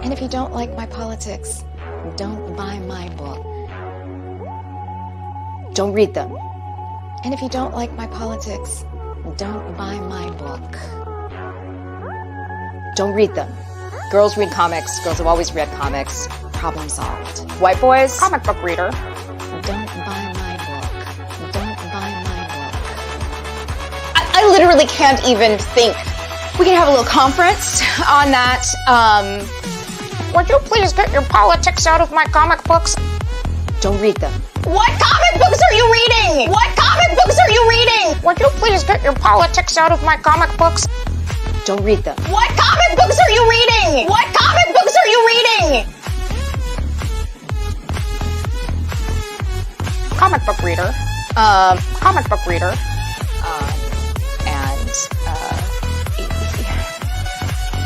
And if you don't like my politics, don't buy my book. Don't read them. And if you don't like my politics, don't buy my book. Don't read them. Girls read comics. Girls have always read comics. Problem solved. White boys, comic book reader. Don't buy my book. Don't buy my book. I literally can't even think. We can have a little conference on that. Would you please get your politics out of my comic books? Don't read them. What comic books are you reading? What comic books are you reading? Would you please get your politics out of my comic books? Don't read them. What comic books are you reading? What comic books are you reading? Comic book reader. Comic book reader.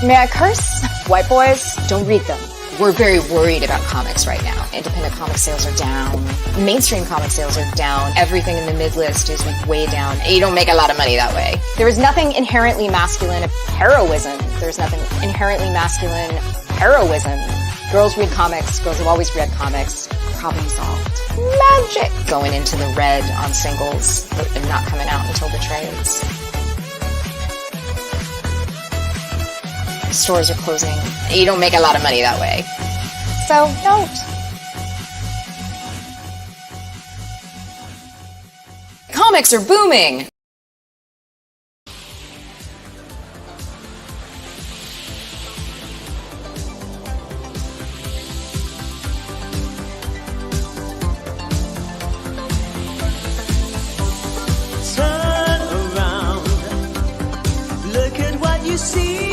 May I curse? White boys, don't read them. We're very worried about comics right now. Independent comic sales are down. Mainstream comic sales are down. Everything in the mid-list is way down. You don't make a lot of money that way. There is nothing inherently masculine of heroism. There's nothing inherently masculine heroism. Girls read comics. Girls have always read comics. Problem solved. Magic. Going into the red on singles and not coming out until the trades. Stores are closing. You don't make a lot of money that way. So, don't. Comics are booming. Turn around. Look at what you see.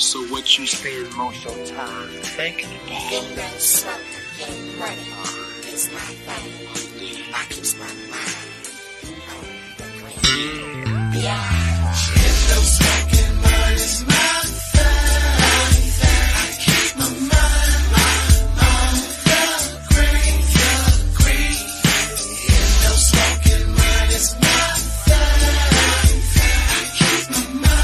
So what you spend most of your time thinking about? Getting ready, smoking, getting money. It's my thing. I keep my mind on the green. Yeah. It's no smoking, but it's my thing. I keep my mind on the green. It's no smoking, but it's my thing. I keep my mind.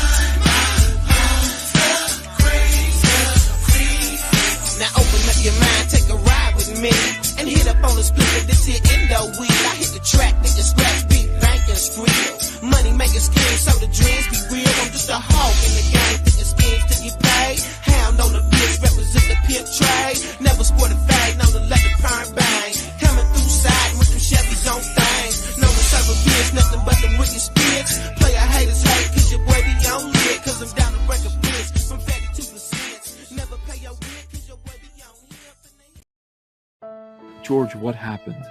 Your mind, take a ride with me and hit up on the split of this here endo weed. I hit the track, nigga scratch, beat, bank and squeal. Money making schemes, so the dreams be real. I'm just a hawk in the game, thinking schemes to get paid. Hound on the bitch, represent the pimp trade. Never sport a fag, known to let the perm bang. Coming through side with them Chevys on things. Known to serve a bitch, nothing but them wicked spits. Player haters hate, cause your boy be on lit. Cause I'm down to break a bitch from fatty to percent. Never pay your rent, cause your boy be on. George, what happened?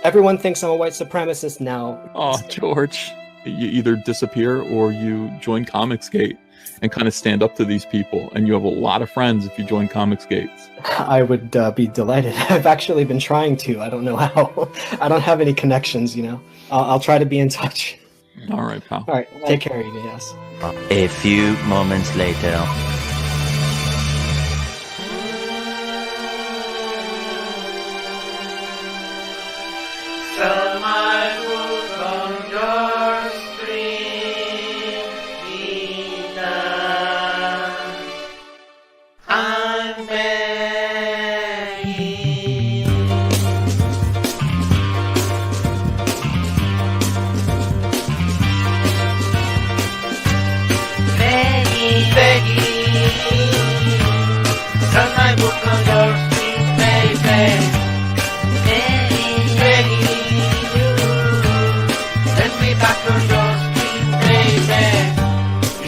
Everyone thinks I'm a white supremacist now. Oh, George. You either disappear or you join Comicsgate and kind of stand up to these people. And you have a lot of friends if you join Comicsgate. I would be delighted. I've actually been trying to. I don't know how. I don't have any connections, you know. I'll try to be in touch. All right, pal. All right. Take care, you guys. A few moments later. Sell my book on your street, Vina. I'm begging. Begging. Sell my book on your street, baby.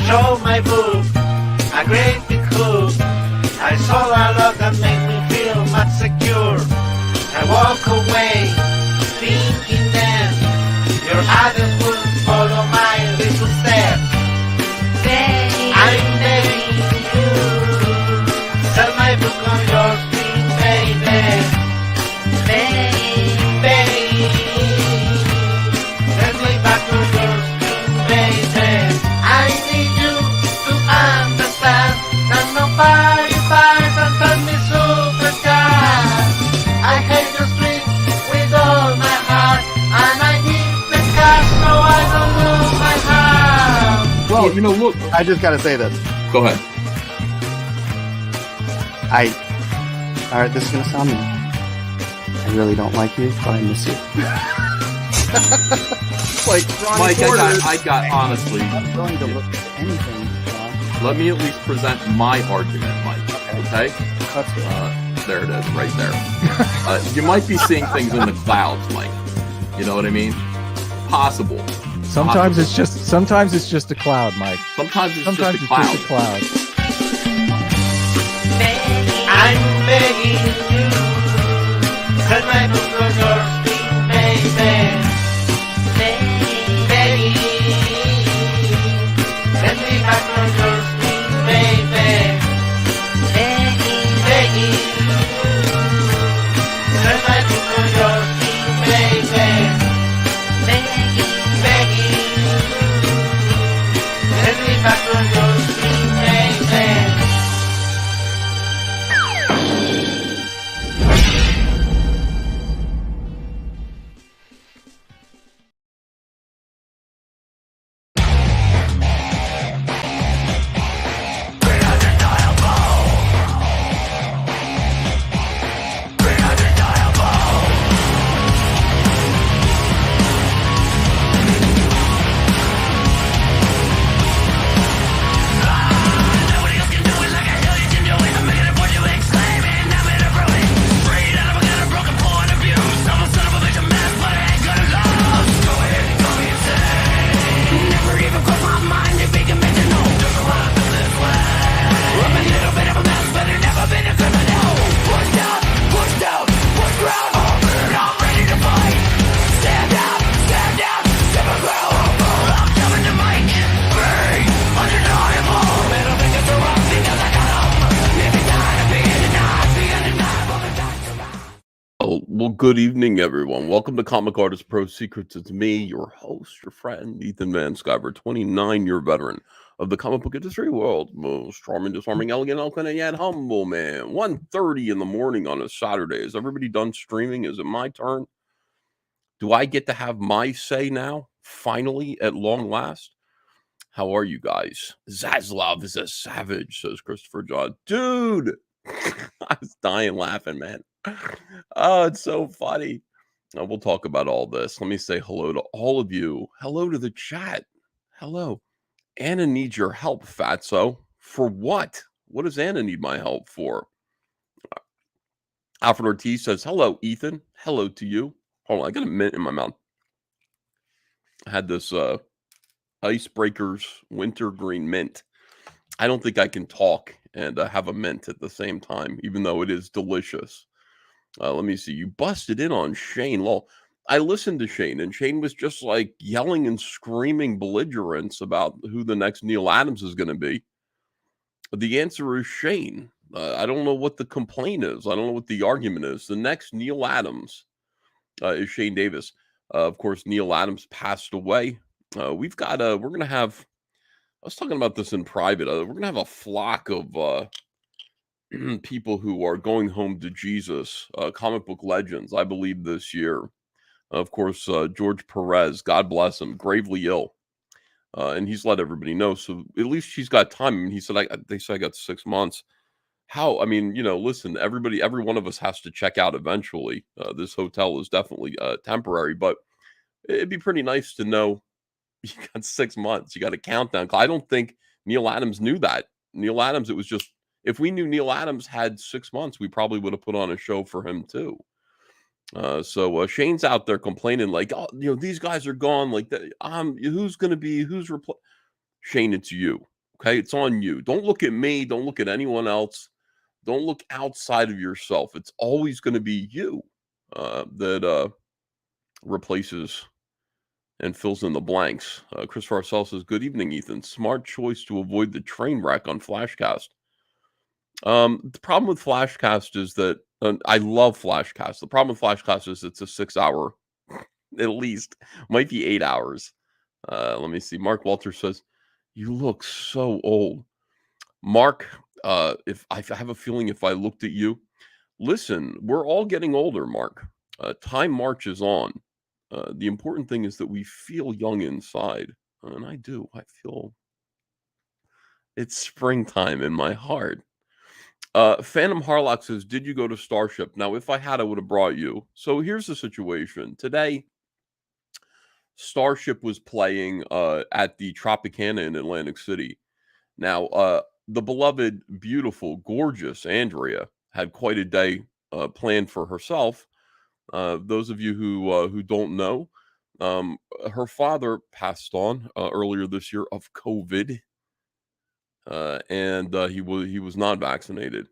Show my book, a great big hook. I saw a lot that made me feel much secure. I walk away, thinking then your others will follow. I'm begging you. Sell my book on your screen, baby. Baby. Send me back to your screen, baby. I need you to understand that nobody buys and tells me superstar. I hate your screen with all my heart, and I need the cash so I don't lose my heart. Well, you know, look. I just gotta say this. Go ahead. Alright, this is gonna sound mean. I really don't like you, but I miss you. Like, Mike, I got honestly. I'm willing to look at anything. Let me at least present my argument, Mike. Okay? That's good. There it is, right there. You might be seeing things in the clouds, Mike. You know what I mean? Possible. Sometimes it's just a cloud, Mike. Sometimes it's Sometimes just a it's cloud. just a cloud. I'm begging you. Send my book on your screen, baby. Baby. Send me back on your screen, baby. Baby. Send my book on your screen, baby. Baby. Send me back on your screen, baby. Well, good evening, everyone. Welcome to Comic Artist Pro Secrets. It's me, your host, your friend, Ethan Van Sciver, 29-year veteran of the comic book industry world. Most charming, disarming, elegant, eloquent, and yet humble man. 1:30 in the morning on a Saturday. Is everybody done streaming? Is it my turn? Do I get to have my say now? Finally, at long last? How are you guys? ZASLOV is a savage, says Christopher John. Dude! I was dying laughing, man. Oh, it's so funny. We'll talk about all this. Let me say hello to all of you. Hello to the chat. Hello. Anna needs your help, Fatso. For what? What does Anna need my help for? Alfred Ortiz says, hello, Ethan. Hello to you. Hold on, I got a mint in my mouth. I had this Icebreakers Wintergreen Mint. I don't think I can talk and have a mint at the same time, even though it is delicious. Let me see. You busted in on Shane. Lol. I listened to Shane, and Shane was just like yelling and screaming belligerence about who the next Neil Adams is going to be. The answer is Shane. I don't know what the complaint is. I don't know what the argument is. The next Neil Adams is Shane Davis. Of course, Neil Adams passed away. We're going to have, I was talking about this in private. We're going to have a flock of people who are going home to Jesus, comic book legends, I believe, this year. Of course, George Perez, God bless him, gravely ill. And he's let everybody know. So at least she's got time. I mean, he said, they said I got 6 months. How? I mean, listen, every one of us has to check out eventually. This hotel is definitely temporary, but it'd be pretty nice to know you got 6 months. You got a countdown. I don't think Neil Adams knew that. Neil Adams, it was just, if we knew Neil Adams had 6 months, we probably would have put on a show for him too. So Shane's out there complaining like, oh, these guys are gone. Like, who's going to be, Shane, it's you. Okay. It's on you. Don't look at me. Don't look at anyone else. Don't look outside of yourself. It's always going to be you that replaces and fills in the blanks. Christopher Arcel says, "Good evening, Ethan. Smart choice to avoid the train wreck on Flashcast." The problem with Flashcast is that I love Flashcast. The problem with Flashcast is it's a 6 hour, at least, might be 8 hours. Let me see. Mark Walter says, "You look so old." Mark, if I have a feeling if I looked at you, listen, we're all getting older, Mark. Time marches on. The important thing is that we feel young inside. And I do. I feel it's springtime in my heart. Phantom Harlock says, "Did you go to Starship?" Now, if I had, I would have brought you. So here's the situation. Today, Starship was playing at the Tropicana in Atlantic City. Now, the beloved, beautiful, gorgeous Andrea had quite a day planned for herself. Those of you who don't know, her father passed on earlier this year of COVID, and he was not vaccinated,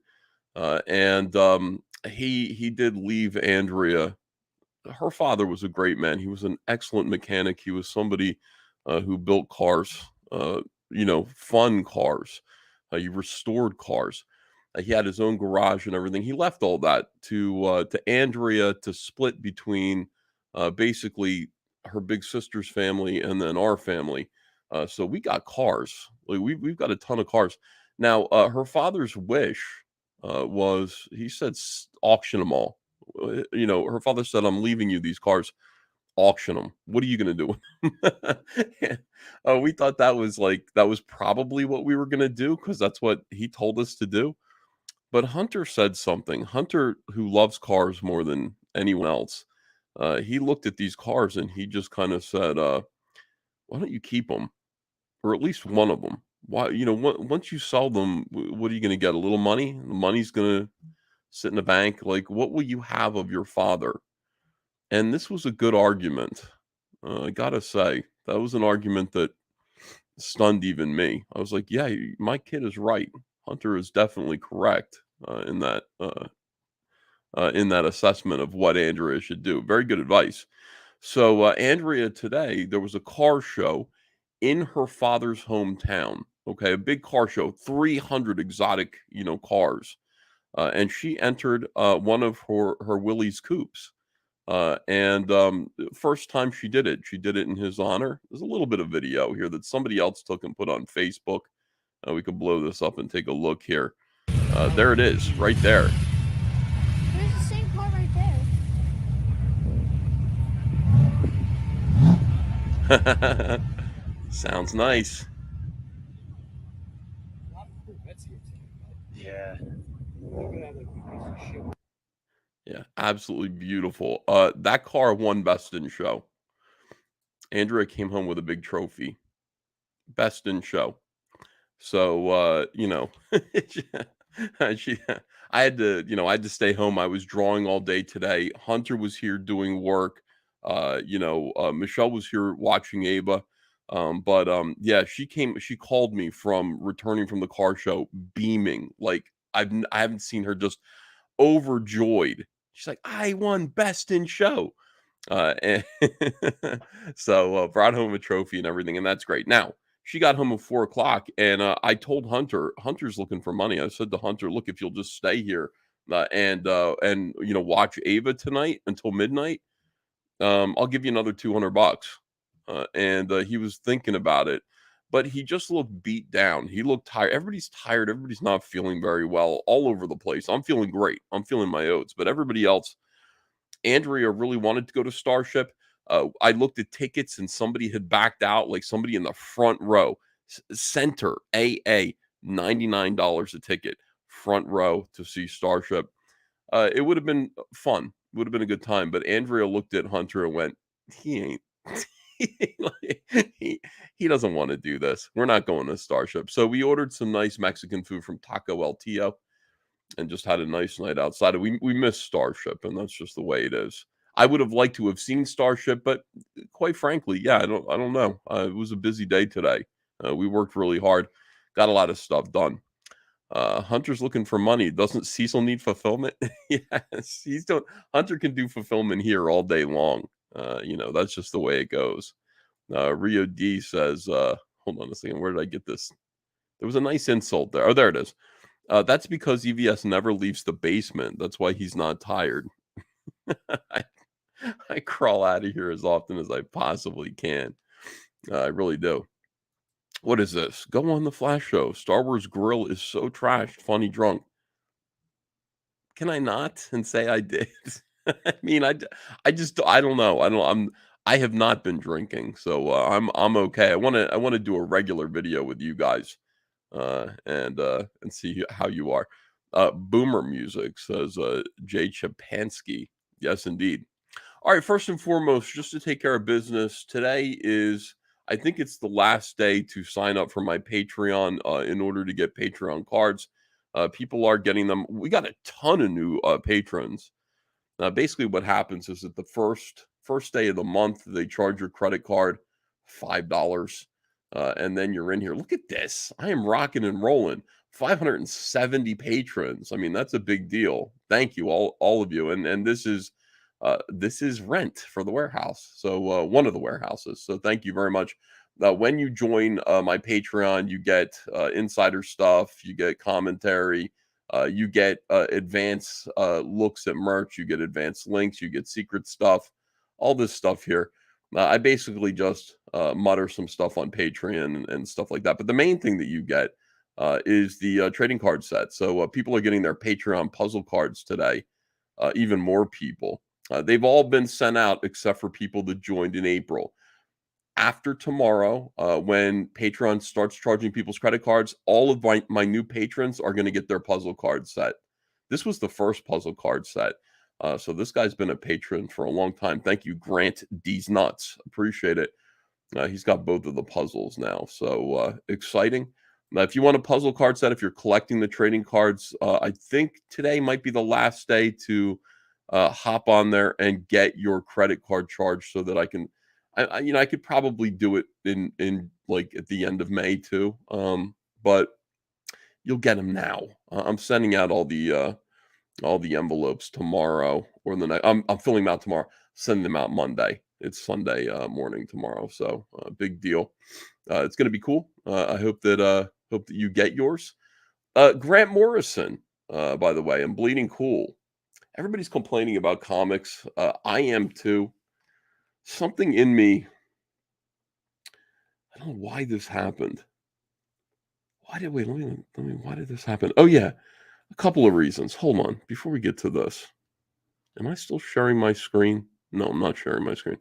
and he did leave Andrea. Her father was a great man. He was an excellent mechanic. He was somebody who built cars, fun cars. He restored cars. He had his own garage and everything. He left all that to Andrea to split between basically her big sister's family and then our family. So we got cars. Like we've got a ton of cars. Now, her father's wish was, he said, auction them all. Her father said, "I'm leaving you these cars. Auction them. What are you going to do with them?" We thought that was probably what we were going to do because that's what he told us to do. But Hunter said something. Hunter, who loves cars more than anyone else, he looked at these cars and he just kind of said, "Why don't you keep them, or at least one of them? Why, once you sell them, what are you going to get? A little money? The money's going to sit in the bank. Like, what will you have of your father?" And this was a good argument. I gotta say, that was an argument that stunned even me. I was like, "Yeah, my kid is right. Hunter is definitely correct in that assessment of what Andrea should do." Very good advice. So Andrea today, there was a car show in her father's hometown. Okay, a big car show, 300 exotic, cars, and she entered one of her Willie's coupes. And first time she did it in his honor. There's a little bit of video here that somebody else took and put on Facebook. We could blow this up and take a look here. There it is, right there. There's the same car right there. Sounds nice. Yeah. Yeah, absolutely beautiful. That car won Best in Show. Andrea came home with a big trophy. Best in Show. So she, I had to stay home. I was drawing all day today. Hunter was here doing work. Michelle was here watching Ava. Yeah, she called me from returning from the car show beaming. Like I haven't seen her just overjoyed. She's like, "I won Best in Show." And so brought home a trophy and everything, and that's great. Now, she got home at 4 o'clock, and I told Hunter's looking for money. I said to Hunter, "Look, if you'll just stay here and watch Ava tonight until midnight, I'll give you another $200." And he was thinking about it, but he just looked beat down. He looked tired. Everybody's tired. Everybody's not feeling very well all over the place. I'm feeling great. I'm feeling my oats, but everybody else. Andrea really wanted to go to Starship. I looked at tickets and somebody had backed out, like somebody in the front row, center AA, $99 a ticket, front row to see Starship. It would have been fun. Would have been a good time. But Andrea looked at Hunter and went, "He ain't." he doesn't want to do this. We're not going to Starship. So we ordered some nice Mexican food from Taco El Tío and just had a nice night outside. We missed Starship, and that's just the way it is. I would have liked to have seen Starship, but quite frankly, yeah, I don't know. It was a busy day today. We worked really hard, got a lot of stuff done. Hunter's looking for money. Doesn't Cecil need fulfillment? Yes, Hunter can do fulfillment here all day long. That's just the way it goes. Rio D says, hold on a second. Where did I get this? There was a nice insult there. Oh, there it is. That's because EVS never leaves the basement. That's why he's not tired. I crawl out of here as often as I possibly can. I really do. What is this? Go on the Flash Show. Star Wars Grill is so trashed, funny drunk. Can I not and say I did? I mean, I don't know. I have not been drinking, so I'm okay. I want to do a regular video with you guys, and see how you are. Boomer Music says Jay Chapansky. Yes, indeed. All right, first and foremost, just to take care of business, today is, I think it's the last day to sign up for my Patreon in order to get Patreon cards. People are getting them. We got a ton of new patrons. Basically, what happens is that the first day of the month, they charge your credit card $5, and then you're in here. Look at this. I am rocking and rolling. 570 patrons. I mean, that's a big deal. Thank you, all of you. And this is rent for the warehouse. So one of the warehouses. So thank you very much. When you join my Patreon, you get insider stuff, you get commentary, you get advanced looks at merch, you get advanced links, you get secret stuff, all this stuff here. I basically just mutter some stuff on Patreon and stuff like that. But the main thing that you get is the trading card set. So people are getting their Patreon puzzle cards today. Even more people. They've all been sent out except for people that joined in April. After tomorrow, when Patreon starts charging people's credit cards, all of my new patrons are going to get their puzzle card set. This was the first puzzle card set. So this guy's been a patron for a long time. Thank you, Grant D's Nuts. Appreciate it. He's got both of the puzzles now. So exciting. Now, if you want a puzzle card set, if you're collecting the trading cards, I think today might be the last day to hop on there and get your credit card charged so that I can, I could probably do it in like at the end of May too. But you'll get them now. I'm sending out all the envelopes tomorrow or the night. I'm filling them out tomorrow. Sending them out Monday. It's Sunday morning tomorrow, so big deal. It's going to be cool. I hope that you get yours. Grant Morrison, by the way, and Bleeding Cool. Everybody's complaining about comics. I am too. Something in me. I don't know why this happened. Why did this happen? Oh yeah, a couple of reasons. Hold on, before we get to this. Am I still sharing my screen? No, I'm not sharing my screen.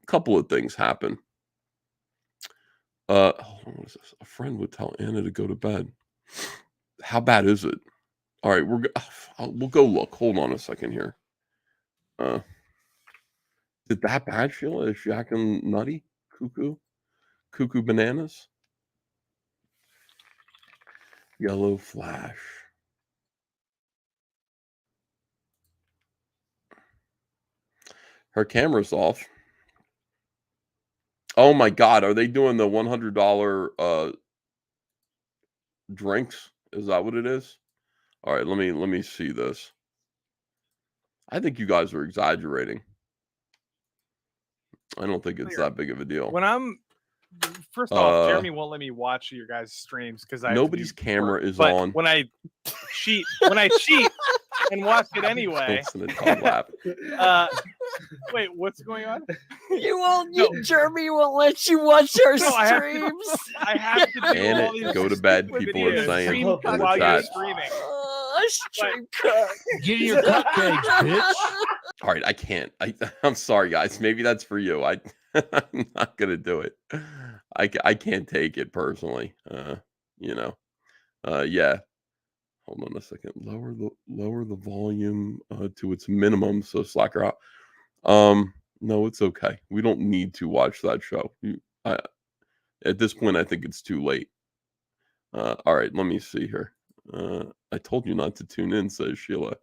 Couple of things happen. Hold on, what is this? A friend would tell Anna to go to bed. How bad is it? All right, we'll go look. Hold on a second here. Is it that bad, Sheila? Is she acting nutty? Cuckoo bananas? Yellow Flash. Her camera's off. Oh my God, are they doing the $100 drinks? Is that what it is? All right, let me see this. I think you guys are exaggerating. I don't think it's that big of a deal. First off, Jeremy won't let me watch your guys' streams because nobody's camera is on. When I cheat and watch it anyway. Wait, what's going on? Jeremy won't let you watch our streams. I have to do and all these go to bed. People are saying in while the you're chat. streaming. Stream cut. Get your cupcakes, bitch. All right, I can't. I'm sorry, guys. Maybe that's for you. I'm not gonna do it. I can't take it personally. Yeah. Hold on a second. Lower the volume to its minimum so slacker out. No, it's okay. We don't need to watch that show. At this point, I think it's too late. All right, let me see here. I told you not to tune in, says Sheila.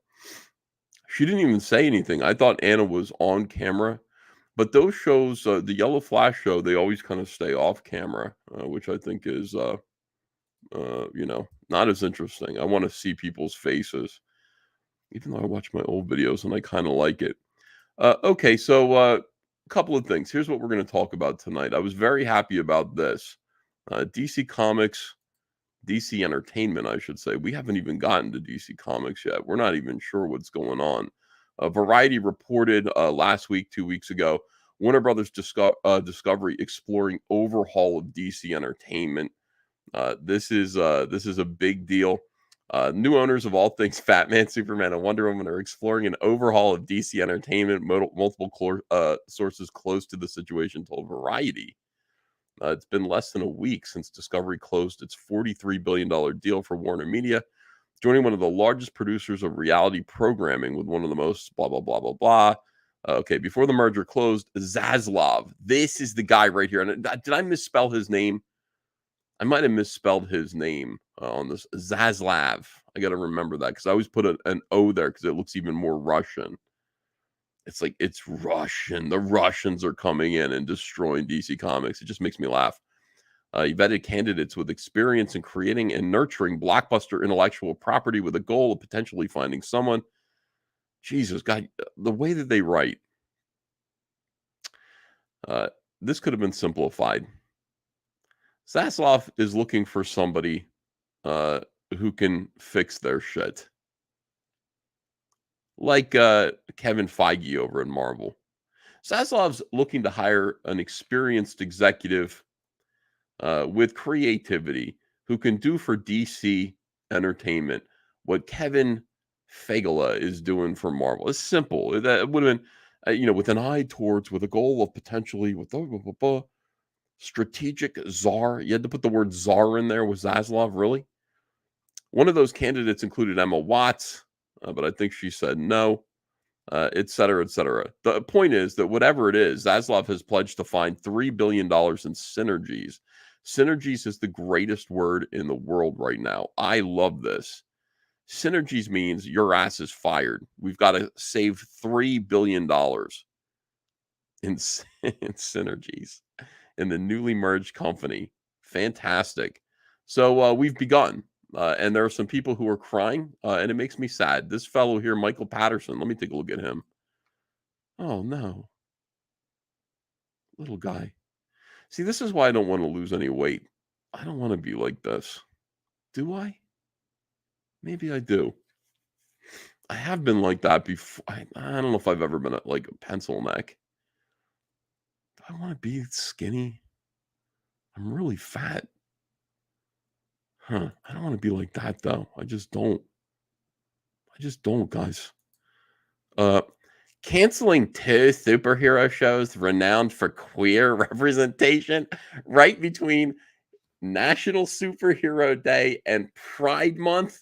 She didn't even say anything. I thought Anna was on camera. But those shows, the Yellow Flash show, they always kind of stay off camera, which I think is, not as interesting. I want to see people's faces, even though I watch my old videos and I kind of like it. Okay, so couple of things. Here's what we're going to talk about tonight. I was very happy about this. DC Comics, DC Entertainment, I should say. We haven't even gotten to DC Comics yet. We're not even sure what's going on. Variety reported last week, 2 weeks ago, Warner Brothers Discovery exploring overhaul of DC Entertainment. This is a big deal. New owners of all things Batman, Superman, and Wonder Woman are exploring an overhaul of DC Entertainment. Multiple sources close to the situation told Variety. It's been less than a week since Discovery closed its $43 billion deal for Warner Media, joining one of the largest producers of reality programming with one of the most blah, blah, blah, blah, blah. Okay, before the merger closed, ZASLOV. This is the guy right here. And did I misspell his name? I might have misspelled his name on this. ZASLOV. I got to remember that because I always put an O there because it looks even more Russian. It's like, it's Russian. The Russians are coming in and destroying DC Comics. It just makes me laugh. He vetted candidates with experience in creating and nurturing blockbuster intellectual property with a goal of potentially finding someone. Jesus, God, the way that they write. This could have been simplified. ZASLOV is looking for somebody who can fix their shit. Like Kevin Feige over at Marvel. ZASLOV's looking to hire an experienced executive with creativity who can do for DC Entertainment what Kevin Feige is doing for Marvel. It's simple. That would have been, with an eye towards, with a goal of potentially with strategic czar. You had to put the word czar in there with ZASLOV, really? One of those candidates included Emma Watts, but I think she said no, et cetera, et cetera. The point is that whatever it is, ZASLOV has pledged to find $3 billion in synergies. Synergies is the greatest word in the world right now. I love this. Synergies means your ass is fired. We've got to save $3 billion in synergies in the newly merged company. Fantastic. So we've begun. And there are some people who are crying, and it makes me sad. This fellow here, Michael Patterson, let me take a look at him. Oh, no. Little guy. See, this is why I don't want to lose any weight. I don't want to be like this. Do I? Maybe I do. I have been like that before. I don't know if I've ever been like a pencil neck. Do I want to be skinny? I'm really fat. I don't want to be like that, though. I just don't. Guys. Canceling 2 superhero shows renowned for queer representation right between National Superhero Day and Pride Month.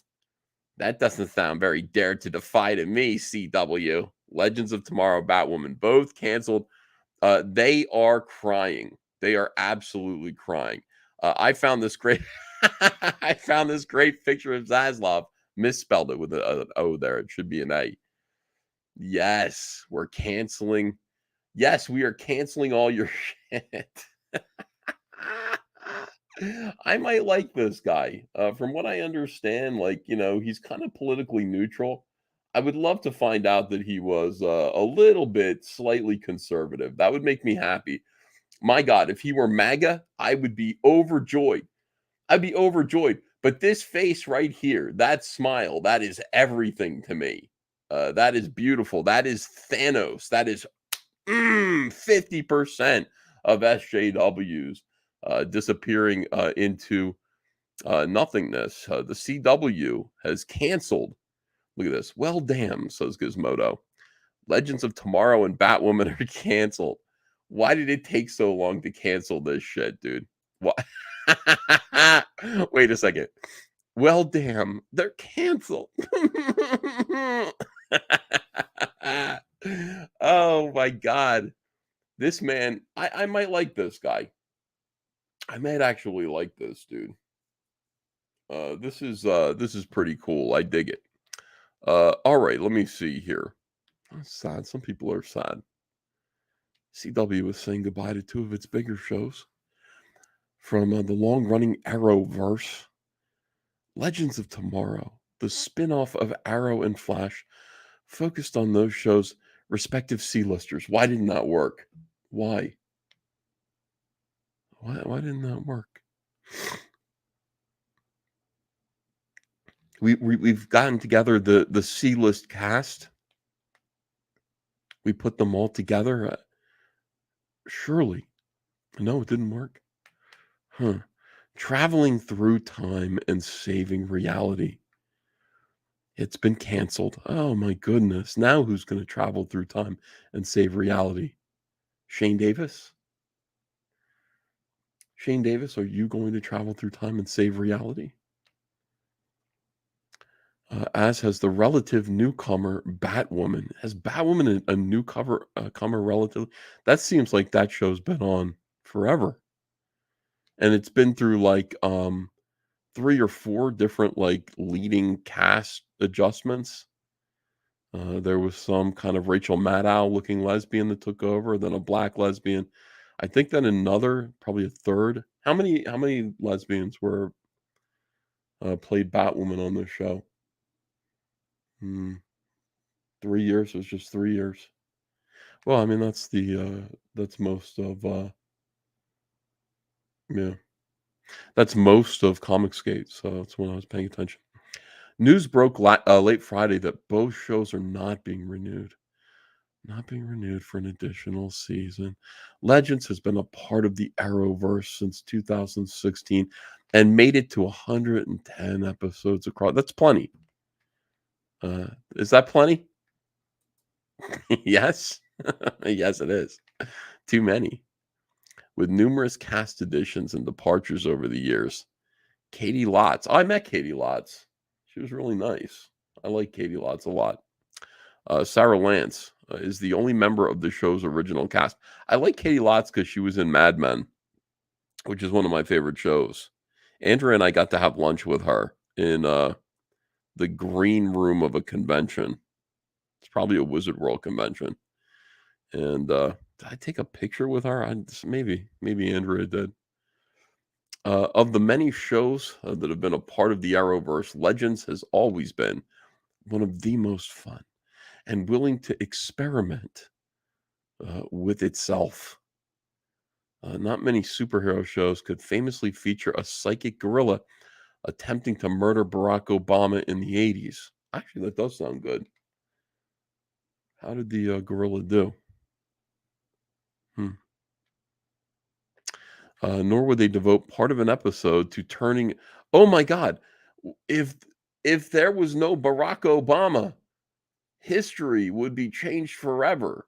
That doesn't sound very dare to defy to me, CW. Legends of Tomorrow, Batwoman, both canceled. They are crying. They are absolutely crying. I found this great I found this great picture of ZASLOV. Misspelled it with an O there. It should be an A. Yes, we're canceling. Yes, we are canceling all your shit. I might like this guy. From what I understand, he's kind of politically neutral. I would love to find out that he was a little bit slightly conservative. That would make me happy. My God, if he were MAGA, I would be overjoyed. I'd be overjoyed. But this face right here, that smile, that is everything to me. That is beautiful. That is Thanos. That is 50% of SJWs disappearing into nothingness. The CW has canceled. Look at this. Well, damn, says Gizmodo. Legends of Tomorrow and Batwoman are canceled. Why did it take so long to cancel this shit, dude? What? Wait a second. Well, damn, they're canceled. Oh my God. This man, I might like this guy. I might actually like this dude. This is pretty cool. I dig it. All right, let me see here. That's sad. Some people are sad. CW is saying goodbye to 2 of its bigger shows from the long-running Arrowverse. Legends of Tomorrow, the spin-off of Arrow and Flash, focused on those shows' respective C-listers. Why didn't that work? Why? Why didn't that work? We've gotten together the C-list cast. We put them all together. Surely. No, it didn't work. Huh. Traveling through time and saving reality. It's been canceled. Oh my goodness. Now who's going to travel through time and save reality? Shane Davis? Shane Davis, are you going to travel through time and save reality? As has the relative newcomer Batwoman. Has Batwoman a newcomer relative? That seems like that show's been on forever. And it's been through like 3 or 4 different like leading cast adjustments. There was some kind of Rachel Maddow looking lesbian that took over, then a black lesbian. I think then another, probably a third. How many lesbians were played Batwoman on this show? 3 years. It was just 3 years. Well, I mean that's most of yeah. That's most of Comicsgate, so that's when I was paying attention. News broke late Friday that both shows are not being renewed. Not being renewed for an additional season. Legends has been a part of the Arrowverse since 2016 and made it to 110 episodes across. That's plenty. Is that plenty? Yes. Yes, it is. Too many. With numerous cast additions and departures over the years. Katie Lotz. Oh, I met Katie Lotz. She was really nice. I like Katie Lotz a lot. Sarah Lance is the only member of the show's original cast. I like Katie Lotz because she was in Mad Men, which is one of my favorite shows. Andrea and I got to have lunch with her in the green room of a convention. It's probably a Wizard World convention. And did I take a picture with her? Maybe Andrea did. Of the many shows that have been a part of the Arrowverse, Legends has always been one of the most fun and willing to experiment with itself. Not many superhero shows could famously feature a psychic gorilla attempting to murder Barack Obama in the 80s. Actually, that does sound good. How did the gorilla do? Nor would they devote part of an episode to turning. Oh my God! If there was no Barack Obama, history would be changed forever.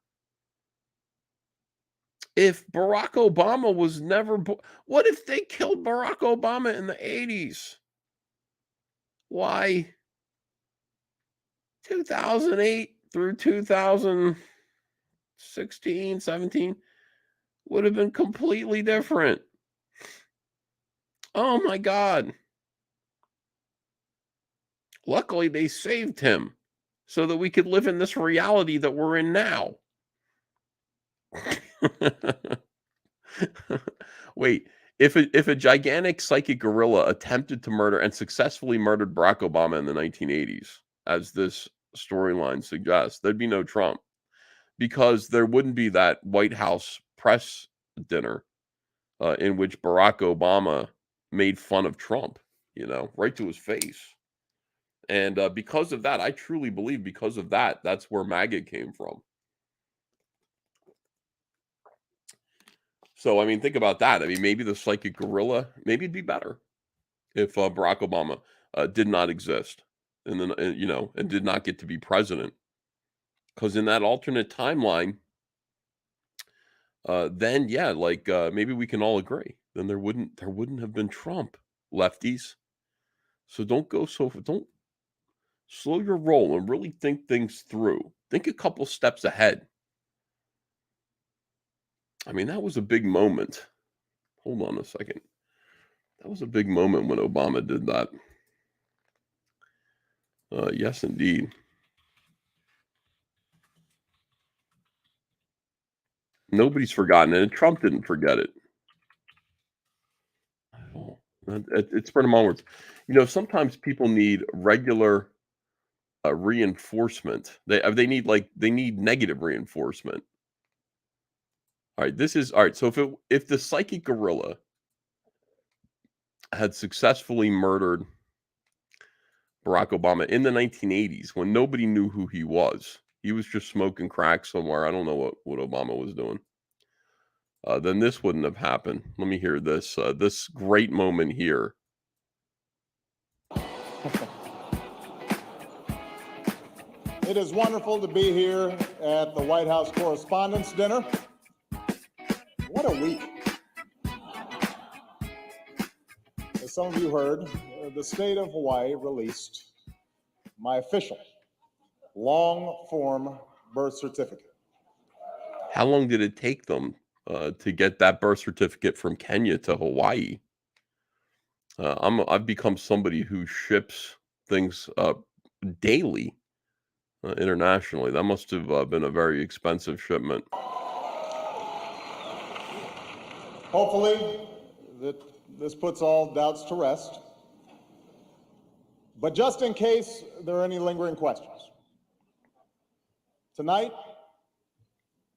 If Barack Obama was never, what if they killed Barack Obama in the 80s? Why? 2008 through 2016, 17 would have been completely different. Oh my God. Luckily, they saved him so that we could live in this reality that we're in now. Wait, if a gigantic psychic gorilla attempted to murder and successfully murdered Barack Obama in the 1980s, as this storyline suggests, there'd be no Trump because there wouldn't be that White House press dinner in which Barack Obama made fun of Trump, right to his face. And because of that, I truly believe because of that, that's where MAGA came from. So, I mean, think about that. I mean, maybe the psychic gorilla, maybe it'd be better if Barack Obama did not exist and then, and did not get to be president. Because in that alternate timeline, then, yeah, like maybe we can all agree. Then there wouldn't have been Trump, lefties. So don't slow your roll and really think things through. Think a couple steps ahead. I mean, that was a big moment. Hold on a second. That was a big moment when Obama did that. Yes, indeed. Nobody's forgotten it, and Trump didn't forget it. Oh, it spread them onwards. Sometimes people need regular reinforcement. They need negative reinforcement. All right, this is all right. So if the psychic gorilla had successfully murdered Barack Obama in the 1980s when nobody knew who he was just smoking crack somewhere. I don't know what Obama was doing. Then this wouldn't have happened. Let me hear this. This great moment here. It is wonderful to be here at the White House Correspondents' Dinner. What a week. As some of you heard, the state of Hawaii released my official long-form birth certificate. How long did it take them to get that birth certificate from Kenya to Hawaii? I've become somebody who ships things daily internationally. That must have been a very expensive shipment. Hopefully, this puts all doubts to rest. But just in case there are any lingering questions, tonight,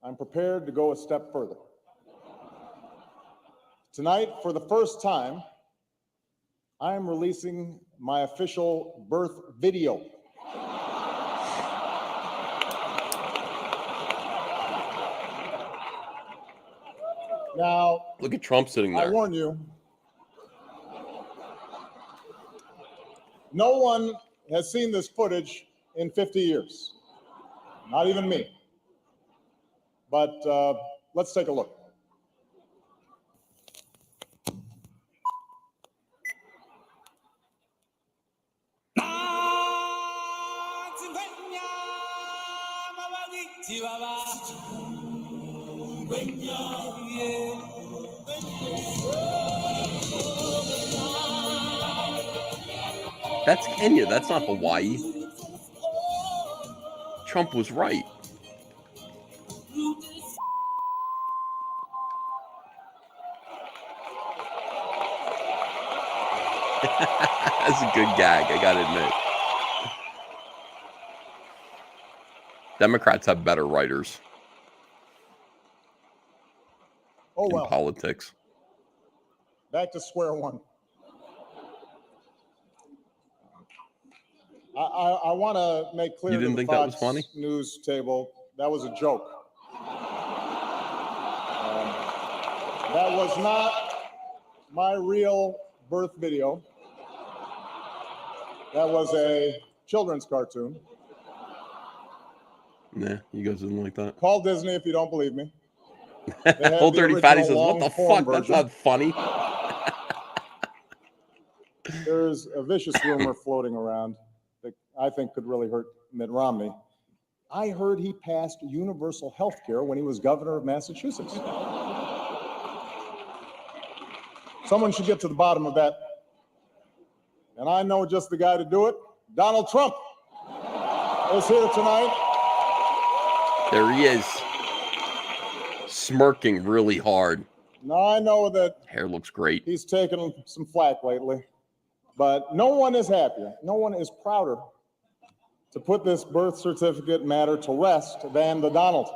I'm prepared to go a step further. Tonight, for the first time, I am releasing my official birth video. Now, look at Trump sitting there. I warn you, no one has seen this footage in 50 years. Not even me. But let's take a look. That's Kenya. That's not Hawaii. Trump was right. That's a good gag, I gotta admit. Democrats have better writers. Oh, well. In politics. Back to square one. I want to make clear You didn't to the think that was Fox funny? News table that was a joke. That was not my real birth video. That was a children's cartoon. Nah, you guys didn't like that. Call Disney if you don't believe me. Old Dirty Fatty says, what the fuck? That's version. not funny. There's a vicious rumor floating around that I think could really hurt Mitt Romney. I heard he passed universal health care when he was governor of Massachusetts. Someone should get to the bottom of that. And I know just the guy to do it. Donald Trump is here tonight. There he is. Smirking really hard. Now, I know that hair looks great. He's taken some flack lately, but no one is happier. No one is prouder to put this birth certificate matter to rest than the Donald.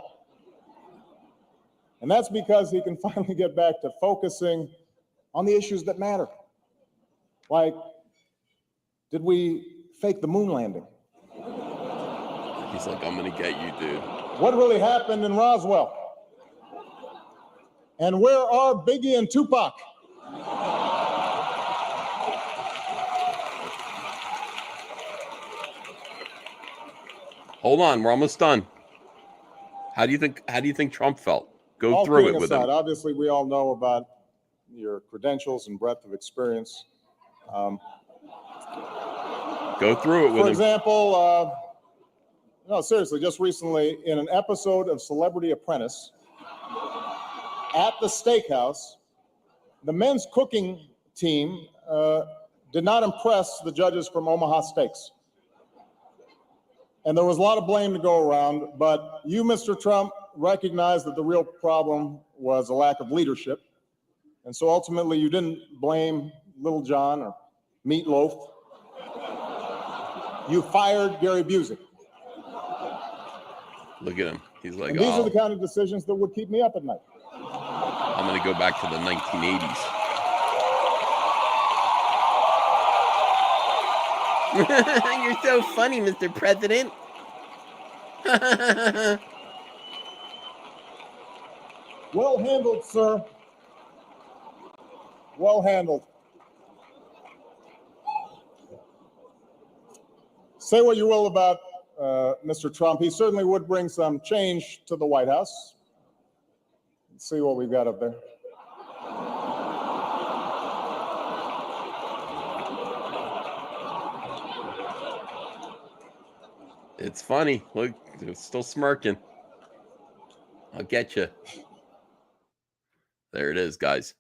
And that's because he can finally get back to focusing on the issues that matter. Like, did we fake the moon landing? He's like, I'm going to get you, dude. What really happened in Roswell? And where are Biggie and Tupac? Hold on, we're almost done. How do you think Trump felt? Go All through it kidding with aside, him. obviously, we all know about your credentials and breadth of experience. Go through it with him. For example, no, seriously, just recently in an episode of Celebrity Apprentice at the steakhouse, the men's cooking team did not impress the judges from Omaha Steaks. And there was a lot of blame to go around, but you, Mr. Trump, recognized that the real problem was a lack of leadership. And so ultimately you didn't blame Little John or Meatloaf. You fired Gary Busey. Look at him. He's like, And these oh. are the kind of decisions that would keep me up at night. going to go back to the 1980s. You're so funny, Mr. President. Well handled, sir. Well handled. Say what you will about Mr. Trump. He certainly would bring some change to the White House. Let's see what we've got up there. It's funny. Look, they're still smirking. I'll get you. There it is, guys.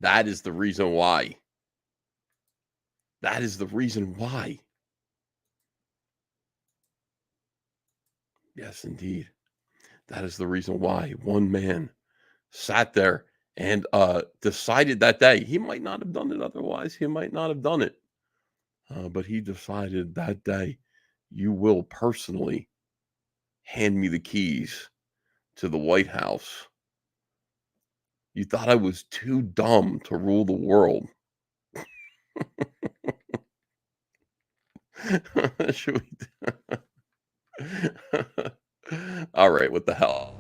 That is the reason why. That is the reason why. Yes, indeed. That is the reason why one man sat there and decided that day. He might not have done it otherwise. He might not have done it. But he decided that day, you will personally hand me the keys to the White House. You thought I was too dumb to rule the world. Should we? All right, what the hell?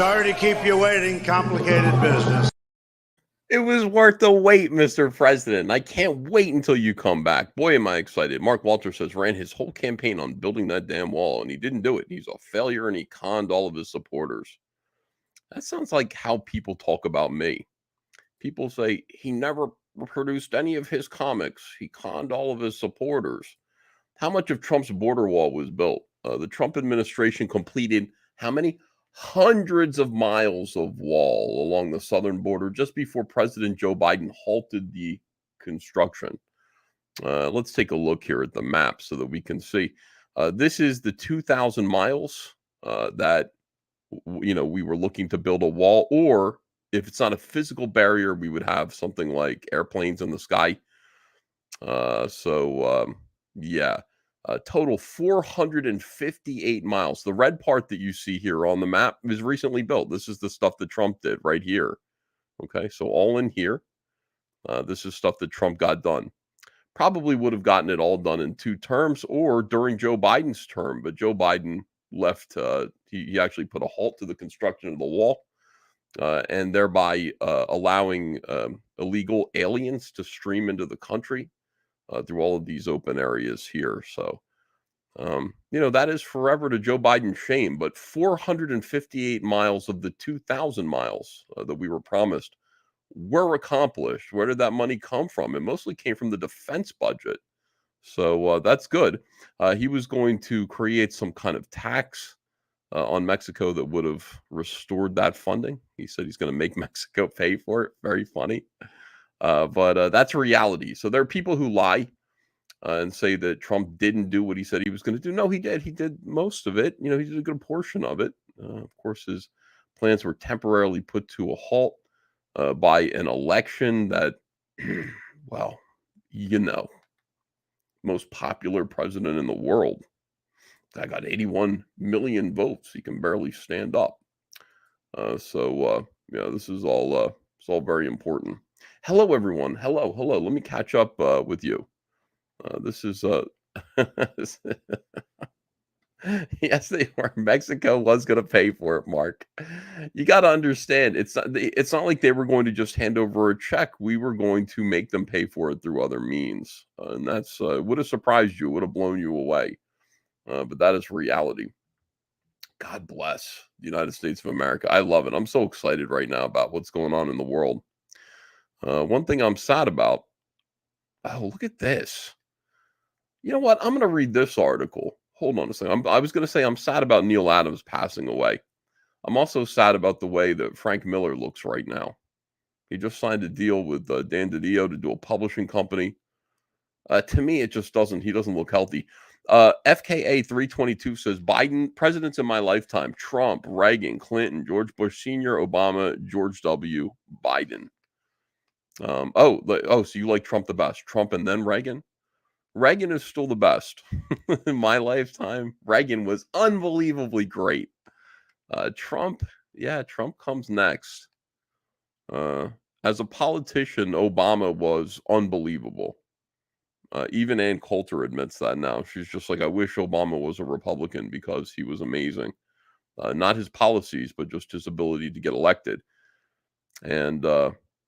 Sorry to keep you waiting. Complicated business. It was worth the wait, Mr. President. I can't wait until you come back. Boy, am I excited. Mark Walter says ran his whole campaign on building that damn wall, and he didn't do it. He's a failure, and he conned all of his supporters. That sounds like how people talk about me. People say he never produced any of his comics. He conned all of his supporters. How much of Trump's border wall was built? The Trump administration completed how many? Hundreds of miles of wall along the southern border just before President Joe Biden halted the construction. Let's take a look here at the map so that we can see. This is the 2,000 miles that we were looking to build a wall, or if it's not a physical barrier, we would have something like airplanes in the sky. Yeah. Total 458 miles. The red part that you see here on the map is recently built. This is the stuff that Trump did right here. Okay, so all in here. This is stuff that Trump got done. Probably would have gotten it all done in 2 terms or during Joe Biden's term, but Joe Biden left. He actually put a halt to the construction of the wall, and thereby allowing illegal aliens to stream into the country through all of these open areas here. So, that is forever to Joe Biden's shame, but 458 miles of the 2,000 miles that we were promised were accomplished. Where did that money come from? It mostly came from the defense budget. So that's good. He was going to create some kind of tax on Mexico that would have restored that funding. He said he's going to make Mexico pay for it. Very funny. But that's reality. So there are people who lie and say that Trump didn't do what he said he was going to do. No, he did. He did most of it. He did a good portion of it. Of course, his plans were temporarily put to a halt by an election that, well, most popular president in the world. Guy got 81 million votes. He can barely stand up. This is all very important. Hello, everyone. Hello. Let me catch up with you. This is yes, they were. Mexico was going to pay for it, Mark. You got to understand, it's not like they were going to just hand over a check. We were going to make them pay for it through other means, and that's would have surprised you. Would have blown you away. But that is reality. God bless the United States of America. I love it. I'm so excited right now about what's going on in the world. One thing I'm sad about. Oh, look at this. You know what? I'm going to read this article. Hold on a second. I was going to say I'm sad about Neil Adams passing away. I'm also sad about the way that Frank Miller looks right now. He just signed a deal with Dan DiDio to do a publishing company. To me, it just doesn't. He doesn't look healthy. FKA 322 says Biden presidents in my lifetime: Trump, Reagan, Clinton, George Bush Sr., Obama, George W. Biden. So you like Trump the best? Trump and then Reagan? Reagan is still the best. In my lifetime, Reagan was unbelievably great. Trump comes next. As a politician, Obama was unbelievable. Even Ann Coulter admits that now. She's just like, I wish Obama was a Republican because he was amazing. Not his policies, but just his ability to get elected. And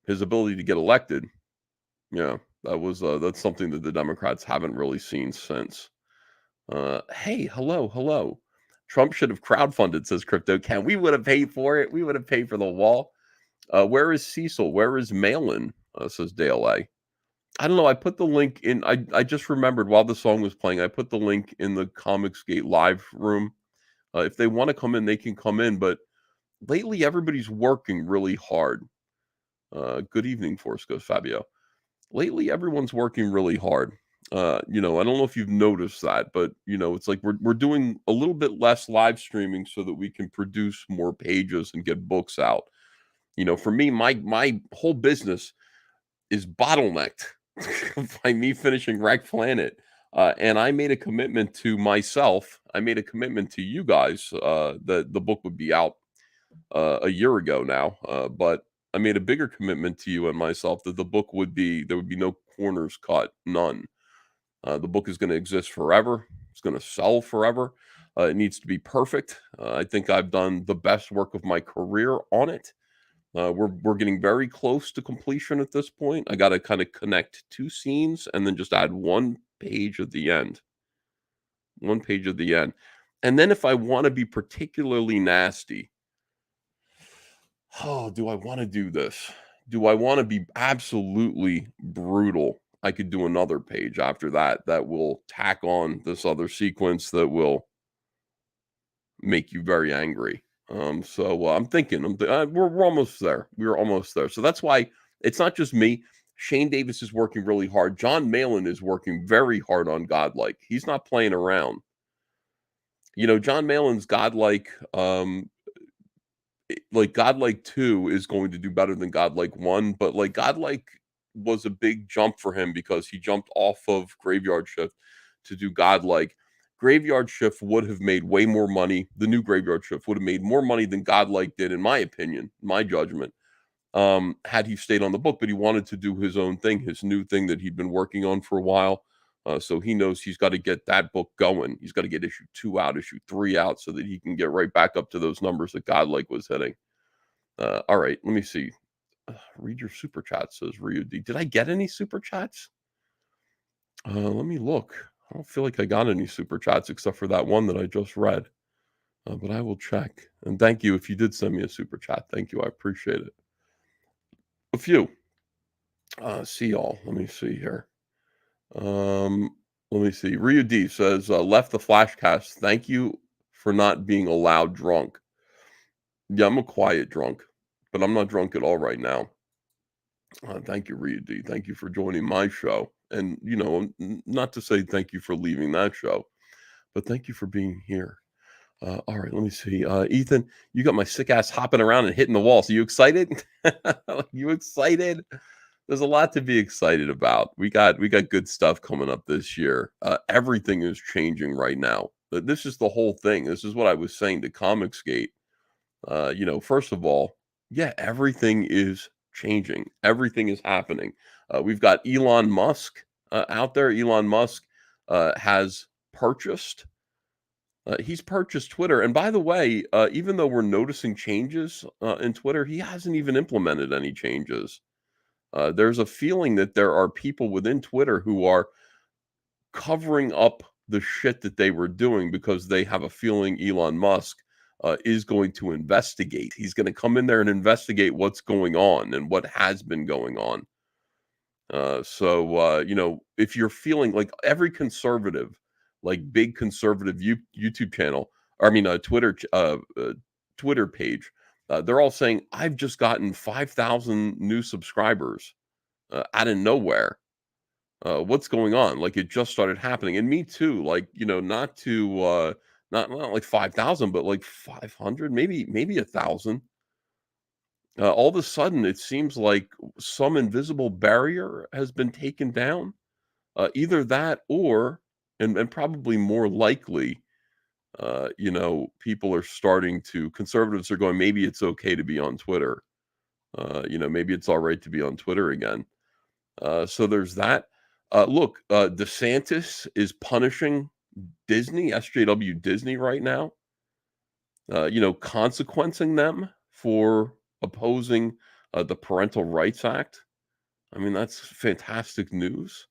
his ability to get elected, that's something that the Democrats haven't really seen since. Hey, hello. Trump should have crowdfunded, says Crypto Ken. We would have paid for it. We would have paid for the wall. Where is Cecil? Where is Malin? Says Dale A. I don't know. I put the link in. I just remembered while the song was playing, I put the link in the Comicsgate live room. If they want to come in, they can come in. But lately, everybody's working really hard. Good evening, Force goes Fabio. Lately, everyone's working really hard. I don't know if you've noticed that, but it's like we're doing a little bit less live streaming so that we can produce more pages and get books out. For me, my whole business is bottlenecked by me finishing Wreck Planet. And I made a commitment to myself. I made a commitment to you guys that the book would be out a year ago now. But I made a bigger commitment to you and myself that there would be no corners cut, none. The book is going to exist forever. It's going to sell forever. It needs to be perfect. I think I've done the best work of my career on it. We're getting very close to completion at this point. I got to kind of connect 2 scenes and then just add 1 page at the end. 1 page at the end. And then if I want to be particularly nasty, do I want to do this? Do I want to be absolutely brutal? I could do another page after that that will tack on this other sequence that will make you very angry. So I'm thinking we're almost there. We're almost there. So that's why it's not just me. Shane Davis is working really hard. John Malin is working very hard on Godlike. He's not playing around. John Malin's Godlike, like Godlike 2 is going to do better than Godlike 1, but like Godlike was a big jump for him because he jumped off of Graveyard Shift to do Godlike. Graveyard Shift would have made way more money. The new Graveyard Shift would have made more money than Godlike did, in my opinion, my judgment, had he stayed on the book. But he wanted to do his own thing, his new thing that he'd been working on for a while. So he knows he's got to get that book going. He's got to get issue 2 out, issue 3 out, so that he can get right back up to those numbers that Godlike was hitting. All right, let me see. Read your super chat, says Ryu D. Did I get any super chats? Let me look. I don't feel like I got any super chats except for that one that I just read. But I will check. And thank you if you did send me a super chat. Thank you. I appreciate it. A few. See y'all. Let me see here. Let me see. Ryu D says, left the Flashcast. Thank you for not being a loud drunk. Yeah, I'm a quiet drunk, but I'm not drunk at all right now. Thank you, Ryu D. Thank you for joining my show. And, not to say thank you for leaving that show, but thank you for being here. All right, let me see. Ethan, you got my sick ass hopping around and hitting the wall. So you excited? You excited? There's a lot to be excited about. We got good stuff coming up this year. Everything is changing right now. This is the whole thing. This is what I was saying to Comicsgate. First of all, yeah, everything is changing. Everything is happening. We've got Elon Musk out there. Elon Musk has purchased. He's purchased Twitter. And by the way, even though we're noticing changes in Twitter, he hasn't even implemented any changes. There's a feeling that there are people within Twitter who are covering up the shit that they were doing because they have a feeling Elon Musk is going to investigate. He's going to come in there and investigate what's going on and what has been going on. If you're feeling like every conservative, like big conservative YouTube channel, Twitter page, they're all saying, I've just gotten 5,000 new subscribers out of nowhere. What's going on? Like it just started happening. And me too, like, not like 5,000, but like 500, maybe 1,000. All of a sudden, it seems like some invisible barrier has been taken down. Either that or, and probably more likely, people are starting to, conservatives are going, maybe it's okay to be on Twitter. Maybe it's all right to be on Twitter again. So there's that. Look, DeSantis is punishing Disney, SJW Disney right now, consequencing them for opposing the Parental Rights Act. I mean, that's fantastic news.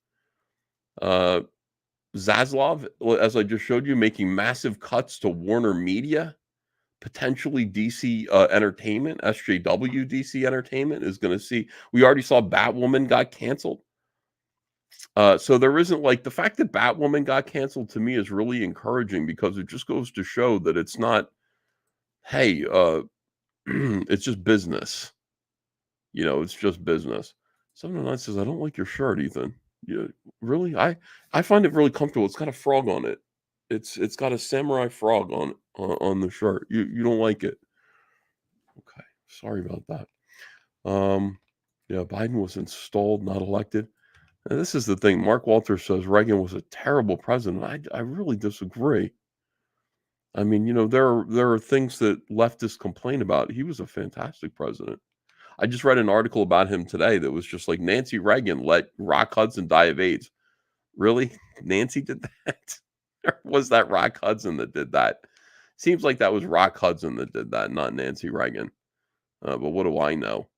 ZASLOV, as I just showed you, making massive cuts to Warner Media, potentially DC Entertainment, SJW DC Entertainment is going to see. We already saw Batwoman got canceled. So there isn't, like, the fact that Batwoman got canceled to me is really encouraging because it just goes to show that it's not, hey, it's just business. It's just business. 709 says, I don't like your shirt, Ethan. Yeah, really? I find it really comfortable. It's got a frog on it. It's got a samurai frog on the shirt. You don't like it? Okay, sorry about that. Yeah, Biden was installed, not elected. And this is the thing. Mark Walters says Reagan was a terrible president. I really disagree. I mean, there are things that leftists complain about. He was a fantastic president. I just read an article about him today that was just like, Nancy Reagan let Rock Hudson die of AIDS. Really? Nancy did that? Or was that Rock Hudson that did that? Seems like that was Rock Hudson that did that, not Nancy Reagan. But what do I know?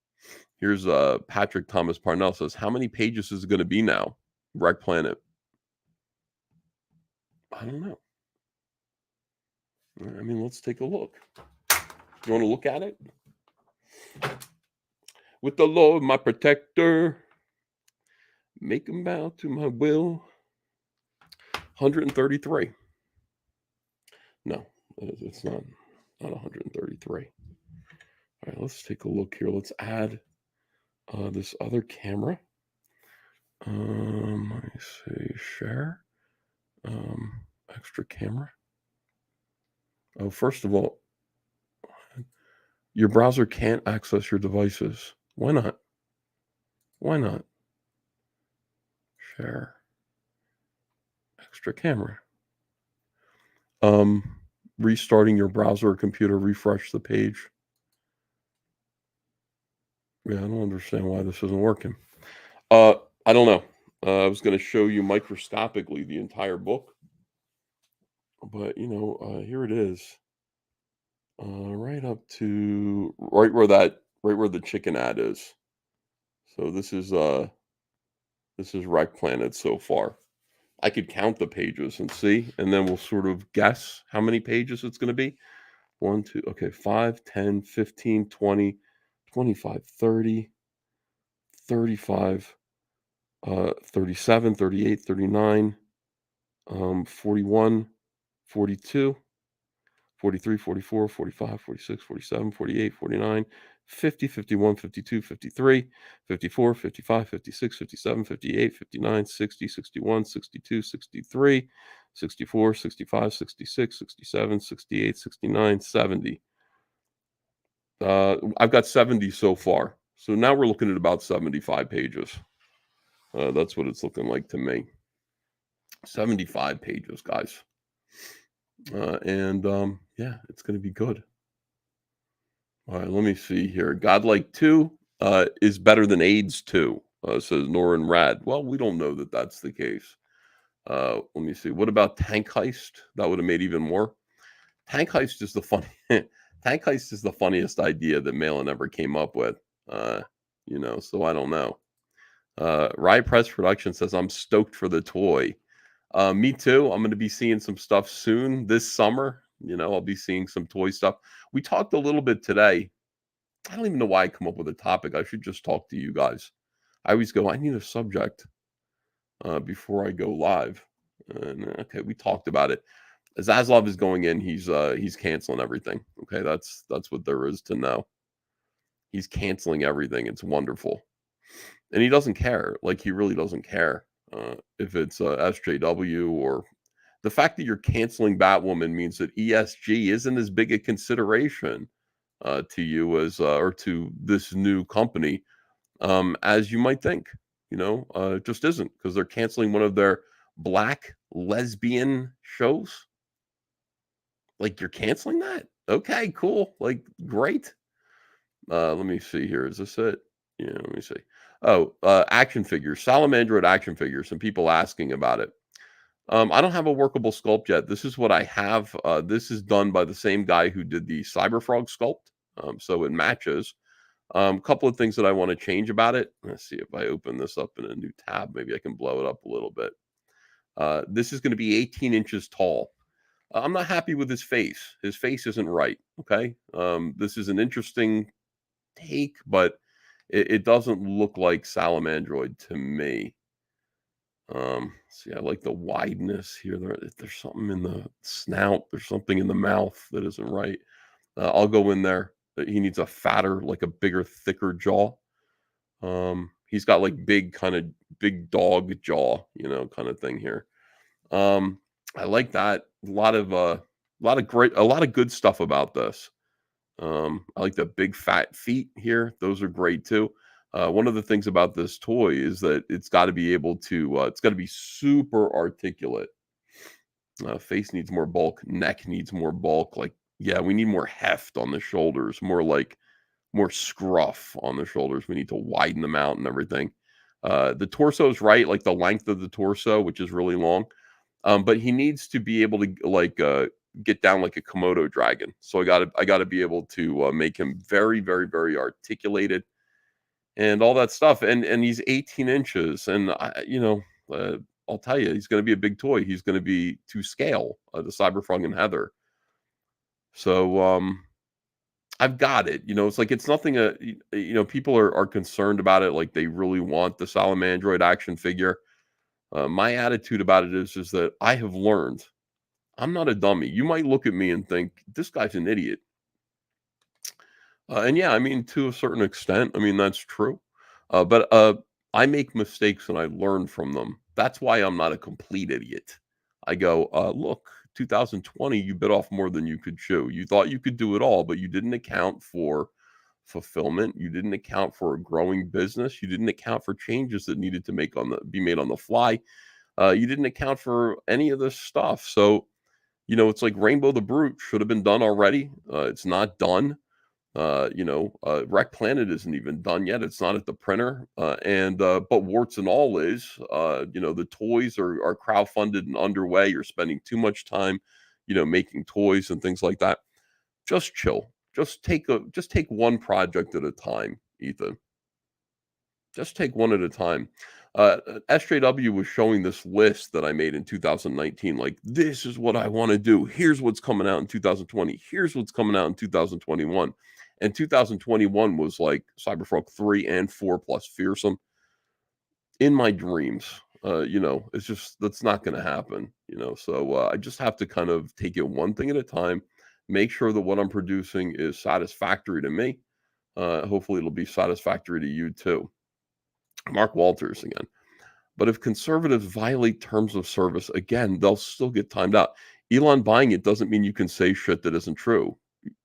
Here's Patrick Thomas Parnell says, how many pages is it going to be now? Wreck Planet. I don't know. I mean, let's take a look. You want to look at it? With the Lord, my protector, make him bow to my will. 133. No, it's not 133. All right, let's take a look here. Let's add this other camera. Let me see, share, extra camera. Oh, first of all, your browser can't access your devices. Why not? Why not? Share, extra camera. Restarting your browser or computer, refresh the page. Yeah, I don't understand why this isn't working. I don't know. I was going to show you microscopically the entire book, but you know, here it is. Right up to right where the chicken ad is. So this is Wreck Planet so far. I could count the pages and see, and then we'll sort of guess how many pages it's going to be. 1, 2, okay, 5, 10, 15, 20, 25, 30, 35, 37, 38, 39, 41, 42, 43, 44, 45, 46, 47, 48, 49, 50, 51, 52, 53, 54, 55, 56, 57, 58, 59, 60, 61, 62, 63, 64, 65, 66, 67, 68, 69, 70. I've got 70 so far. So now we're looking at about 75 pages. That's what it's looking like to me. 75 pages, guys. Yeah, it's going to be good. All right, let me see here. Godlike 2 is better than AIDS 2, says Norin Rad. Well, we don't know that that's the case. Let me see. What about Tank Heist? That would have made even more. Tank Heist is the funny. Tank Heist is the funniest idea that Malin ever came up with. You know, so I don't know. Riot Press Production says, I'm stoked for the toy. Me too. I'm going to be seeing some stuff soon this summer. You know, I'll be seeing some toy stuff. We talked a little bit today. I don't even know why I come up with a topic. I should just talk to you guys. I always go, I need a subject before I go live. And okay, we talked about it. ZASLOV is going in. He's canceling everything. Okay, that's what there is to know. He's canceling everything. It's wonderful. And he doesn't care. Like, he really doesn't care if it's SJW or the fact that you're canceling Batwoman means that ESG isn't as big a consideration to you as or to this new company as you might think. You know, it just isn't, because they're canceling one of their black lesbian shows. Like, you're canceling that? Okay, cool. Like, great. Let me see here. Is this it? Yeah, let me see. Oh, action figures. Salamandroid action figures. Some people asking about it. I don't have a workable sculpt yet. This is what I have. This is done by the same guy who did the Cyberfrog sculpt. So it matches. A couple of things that I want to change about it. Let's see if I open this up in a new tab. Maybe I can blow it up a little bit. This is going to be 18 inches tall. I'm not happy with his face. His face isn't right. Okay. This is an interesting take, but it doesn't look like Salamandroid to me. See, I like the wideness here. There's something in the snout. There's something in the mouth that isn't right. I'll go in there. He needs a fatter, like a bigger, thicker jaw. He's got like big dog jaw, you know, kind of thing here. I like that. A lot of good stuff about this. I like the big fat feet here. Those are great too. One of the things about this toy is that it's got to be able to, it's got to be super articulate. Face needs more bulk. Neck needs more bulk. Like, yeah, we need more heft on the shoulders, more scruff on the shoulders. We need to widen them out and everything. The torso is right, like the length of the torso, which is really long. But he needs to be able to like get down like a Komodo dragon. So I gotta be able to make him very, very, very articulated and all that stuff. And he's 18 inches, and I'll tell you, he's going to be a big toy. He's going to be to scale, the Cyberfrog and Heather. So I've got it. It's like it's nothing. People are concerned about it, like they really want the Salamandroid action figure. My attitude about it is that I have learned I'm not a dummy. You might look at me and think this guy's an idiot. And yeah, I mean, to a certain extent, I mean, that's true. But I make mistakes and I learn from them. That's why I'm not a complete idiot. I go, look, 2020, you bit off more than you could chew. You thought you could do it all, but you didn't account for fulfillment. You didn't account for a growing business. You didn't account for changes that needed to be made on the fly. You didn't account for any of this stuff. So, it's like Rainbow the Brute should have been done already. It's not done. Wreck Planet isn't even done yet. It's not at the printer. But warts and all is, the toys are crowdfunded and underway. You're spending too much time, making toys and things like that. Just chill. Just take one project at a time, Ethan. Just take one at a time. SJW was showing this list that I made in 2019. Like, this is what I want to do. Here's what's coming out in 2020. Here's what's coming out in 2021. And 2021 was like Cyberfrog 3 and 4 plus Fearsome. In my dreams, it's just, that's not going to happen, So I just have to kind of take it one thing at a time, make sure that what I'm producing is satisfactory to me. Hopefully it'll be satisfactory to you too. Mark Walters again. But if conservatives violate terms of service, again, they'll still get timed out. Elon buying it doesn't mean you can say shit that isn't true.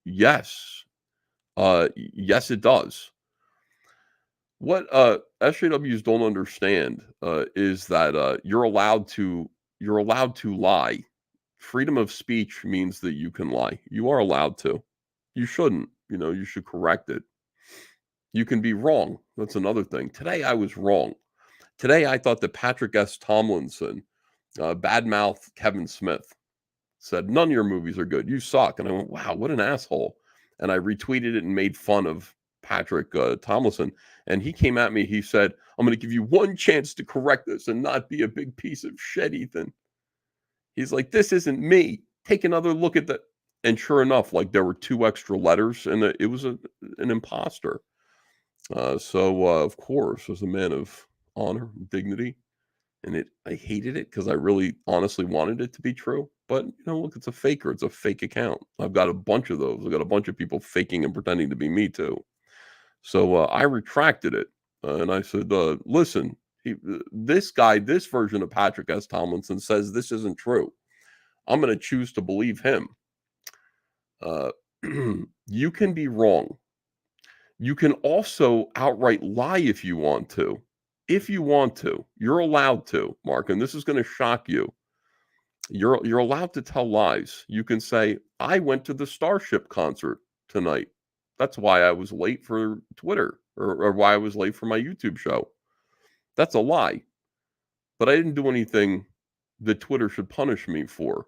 Yes. Yes, it does. What SJWs don't understand is that you're allowed to lie. Freedom of speech means that you can lie. You are allowed to. You shouldn't. You should correct it. You can be wrong. That's another thing. Today I was wrong. Today I thought that Patrick S. Tomlinson badmouthed Kevin Smith. Said, none of your movies are good. You suck. And I went, wow, what an asshole. And I retweeted it and made fun of Patrick Tomlinson. And he came at me. He said, I'm going to give you one chance to correct this and not be a big piece of shit, Ethan. He's like, this isn't me. Take another look at that. And sure enough, like there were 2 extra letters and it was an imposter. So of course, as a man of honor, dignity, and I hated it because I really honestly wanted it to be true. But look, it's a faker. It's a fake account. I've got a bunch of those. I've got a bunch of people faking and pretending to be me too. So I retracted it and I said, listen, this version of Patrick S. Tomlinson says this isn't true. I'm going to choose to believe him. You can be wrong. You can also outright lie if you want to. If you want to, you're allowed to, Mark, and this is going to shock you. You're allowed to tell lies. You can say, I went to the Starship concert tonight. That's why I was late for Twitter or why I was late for my YouTube show. That's a lie. But I didn't do anything that Twitter should punish me for.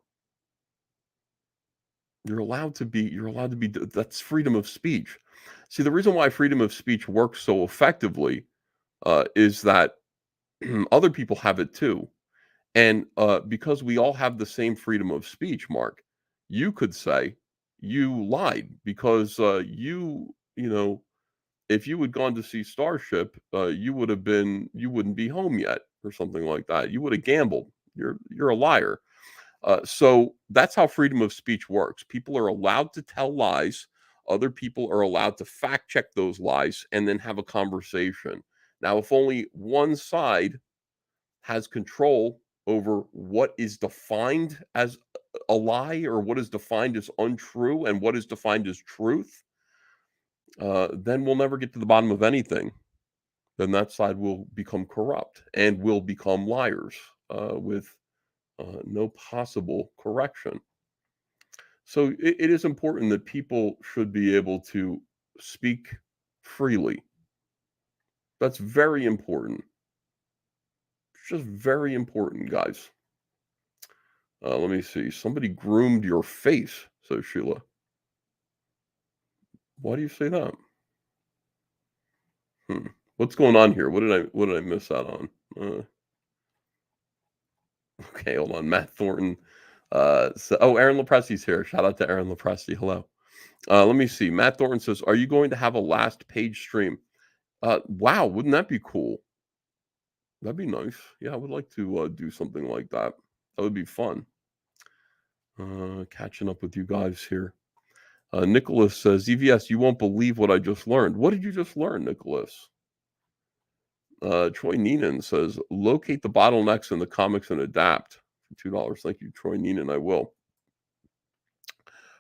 You're allowed to be, that's freedom of speech. See, the reason why freedom of speech works so effectively is that other people have it too. And because we all have the same freedom of speech, Mark, you could say you lied because if you had gone to see Starship, you wouldn't be home yet or something like that. You would have gambled. You're a liar. So that's how freedom of speech works. People are allowed to tell lies. Other people are allowed to fact check those lies and then have a conversation. Now, if only one side has control over what is defined as a lie or what is defined as untrue and what is defined as truth, then we'll never get to the bottom of anything. Then that side will become corrupt and will become liars with no possible correction. So it is important that people should be able to speak freely. That's very important. It's just very important, guys. Let me see. Somebody groomed your face, says Sheila. Why do you say that? What's going on here? What did I miss out on? Okay, hold on. Matt Thornton. Aaron Lepresti's here. Shout out to Aaron Lepresti. Hello. Let me see. Matt Thornton says, "Are you going to have a last page stream?" Wow, wouldn't that be cool? That'd be nice. Yeah, I would like to do something like that. That would be fun. Catching up with you guys here. Nicholas says, "EVS, you won't believe what I just learned." What did you just learn, Nicholas? Troy Neenan says, "Locate the bottlenecks in the comics and adapt." For $2. Thank you, Troy Neenan. I will.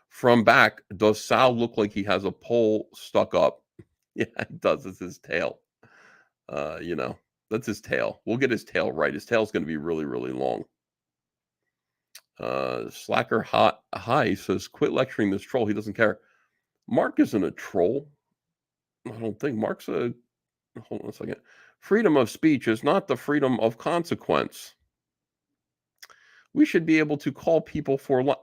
From back, does Sal look like he has a pole stuck up? Yeah, it does. It's his tail. That's his tail. We'll get his tail right. His tail's going to be really, really long. Slacker High says, "Quit lecturing this troll. He doesn't care." Mark isn't a troll. I don't think Mark's a... Hold on a second. Freedom of speech is not the freedom of consequence. We should be able to call people for...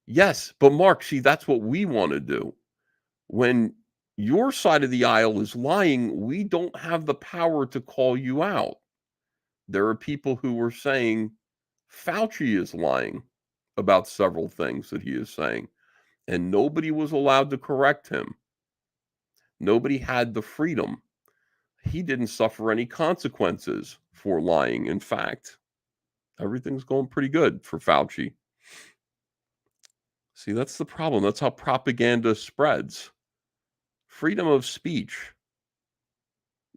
Yes, but Mark, see, that's what we want to do. When your side of the aisle is lying, we don't have the power to call you out. There are people who were saying Fauci is lying about several things that he is saying, and nobody was allowed to correct him. Nobody had the freedom. He didn't suffer any consequences for lying. In fact, everything's going pretty good for Fauci. See, that's the problem. That's how propaganda spreads. Freedom of speech.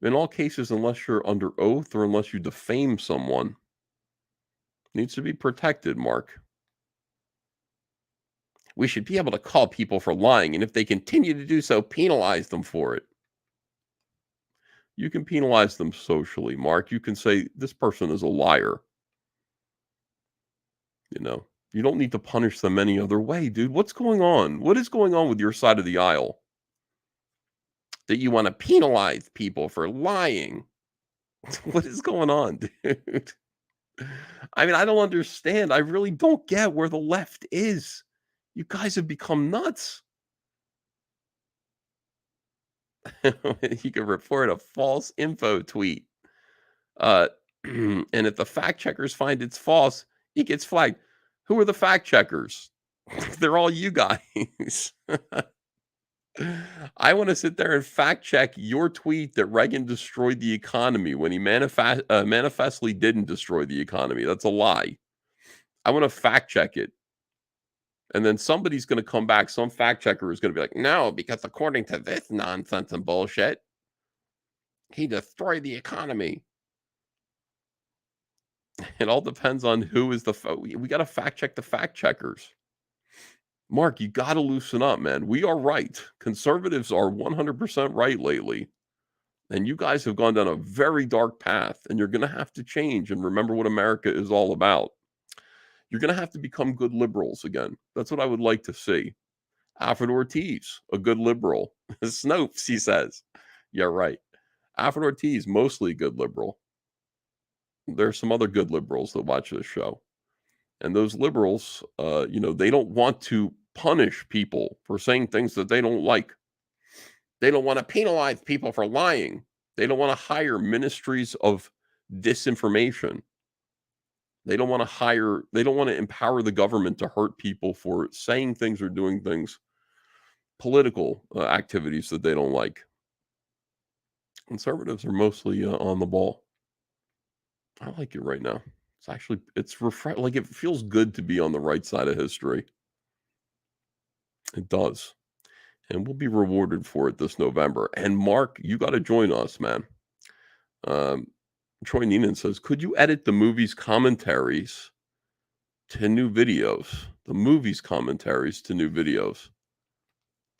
In all cases, unless you're under oath or unless you defame someone, needs to be protected, Mark. We should be able to call people for lying, and if they continue to do so, penalize them for it. You can penalize them socially, Mark. You can say, this person is a liar. You don't need to punish them any other way, dude. What's going on? What is going on with your side of the aisle? That you want to penalize people for lying? What is going on, dude? I mean, I don't understand. I really don't get where the left is. You guys have become nuts. You can report a false info tweet. And if the fact checkers find it's false, it gets flagged. Who are the fact checkers? They're all you guys. I want to sit there and fact check your tweet that Reagan destroyed the economy when he manifestly didn't destroy the economy. That's a lie. I want to fact check it. And then somebody's going to come back. Some fact checker is going to be like, no, because according to this nonsense and bullshit, he destroyed the economy. It all depends on who is we got to fact check the fact checkers. Mark, you got to loosen up, man. We are right. Conservatives are 100% right lately. And you guys have gone down a very dark path, and you're going to have to change and remember what America is all about. You're going to have to become good liberals again. That's what I would like to see. Alfred Ortiz, a good liberal. Snopes, he says. Yeah, right. Alfred Ortiz, mostly good liberal. There are some other good liberals that watch this show. And those liberals, they don't want to punish people for saying things that they don't like. They don't want to penalize people for lying. They don't want to hire ministries of disinformation. They don't want to empower the government to hurt people for saying things or doing things, political activities that they don't like. Conservatives are mostly on the ball. I like it right now. It's refreshing. Like, it feels good to be on the right side of history. It does. And we'll be rewarded for it this November. And Mark, you got to join us, man. Troy Neenan says, could you edit the movie's commentaries to new videos? The movie's commentaries to new videos.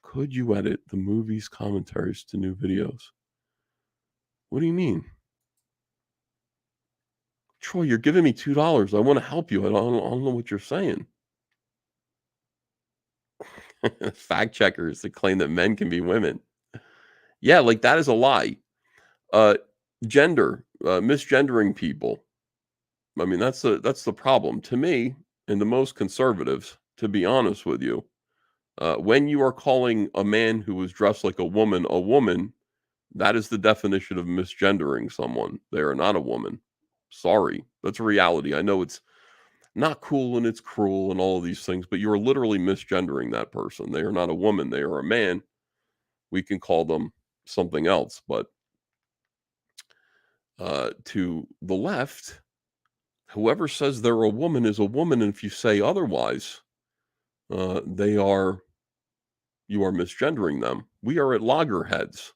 Could you edit the movie's commentaries to new videos? What do you mean? Troy, you're giving me $2. I want to help you. I don't know what you're saying. Fact checkers that claim that men can be women. Yeah, like that is a lie. Misgendering people. I mean, that's the problem. To me, and the most conservatives, to be honest with you, when you are calling a man who is dressed like a woman, that is the definition of misgendering someone. They are not a woman. Sorry. That's a reality. I know it's not cool and it's cruel and all of these things, but you are literally misgendering that person. They are not a woman. They are a man. We can call them something else, but to the left, whoever says they're a woman is a woman, and if you say otherwise, you are misgendering them. We are at loggerheads.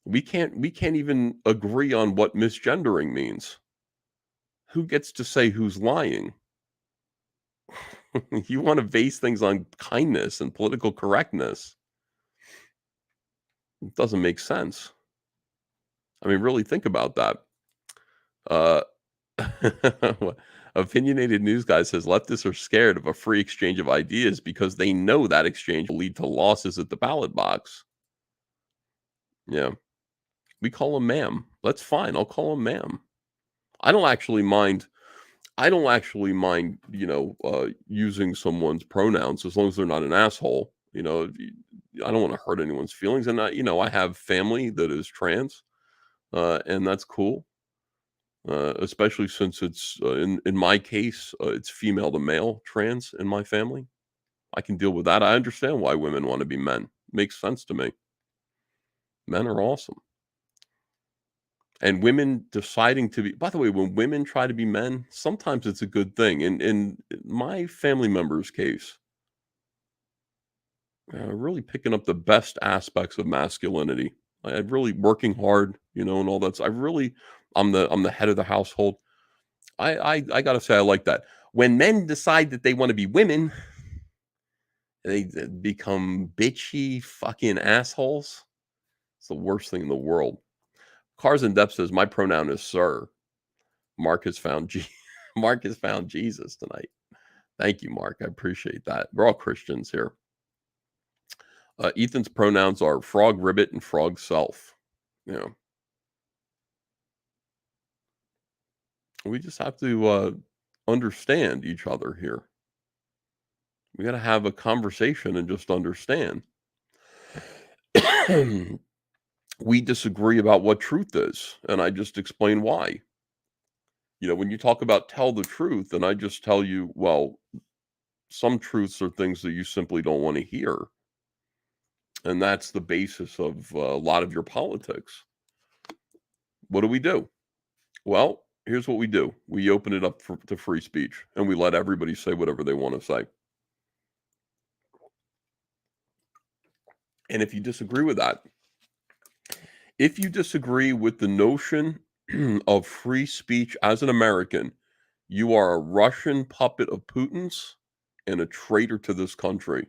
We can't even agree on what misgendering means. Who gets to say who's lying? You want to base things on kindness and political correctness. It doesn't make sense. I mean, really think about that. Opinionated news guy says leftists are scared of a free exchange of ideas because they know that exchange will lead to losses at the ballot box. Yeah. We call him ma'am. That's fine. I'll call him ma'am. I don't actually mind, using someone's pronouns as long as they're not an asshole. I don't want to hurt anyone's feelings. And I have family that is trans, and that's cool. Especially since it's in my case, it's female to male trans in my family. I can deal with that. I understand why women want to be men. Makes sense to me. Men are awesome. And women deciding to be, by the way, when women try to be men, sometimes it's a good thing. In my family member's case, really picking up the best aspects of masculinity. I'm really working hard, and all that. So I'm the head of the household. I gotta say I like that. When men decide that they want to be women, they become bitchy fucking assholes. It's the worst thing in the world. Cars in Depth says my pronoun is sir. Mark has found Jesus tonight. Thank you, Mark. I appreciate that. We're all Christians here. Ethan's pronouns are frog ribbit and frog self. We just have to understand each other here. We got to have a conversation and just understand. We disagree about what truth is, and I just explain why. When you talk about tell the truth, and I just tell you, well, some truths are things that you simply don't want to hear. And that's the basis of a lot of your politics. What do? Well, here's what we do. We open it up to free speech, and we let everybody say whatever they want to say. And if you disagree with that, if you disagree with the notion of free speech as an American, you are a Russian puppet of Putin's and a traitor to this country.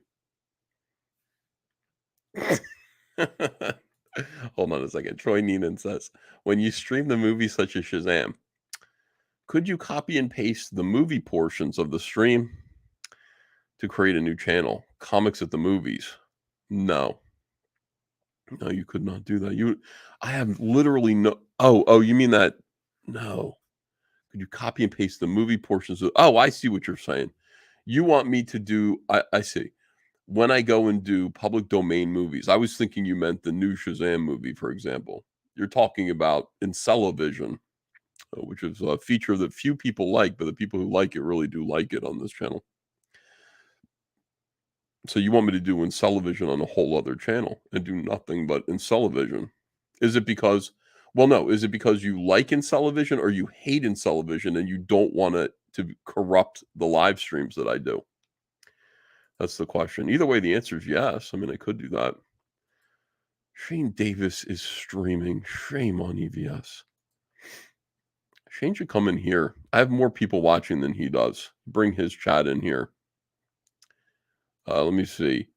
Hold on a second. Troy Neenan says, when you stream the movie such as Shazam, could you copy and paste the movie portions of the stream to create a new channel? Comics at the movies. No, you could not do that. I have literally no. Oh, you mean that? No. Could you copy and paste the movie portions of? Oh, I see what you're saying. You want me to do? I see. When I go and do public domain movies, I was thinking you meant the new Shazam movie, for example. You're talking about in Television, which is a feature that few people like, but the people who like it really do like it on this channel. So you want me to do in Television on a whole other channel and do nothing but in Television? Is it because, well, no, is it because you like in Television or you hate in Television and you don't want it to corrupt the live streams that I do? That's the question. Either way, the answer is yes. I mean, I could do that. Shane Davis is streaming. Shame on EVS. Shane should come in here. I have more people watching than he does. Bring his chat in here. Let me see.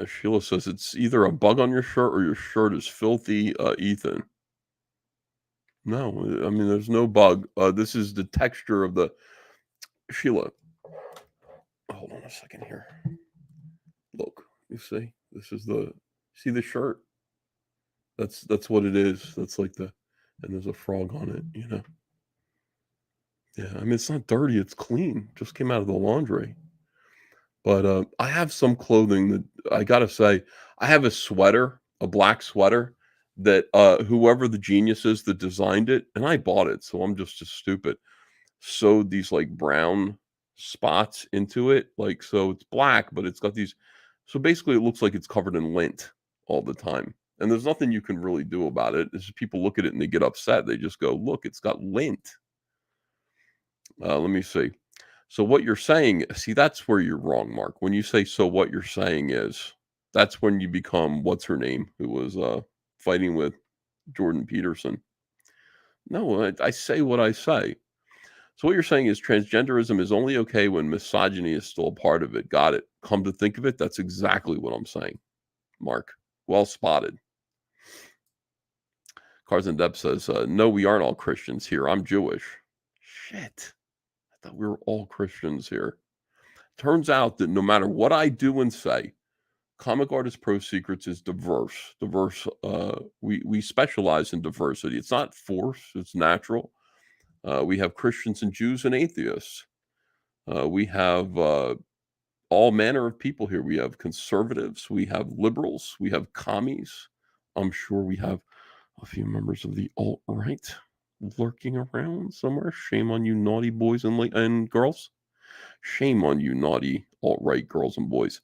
Sheila says it's either a bug on your shirt or your shirt is filthy. Ethan. No, I mean, there's no bug. This is the texture of the... Sheila. Hold on a second here. Look, you see? This is the... See the shirt? That's what it is. That's like and there's a frog on it, Yeah, I mean, it's not dirty, it's clean. Just came out of the laundry. But I have some clothing that I gotta say, I have a sweater, a black sweater that whoever the genius is that designed it, and I bought it, so I'm just as stupid, sewed these like brown spots into it. Like, so it's black, but it's got these. So basically, it looks like it's covered in lint all the time. And there's nothing you can really do about it. It's just people look at it and they get upset. They just go, look, it's got lint. Let me see. So what you're saying, see, that's where you're wrong, Mark. When you say, so what you're saying is, that's when you become, what's her name, who was fighting with Jordan Peterson. No, I say what I say. So what you're saying is transgenderism is only okay when misogyny is still a part of it. Got it. Come to think of it, that's exactly what I'm saying, Mark. Well spotted. Cars and Depp says, no, we aren't all Christians here. I'm Jewish. Shit. I thought we were all Christians here. Turns out that no matter what I do and say, Comic Artist Pro Secrets is diverse. We specialize in diversity. It's not forced, it's natural. We have Christians and Jews and atheists. We have all manner of people here. We have conservatives, we have liberals, we have commies. I'm sure we have a few members of the alt-right lurking around somewhere. Shame on you, naughty boys and girls. Shame on you, naughty alt-right girls and boys.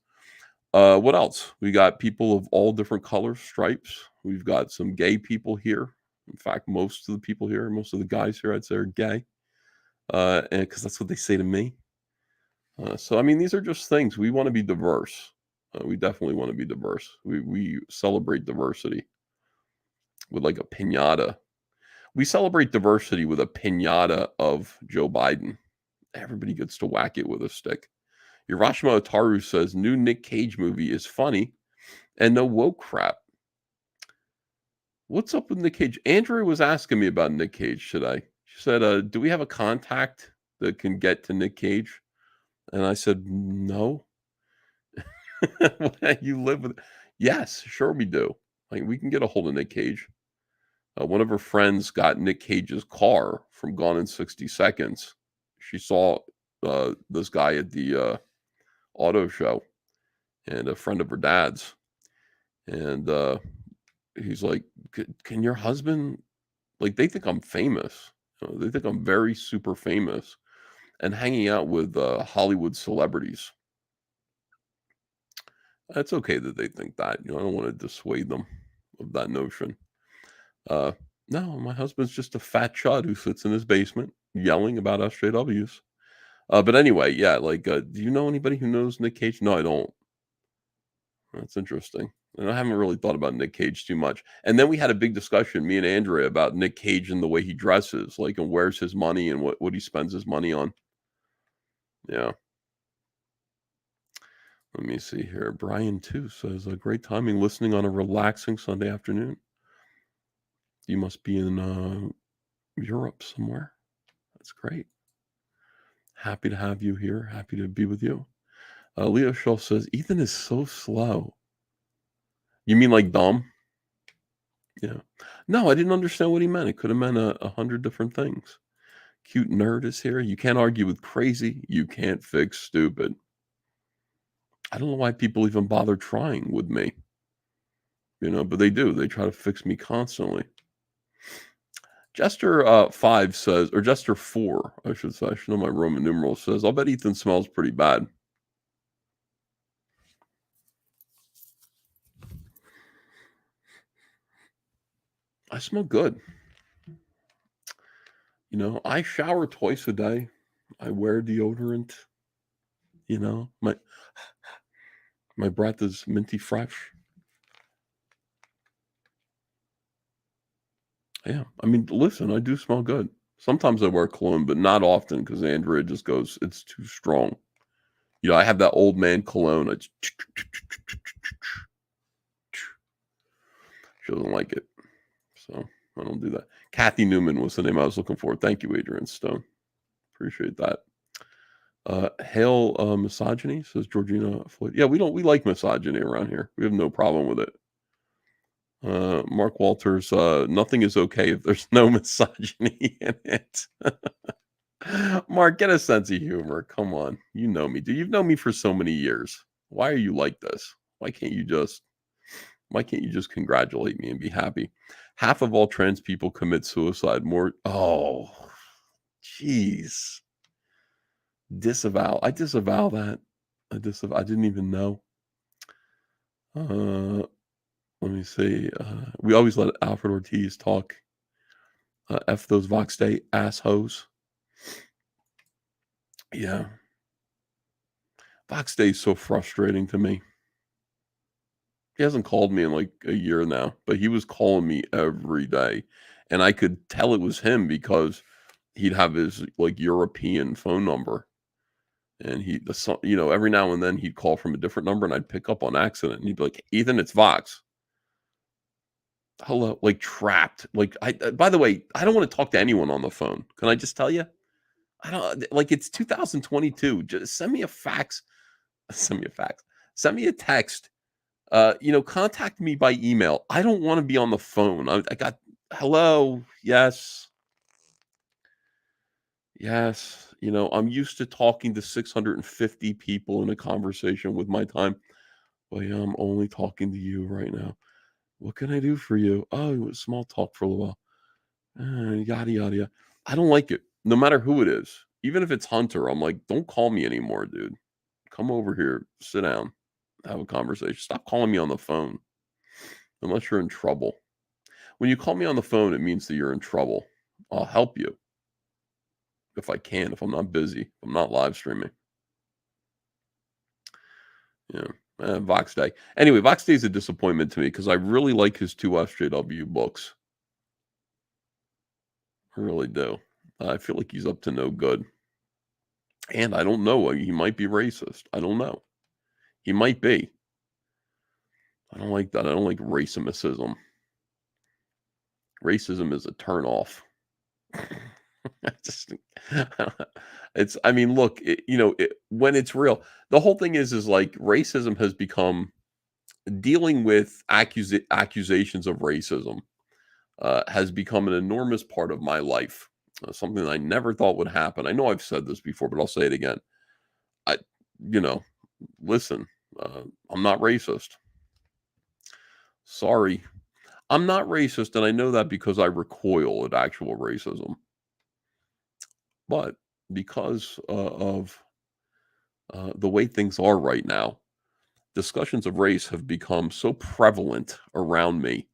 What else? We got people of all different colors, stripes. We've got some gay people here. In fact, most of the people here, most of the guys here, I'd say, are gay. And because that's what they say to me. So, I mean, these are just things. We want to be diverse. We definitely want to be diverse. We celebrate diversity with like a piñata. We celebrate diversity with a piñata of Joe Biden. Everybody gets to whack it with a stick. Hiroshima Otaru says, new Nick Cage movie is funny and no woke crap. What's up with Nick Cage? Andrea was asking me about Nick Cage today. She said, do we have a contact that can get to Nick Cage? And I said, no. You live with... Yes, sure we do. Like, we can get a hold of Nick Cage. One of her friends got Nick Cage's car from Gone in 60 Seconds. She saw this guy at the auto show, and a friend of her dad's. And he's like, can your husband... Like, they think I'm famous. They think I'm very super famous and hanging out with Hollywood celebrities. It's okay that they think that. I don't want to dissuade them of that notion. No, my husband's just a fat chud who sits in his basement yelling about SJWs. But anyway, yeah, like, do you know anybody who knows Nick Cage? No, I don't. That's interesting. And I haven't really thought about Nick Cage too much. And then we had a big discussion, me and Andrea, about Nick Cage and the way he dresses, like, and where's his money and what he spends his money on. Yeah. Let me see here. Brian, too, says, great timing listening on a relaxing Sunday afternoon. You must be in Europe somewhere. That's great. Happy to have you here. Happy to be with you. Leo Schultz says, Ethan is so slow. You mean like dumb? Yeah. No, I didn't understand what he meant. It could have meant 100 different things. Cute nerd is here. You can't argue with crazy. You can't fix stupid. I don't know why people even bother trying with me. But they do. They try to fix me constantly. Jester 5 says, or Jester 4, I should say. I should know my Roman numeral, says, I'll bet Ethan smells pretty bad. I smell good. I shower twice a day. I wear deodorant. My breath is minty fresh. Yeah, I mean, listen, I do smell good. Sometimes I wear cologne, but not often because Andrea just goes, it's too strong. I have that old man cologne. She doesn't like it. So I don't do that. Kathy Newman was the name I was looking for. Thank you, Adrian Stone. Appreciate that. Hail misogyny, says Georgina Floyd. Yeah, we like misogyny around here. We have no problem with it. Mark Walters, nothing is okay if there's no misogyny in it. Mark, get a sense of humor. Come on. You know me, dude. You've known me for so many years. Why are you like this? Why can't you just congratulate me and be happy? Half of all trans people commit suicide. More. Oh, jeez. Disavow. I disavow that. I didn't even know. Let me see. We always let Alfred Ortiz talk. F those Vox Day assholes. Yeah. Vox Day is so frustrating to me. He hasn't called me in like a year now, but he was calling me every day. And I could tell it was him because he'd have his like European phone number. And every now and then he'd call from a different number and I'd pick up on accident. And he'd be like, Ethan, it's Vox. Hello, like trapped. Like, by the way, I don't want to talk to anyone on the phone. Can I just tell you? I don't like it's 2022. Just send me a fax. Send me a fax. Send me a text. Contact me by email. I don't want to be on the phone. I got hello. Yes. Yes. I'm used to talking to 650 people in a conversation with my time. Well, yeah, I'm only talking to you right now. What can I do for you? Oh, it was small talk for a little while. Yada, yada, yada. I don't like it. No matter who it is. Even if it's Hunter, I'm like, don't call me anymore, dude. Come over here. Sit down. Have a conversation. Stop calling me on the phone. Unless you're in trouble. When you call me on the phone, it means that you're in trouble. I'll help you. If I can. If I'm not busy. If I'm not live streaming. Yeah. Vox Day. Anyway, Vox Day is a disappointment to me because I really like his 2 SJW books. I really do. I feel like he's up to no good. And I don't know. He might be racist. I don't know. He might be. I don't like that. I don't like racism. Racism is a turnoff. Look, when it's real, the whole thing is like racism has become dealing with accusations of racism has become an enormous part of my life. Something that I never thought would happen. I know I've said this before, but I'll say it again. Listen, I'm not racist. Sorry. I'm not racist, and I know that because I recoil at actual racism. But because of the way things are right now, discussions of race have become so prevalent around me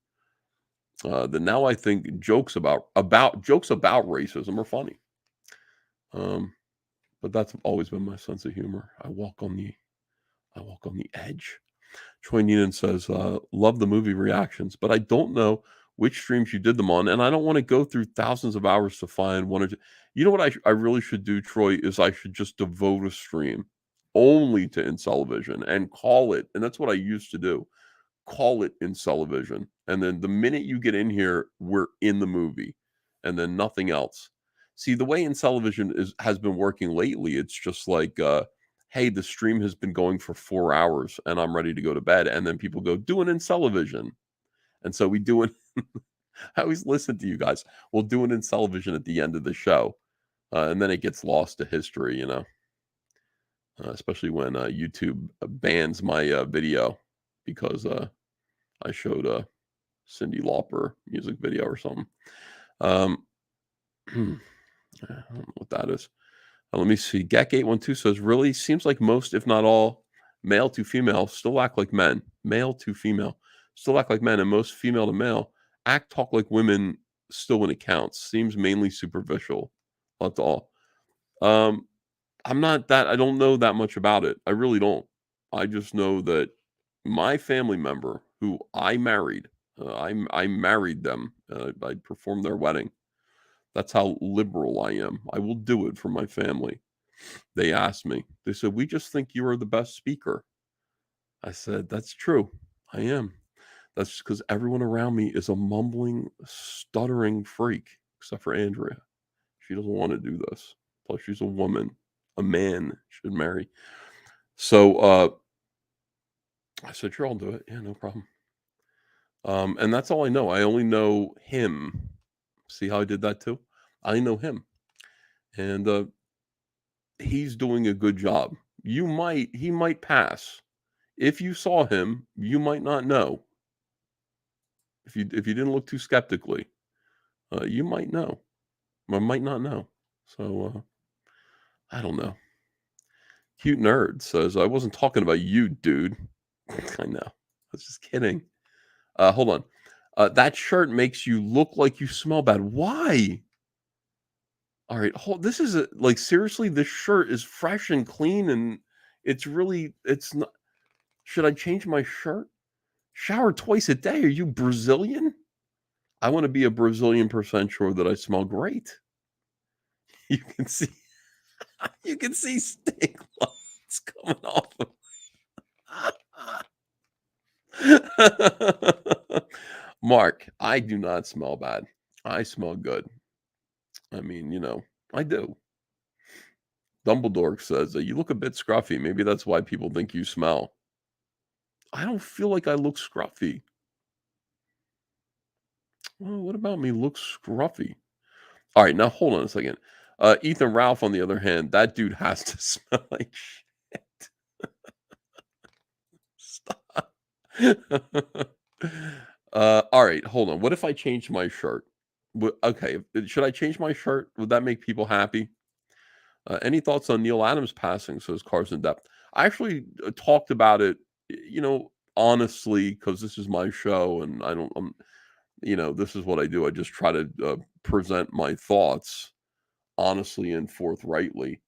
that now I think jokes about racism are funny. But that's always been my sense of humor. I walk on the edge. Troy Neenan says, love the movie reactions, but I don't know which streams you did them on, and I don't want to go through thousands of hours to find one or two. You know what I really should do, Troy, is I should just devote a stream only to Incellivision and call it, and that's what I used to do, call it Incellivision. And then the minute you get in here, we're in the movie, and then nothing else. See, the way Incellivision has been working lately, it's just like, hey, the stream has been going for 4 hours and I'm ready to go to bed. And then people go, do an Incellivision. And so we do it. I always listen to you guys. We'll do an Incellivision at the end of the show. And then it gets lost to history, especially when YouTube bans my video because I showed a Cyndi Lauper music video or something. I don't know what that is. Let me see. Gak812 says, really seems like most, if not all, male to female still act like men. Male to female still act like men, and most female to male talk like women still when it counts. Seems mainly superficial. That's all. I'm not that. I don't know that much about it. I really don't. I just know that my family member who I married, I married them. I performed their wedding. That's how liberal I am. I will do it for my family. They asked me. They said, we just think you are the best speaker. I said, that's true. I am. That's just because everyone around me is a mumbling, stuttering freak, except for Andrea. She doesn't want to do this. Plus, she's a woman. A man should marry. So I said, sure, I'll do it. Yeah, no problem. And that's all I know. I only know him. See how I did that too? I know him. and he's doing a good job. He might pass. If you saw him, you might not know. If you didn't look too skeptically, you might know, or might not know. So I don't know. Cute nerd says, "I wasn't talking about you, dude." I know. I was just kidding. Hold on. That shirt makes you look like you smell bad. Why? All right, this is like seriously. This shirt is fresh and clean, and it's not. Should I change my shirt? Shower twice a day. Are you Brazilian? I want to be a Brazilian percent sure that I smell great. You can see, you can see stink lines coming off of. Mark, I do not smell bad. I smell good. I mean, I do. Dumbledore says that you look a bit scruffy. Maybe that's why people think you smell. I don't feel like I look scruffy. Well, what about me looks scruffy? All right, now hold on a second. Ethan Ralph, on the other hand, that dude has to smell like shit. Stop. All right, hold on. What if I change my shirt? Okay, should I change my shirt? Would that make people happy? Any thoughts on Neil Adams passing? Says Cars in Depth. I actually talked about it, honestly, because this is my show, and this is what I do. I just try to present my thoughts honestly and forthrightly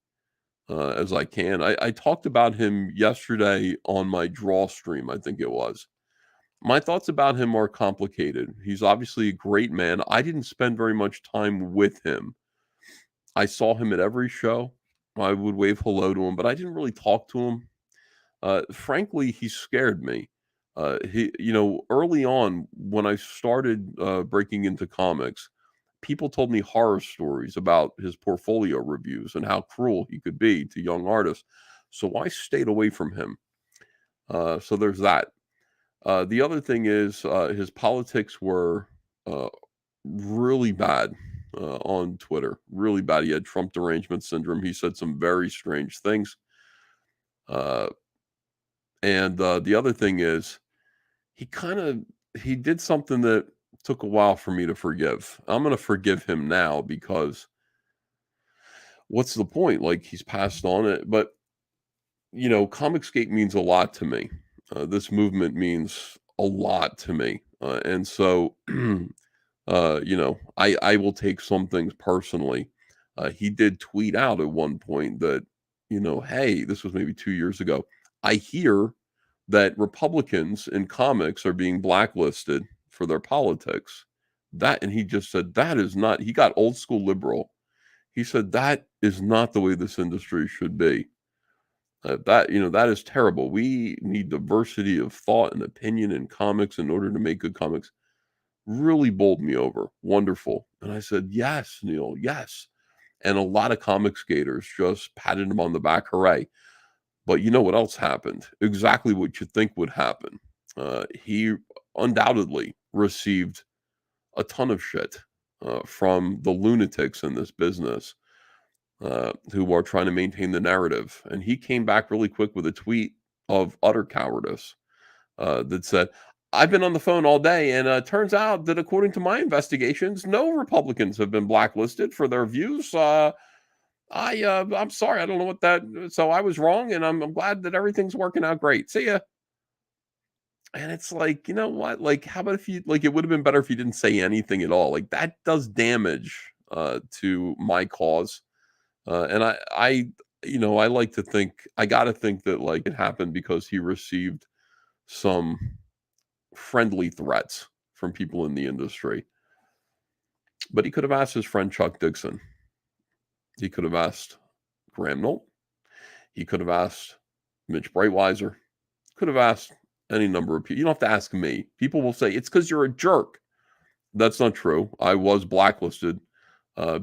as I can. I talked about him yesterday on my draw stream, I think it was. My thoughts about him are complicated. He's obviously a great man. I didn't spend very much time with him. I saw him at every show. I would wave hello to him, but I didn't really talk to him. Frankly, he scared me. Early on when I started breaking into comics, people told me horror stories about his portfolio reviews and how cruel he could be to young artists. So I stayed away from him. So there's that. The other thing is his politics were really bad on Twitter. Really bad. He had Trump derangement syndrome. He said some very strange things. And the other thing is he did something that took a while for me to forgive. I'm going to forgive him now because what's the point? Like, he's passed on it. But, Comicsgate means a lot to me. This movement means a lot to me. And so, I will take some things personally. He did tweet out at one point that, hey, this was maybe 2 years ago. I hear that Republicans in comics are being blacklisted for their politics. And he just said, that is not, he got old school liberal. He said, that is not the way this industry should be. That is terrible. We need diversity of thought and opinion in comics in order to make good comics. Really bowled me over. Wonderful. And I said, yes, Neil, yes. And a lot of comic skaters just patted him on the back. Hooray. But you know what else happened? Exactly what you think would happen. He undoubtedly received a ton of shit from the lunatics in this business who are trying to maintain the narrative. And he came back really quick with a tweet of utter cowardice that said, I've been on the phone all day, and it turns out that according to my investigations, no Republicans have been blacklisted for their views. I'm sorry, I don't know what that. So I was wrong, and I'm glad that everything's working out great. See ya. And it's like, you know what? Like, how about if you it would have been better if you didn't say anything at all. Like, that does damage to my cause. And I like to think, I got to think that like it happened because he received some friendly threats from people in the industry. But he could have asked his friend Chuck Dixon. He could have asked Graham Knoll. He could have asked Mitch Breitweiser. Could have asked any number of people. You don't have to ask me. People will say, it's because you're a jerk. That's not true. I was blacklisted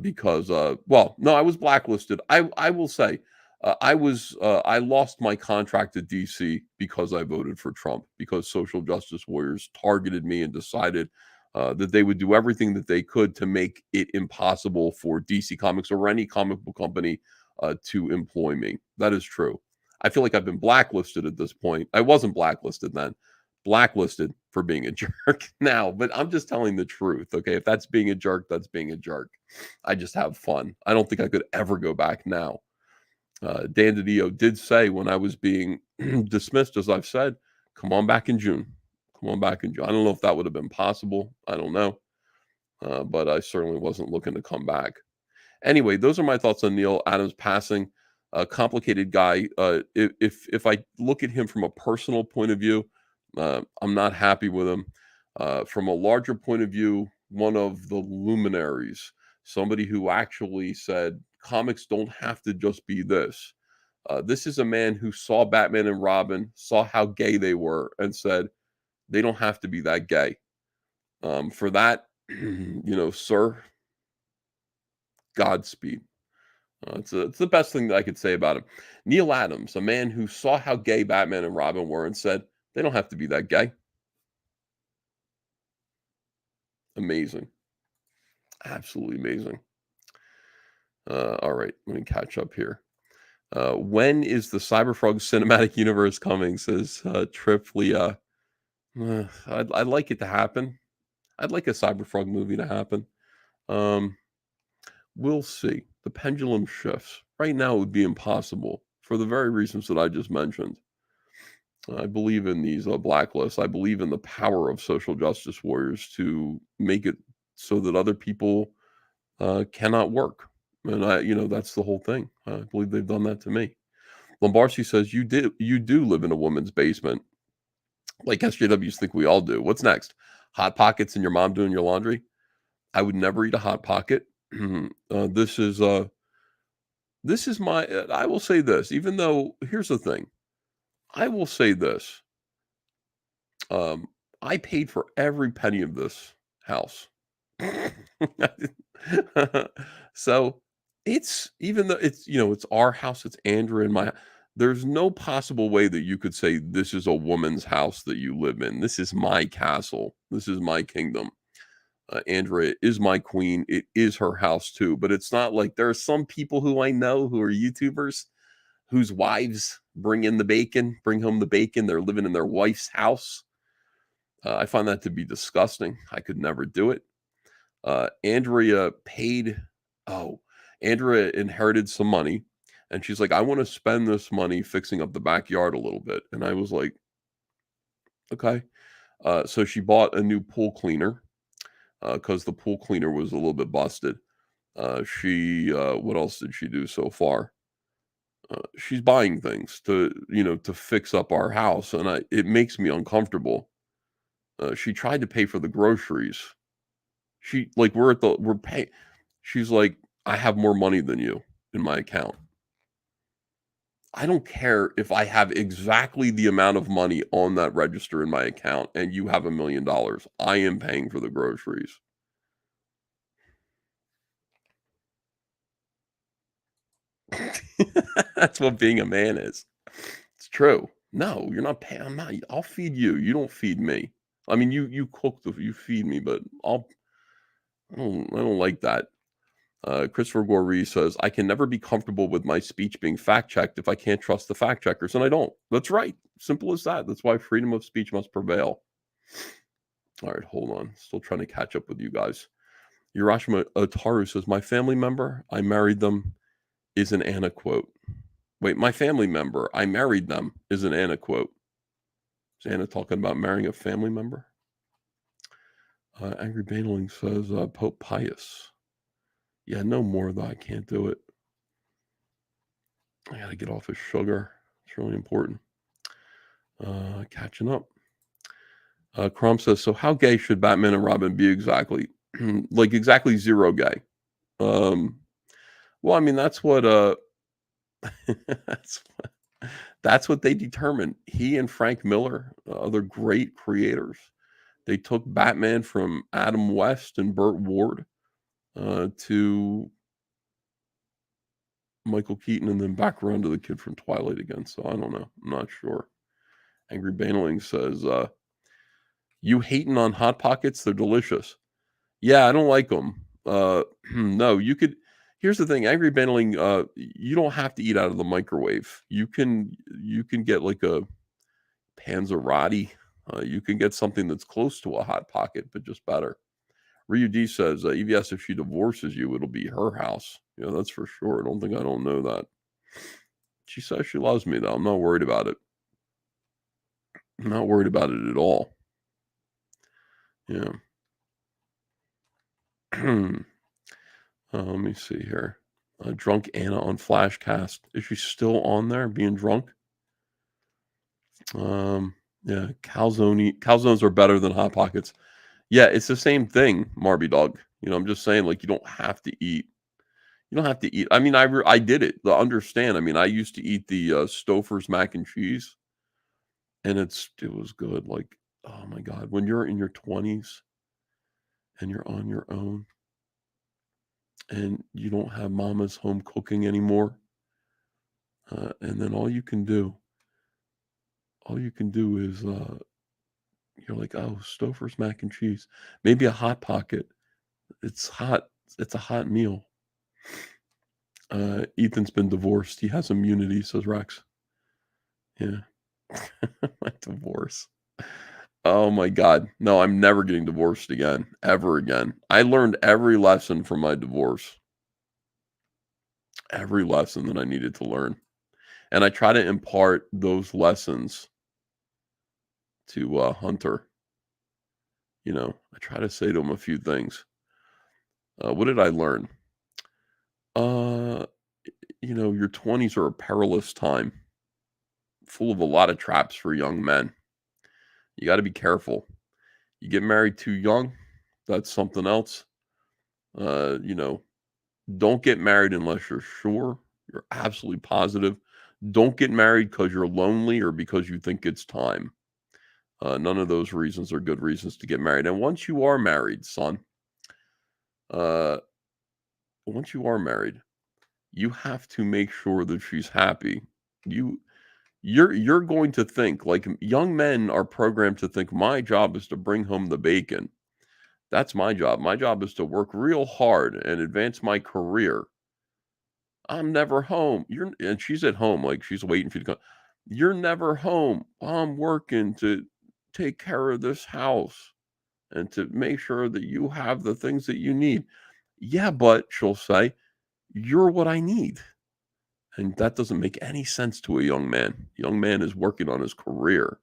because, no, I was blacklisted. I will say, I lost my contract at DC because I voted for Trump, because social justice warriors targeted me and decided that they would do everything that they could to make it impossible for DC Comics or any comic book company to employ me. That is true. I feel like I've been blacklisted at this point. I wasn't blacklisted then. Blacklisted for being a jerk now, but I'm just telling the truth. Okay, if that's being a jerk, that's being a jerk. I just have fun. I don't think I could ever go back now. Dan DiDio did say when I was being dismissed, as I've said, come on back in June. Come on back in June. I don't know if that would have been possible. I don't know. But I certainly wasn't looking to come back. Anyway, those are my thoughts on Neil Adams passing. A complicated guy. If I look at him from a personal point of view, I'm not happy with him. From a larger point of view, one of the luminaries, somebody who actually said comics don't have to just be this. This is a man who saw Batman and Robin, saw how gay they were, and said they don't have to be that gay. For that, sir, Godspeed. It's the best thing that I could say about him. Neil Adams, a man who saw how gay Batman and Robin were and said, they don't have to be that gay. Amazing. Absolutely amazing. All right, let me catch up here. When is the Cyberfrog cinematic universe coming, says Triplia. I'd like it to happen. I'd like a Cyberfrog movie to happen. We'll see. The pendulum shifts. Right now, it would be impossible for the very reasons that I just mentioned. I believe in these blacklists. I believe in the power of social justice warriors to make it so that other people cannot work. And that's the whole thing. I believe they've done that to me. Lombardi says, you do live in a woman's basement. Like SJWs think we all do. What's next? Hot Pockets and your mom doing your laundry? I would never eat a Hot Pocket. This is my, I will say this, even though, here's the thing. I will say this. I paid for every penny of this house. So it's, even though it's our house, it's Andrew and my, there's no possible way that you could say this is a woman's house that you live in. This is my castle. This is my kingdom. Andrea is my queen. It is her house too. But it's not like there are some people who I know who are YouTubers whose wives bring home the bacon. They're living in their wife's house. I find that to be disgusting. I could never do it. Andrea inherited some money. And she's like, I want to spend this money fixing up the backyard a little bit. And I was like, okay. So she bought a new pool cleaner because the pool cleaner was a little bit busted. What else did she do so far? She's buying things to fix up our house. And it makes me uncomfortable. She tried to pay for the groceries. She's like, I have more money than you in my account. I don't care if I have exactly the amount of money on that register in my account and you have $1 million. I am paying for the groceries. That's what being a man is. It's true. No, you're not paying. I'm not. I'll feed you. You don't feed me. I mean, you cook you feed me, but I don't like that. Christopher Gorey says, I can never be comfortable with my speech being fact-checked if I can't trust the fact-checkers, and I don't. That's right. Simple as that. That's why freedom of speech must prevail. All right, hold on. Still trying to catch up with you guys. Urashima Otaru says, my family member, I married them, is an Anna quote. Wait, my family member, I married them, is an Anna quote. Is Anna talking about marrying a family member? Angry Baneling says, Pope Pius. Yeah, no more though. I can't do it. I gotta get off of sugar. It's really important. Catching up. Crom says, so how gay should Batman and Robin be exactly? Like exactly zero gay. Well, I mean, that's what that's what they determined. He and Frank Miller, other great creators, they took Batman from Adam West and Burt Ward to Michael Keaton and then back around to the kid from Twilight again. So I don't know. I'm not sure. Angry Baneling says, You hating on Hot Pockets? They're delicious. Yeah, I don't like them. No, you could. Here's the thing, angry bantling. You don't have to eat out of the microwave. You can get like a panzerotti. You can get something that's close to a Hot Pocket, but just better. Ryu D says, EVS, if she divorces you, it'll be her house. Yeah, that's for sure. I don't know that. She says she loves me, though. I'm not worried about it. I'm not worried about it at all. Yeah. Let me see here. Drunk Anna on Flashcast. Is she still on there being drunk? Yeah, calzones are better than Hot Pockets. Yeah, it's the same thing, Marby Dog. I'm just saying, like, you don't have to eat. You don't have to eat. I mean, I did it. Understand? I mean, I used to eat the Stouffer's mac and cheese, and it was good. Like, oh my God, when you're in your 20s and you're on your own, and you don't have mama's home cooking anymore, and then all you can do is you're like, oh, Stouffer's mac and cheese, maybe a Hot Pocket. It's hot. It's a hot meal. Ethan's been divorced. He has immunity, says Rex. Yeah. My divorce. Oh my God. No, I'm never getting divorced again. Ever again. I learned every lesson from my divorce. Every lesson that I needed to learn. And I try to impart those lessons to Hunter. I try to say to him a few things. What did I learn? Your 20s are a perilous time, full of a lot of traps for young men. You got to be careful. You get married too young, that's something else. Don't get married unless you're sure, you're absolutely positive. Don't get married because you're lonely or because you think it's time. None of those reasons are good reasons to get married. And once you are married, son, you have to make sure that she's happy. You're going to think, like, young men are programmed to think, my job is to bring home the bacon. That's my job. My job is to work real hard and advance my career. I'm never home. And she's at home, like she's waiting for you to come. You're never home. I'm working to take care of this house and to make sure that you have the things that you need. Yeah, but she'll say, you're what I need. And that doesn't make any sense to a young man. Young man is working on his career,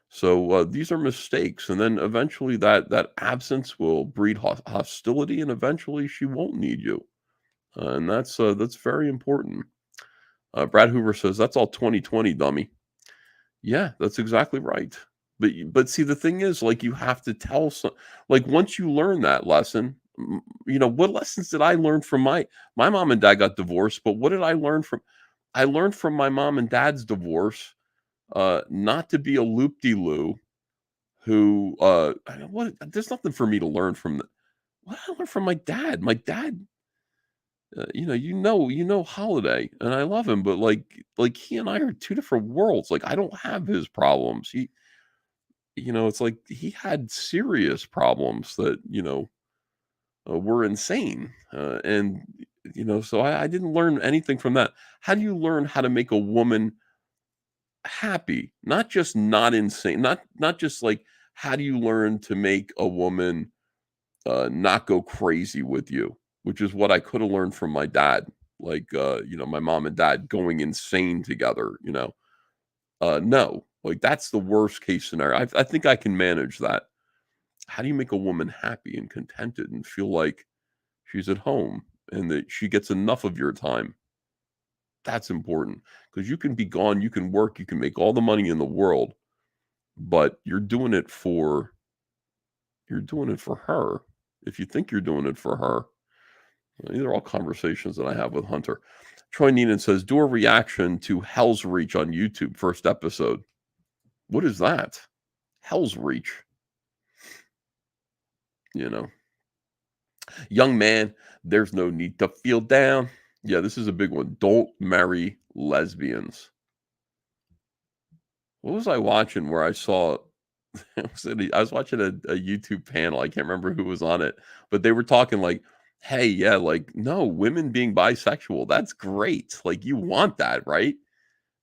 So these are mistakes. And then eventually that absence will breed hostility, and eventually she won't need you. And that's very important. Brad Hoover says, that's all 2020, dummy. Yeah, that's exactly right. But see, the thing is, like, you have to tell like, once you learn that lesson, what lessons did I learn from my mom and dad got divorced, but what did I learn from? I learned from my mom and dad's divorce, not to be a loop-de-loo who, there's nothing for me to learn from that. What did I learn from my dad? My dad, Holiday, and I love him, but like he and I are two different worlds. Like, I don't have his problems. It's like he had serious problems that, were insane. And, so I didn't learn anything from that. How do you learn how to make a woman happy? Not just not insane, not just like, how do you learn to make a woman not go crazy with you, which is what I could have learned from my dad. Like, my mom and dad going insane together, no, like, that's the worst case scenario. I think I can manage that. How do you make a woman happy and contented and feel like she's at home and that she gets enough of your time? That's important, because you can be gone, you can work, you can make all the money in the world, but you're doing it for her. If you think you're doing it for her, these are all conversations that I have with Hunter. Troy Neenan says, do a reaction to Hell's Reach on YouTube, first episode. What is that? Hell's Reach. Young man, there's no need to feel down. Yeah, this is a big one. Don't marry lesbians. What was I watching where I saw I was watching a YouTube panel. I can't remember who was on it, but they were talking like, hey, yeah, like, no, women being bisexual, that's great. Like, you want that, right?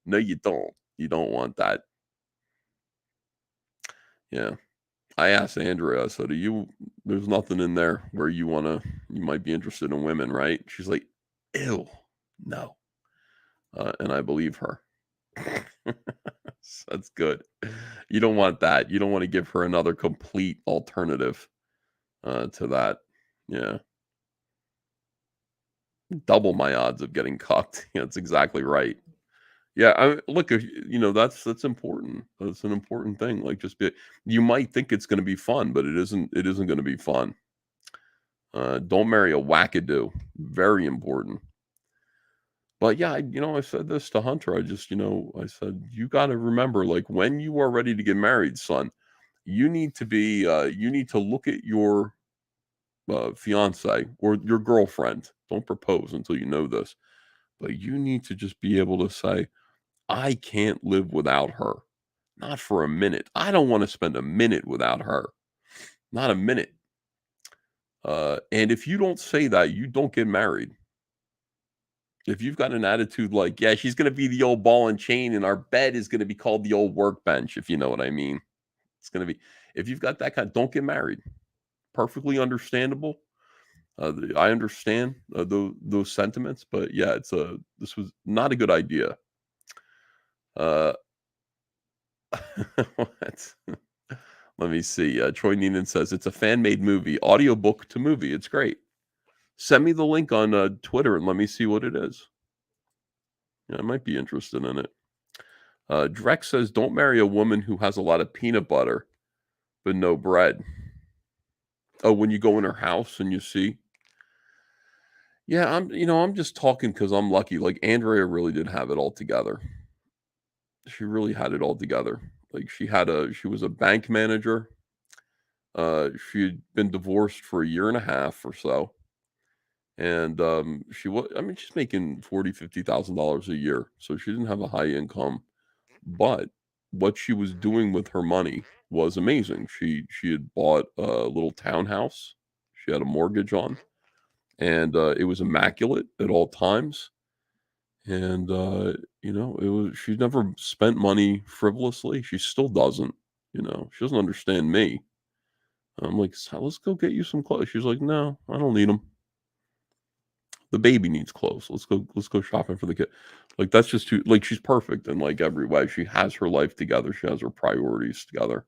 No, you don't. You don't want that. Yeah. I asked Andrea, so there's nothing in there where you might be interested in women, right? She's like, ew, no. And I believe her. That's good. You don't want that. You don't want to give her another complete alternative to that. Yeah. Double my odds of getting cucked. Yeah, that's exactly right. Yeah, look, that's important. That's an important thing. Like, you might think it's going to be fun, but it isn't. It isn't going to be fun. Don't marry a wackadoo. Very important. But yeah, I said this to Hunter. I said, you got to remember, like, when you are ready to get married, son, you need to look at your fiance or your girlfriend. Don't propose until you know this, but you need to just be able to say, I can't live without her. Not for a minute. I don't want to spend a minute without her. Not a minute. And if you don't say that, you don't get married. If you've got an attitude like, yeah, she's going to be the old ball and chain, and our bed is going to be called the old workbench, if you know what I mean. It's going to be, if you've got that don't get married. Perfectly understandable. I understand those sentiments, but yeah, this was not a good idea. What? Let me see. Troy Neenan says it's a fan-made movie, audiobook to movie. It's great. Send me the link on Twitter and let me see what it is. Yeah, I might be interested in it. Drex says, don't marry a woman who has a lot of peanut butter, but no bread. Oh, when you go in her house and you see. Yeah, I'm just talking because I'm lucky. Like, Andrea really did have it all together. She really had it all together. Like, she was a bank manager. She had been divorced for a year and a half or so. And she's making $40,000-$50,000 a year. So she didn't have a high income, but what she was doing with her money was amazing. She had bought a little townhouse. She had a mortgage on, and it was immaculate at all times. And she never spent money frivolously. She still doesn't. She doesn't understand me. I'm like, let's go get you some clothes. She's like, no, I don't need them. The baby needs clothes. Let's go shopping for the kid. Like, that's just too, like, she's perfect in like every way. She has her life together. She has her priorities together.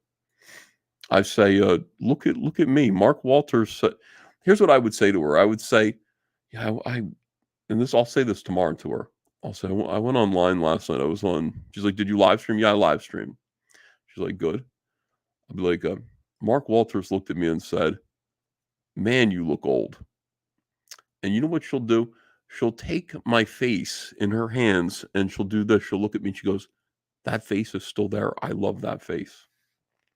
I say, look at me. Mark Walters said, here's what I would say to her. I would say, yeah, I'll say this tomorrow to her. I'll say, I went online last night. She's like, did you live stream? Yeah, I live streamed. She's like, good. I'll be like, Mark Walters looked at me and said, man, you look old. And you know what she'll do? She'll take my face in her hands and she'll do this. She'll look at me and she goes, that face is still there. I love that face.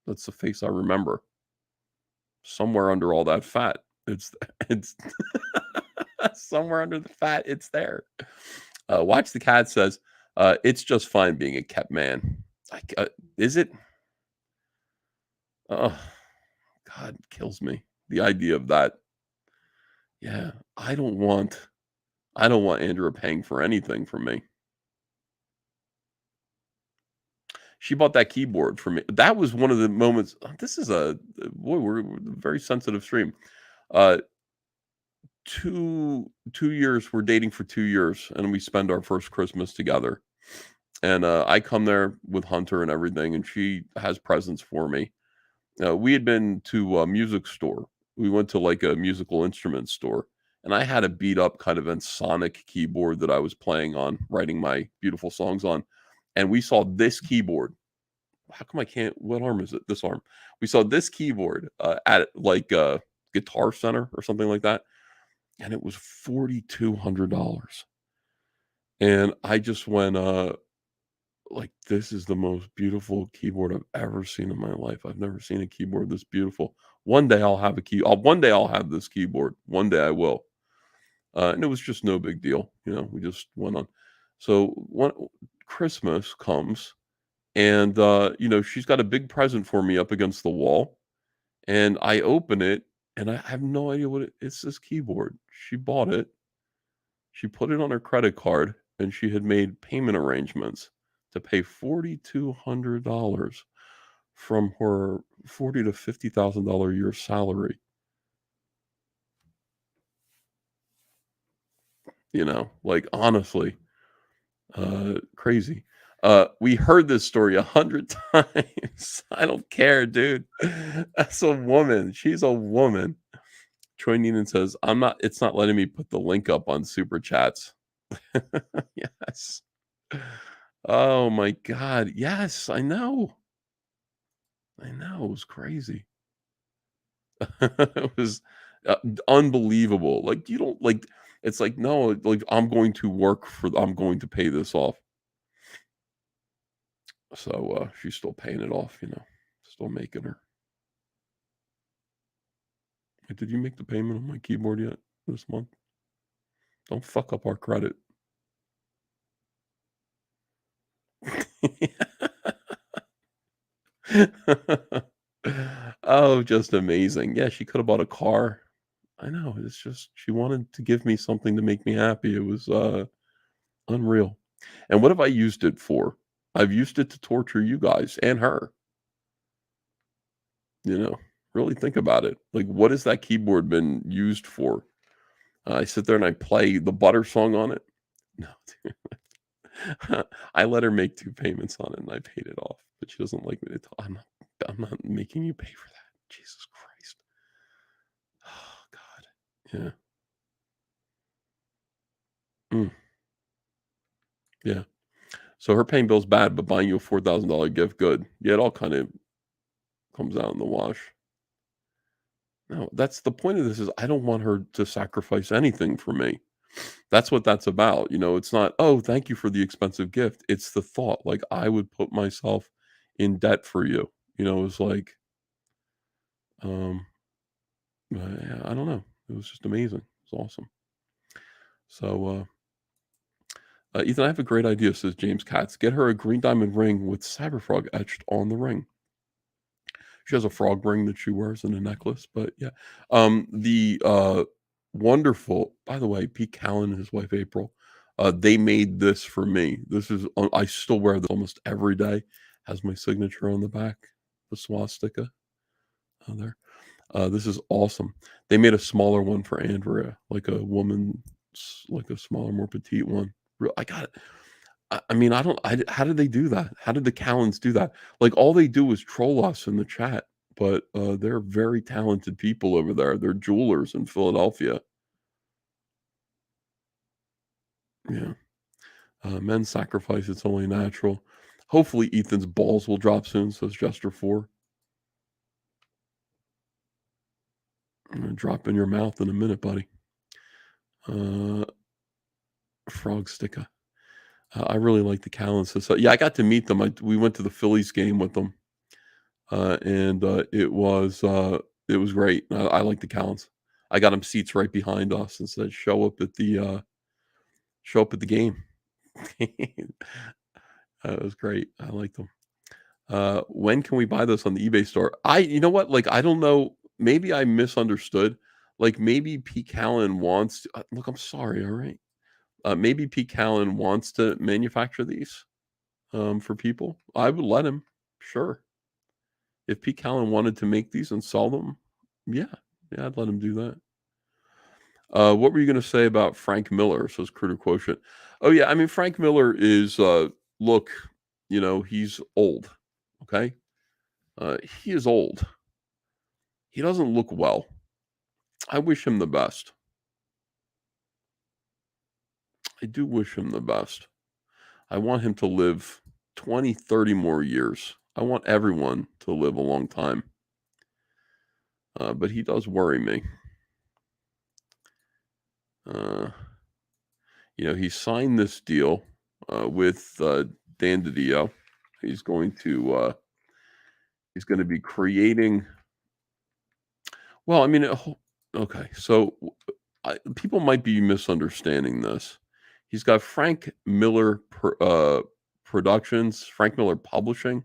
That's the face I remember. Somewhere under all that fat, it's somewhere under the fat, it's there. Watch the Cat says, it's just fine being a kept man. Is it? Oh, God, it kills me. The idea of that. Yeah, I don't want Andrea paying for anything from me. She bought that keyboard for me. That was one of the moments. This is we're a very sensitive stream. 2 years, we're dating for 2 years, and we spend our first Christmas together. And I come there with Hunter and everything, and she has presents for me. We had been to a music store. We went to like a musical instrument store, and I had a beat up kind of Ensoniq keyboard that I was playing on, writing my beautiful songs on. And we saw this keyboard. How come I can't? What arm is it? This arm. We saw this keyboard at like Guitar Center or something like that, and it was $4,200. And I just went, like, this is the most beautiful keyboard I've ever seen in my life. I've never seen a keyboard this beautiful. One day I'll have one day I'll have this keyboard. One day I will. And it was just no big deal. We just went on. So when Christmas comes, And she's got a big present for me up against the wall, and I open it, and I have no idea what it's. This keyboard. She bought it. She put it on her credit card, and she had made payment arrangements to pay $4,200 from her $40,000 to $50,000 a year salary. Like, honestly, crazy. We heard this story 100 times. I don't care, dude. That's a woman. She's a woman. Troy Neenan says, it's not letting me put the link up on super chats. Yes. Oh my God. Yes, I know. It was crazy. It was unbelievable. Like, you don't like, it's like, no, like, I'm going to pay this off. So she's still paying it off, still making her. Hey, did you make the payment on my keyboard yet this month? Don't fuck up our credit. Oh, just amazing. Yeah, she could have bought a car. I know. It's just she wanted to give me something to make me happy. It was unreal. And what have I used it for? I've used it to torture you guys and her. Really think about it. Like, what has that keyboard been used for? I sit there and I play the Butter song on it. No, I let her make 2 payments on it, and I paid it off. But she doesn't like me to talk. I'm not making you pay for that. Jesus Christ. Oh God. Yeah. Yeah. So her paying bill's bad, but buying you a $4,000 gift, good. Yeah, it all kind of comes out in the wash. No, that's the point of this. Is I don't want her to sacrifice anything for me. That's what that's about. It's not, oh, thank you for the expensive gift. It's the thought, like, I would put myself in debt for you. It's like, I don't know. It was just amazing. It was awesome. So, Ethan, I have a great idea, says James Katz. Get her a green diamond ring with Cyberfrog etched on the ring. She has a frog ring that she wears in a necklace, but yeah. The wonderful, by the way, Pete Callan and his wife April, they made this for me. This is, I still wear this almost every day. Has my signature on the back, the swastika there. This is awesome. They made a smaller one for Andrea, like a woman, like a smaller, more petite one. I got it. I mean, how did they do that? How did the Callens do that? Like, all they do is troll us in the chat, but they're very talented people over there. They're jewelers in Philadelphia. Yeah. Men sacrifice, it's only natural. Hopefully Ethan's balls will drop soon, says Jester 4. I'm gonna drop in your mouth in a minute, buddy. Frog sticker. I really like the Callens. So yeah, I got to meet them. We went to the Phillies game with them, and it was great. I like the Callens. I got them seats right behind us and said, "Show up at the game." It was great. I like them. When can we buy this on the eBay store? You know what? Like, I don't know. Maybe I misunderstood. Like, maybe Pete Callan wants to, look, I'm sorry. All right. Maybe Pete Callan wants to manufacture these for people. I would let him. Sure. If Pete Callan wanted to make these and sell them, yeah, I'd let him do that. What were you going to say about Frank Miller? Says Critter Quotient. Oh yeah, I mean, Frank Miller is look, he's old. Okay, he is old. He doesn't look well. I wish him the best. I do wish him the best. I want him to live 20, 30 more years. I want everyone to live a long time. But he does worry me. He signed this deal with Dan DiDio. He's going to be creating. Well, I mean, okay. So people might be misunderstanding this. He's got Frank Miller Productions, Frank Miller Publishing.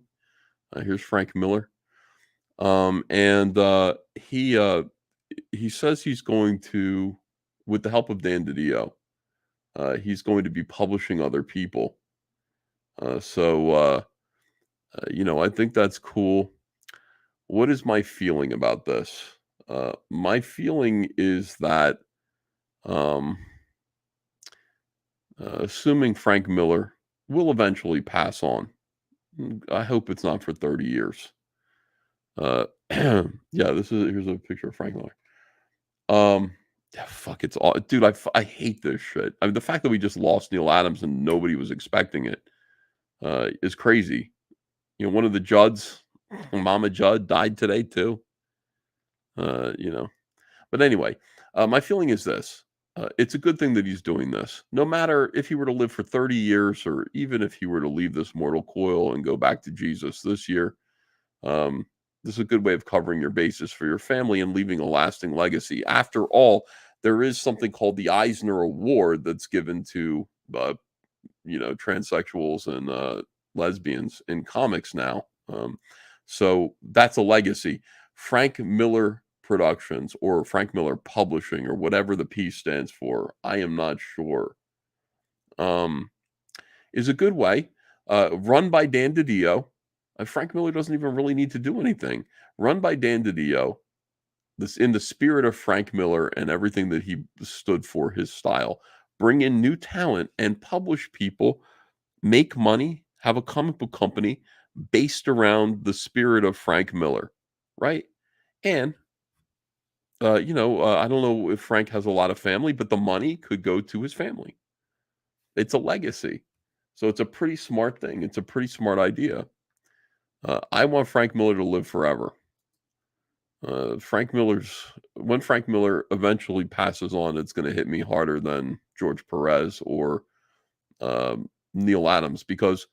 Here's Frank Miller. And he says he's going to, with the help of Dan DiDio, he's going to be publishing other people. I think that's cool. What is my feeling about this? My feeling is that, assuming Frank Miller will eventually pass on, I hope it's not for 30 years. Yeah, here's a picture of Frank Miller. Yeah, fuck, it's all, dude. I hate this shit. I mean, the fact that we just lost Neil Adams and nobody was expecting it is crazy. One of the Judds, Mama Judd, died today too. But anyway, my feeling is this: it's a good thing that he's doing this. No matter if he were to live for 30 years, or even if he were to leave this mortal coil and go back to Jesus this year. This is a good way of covering your bases for your family and leaving a lasting legacy. After all, there is something called the Eisner Award that's given to, transsexuals and lesbians in comics now. So that's a legacy. Frank Miller Productions or Frank Miller Publishing or whatever the P stands for, I am not sure, is a good way. Run by Dan DiDio. Frank Miller doesn't even really need to do anything. Run by Dan DiDio, this in the spirit of Frank Miller and everything that he stood for, his style. Bring in new talent and publish people, make money, have a comic book company based around the spirit of Frank Miller, right? And, I don't know if Frank has a lot of family, but the money could go to his family. It's a legacy. So it's a pretty smart thing. It's a pretty smart idea. I want Frank Miller to live forever. When Frank Miller eventually passes on, it's going to hit me harder than George Perez or Neil Adams, because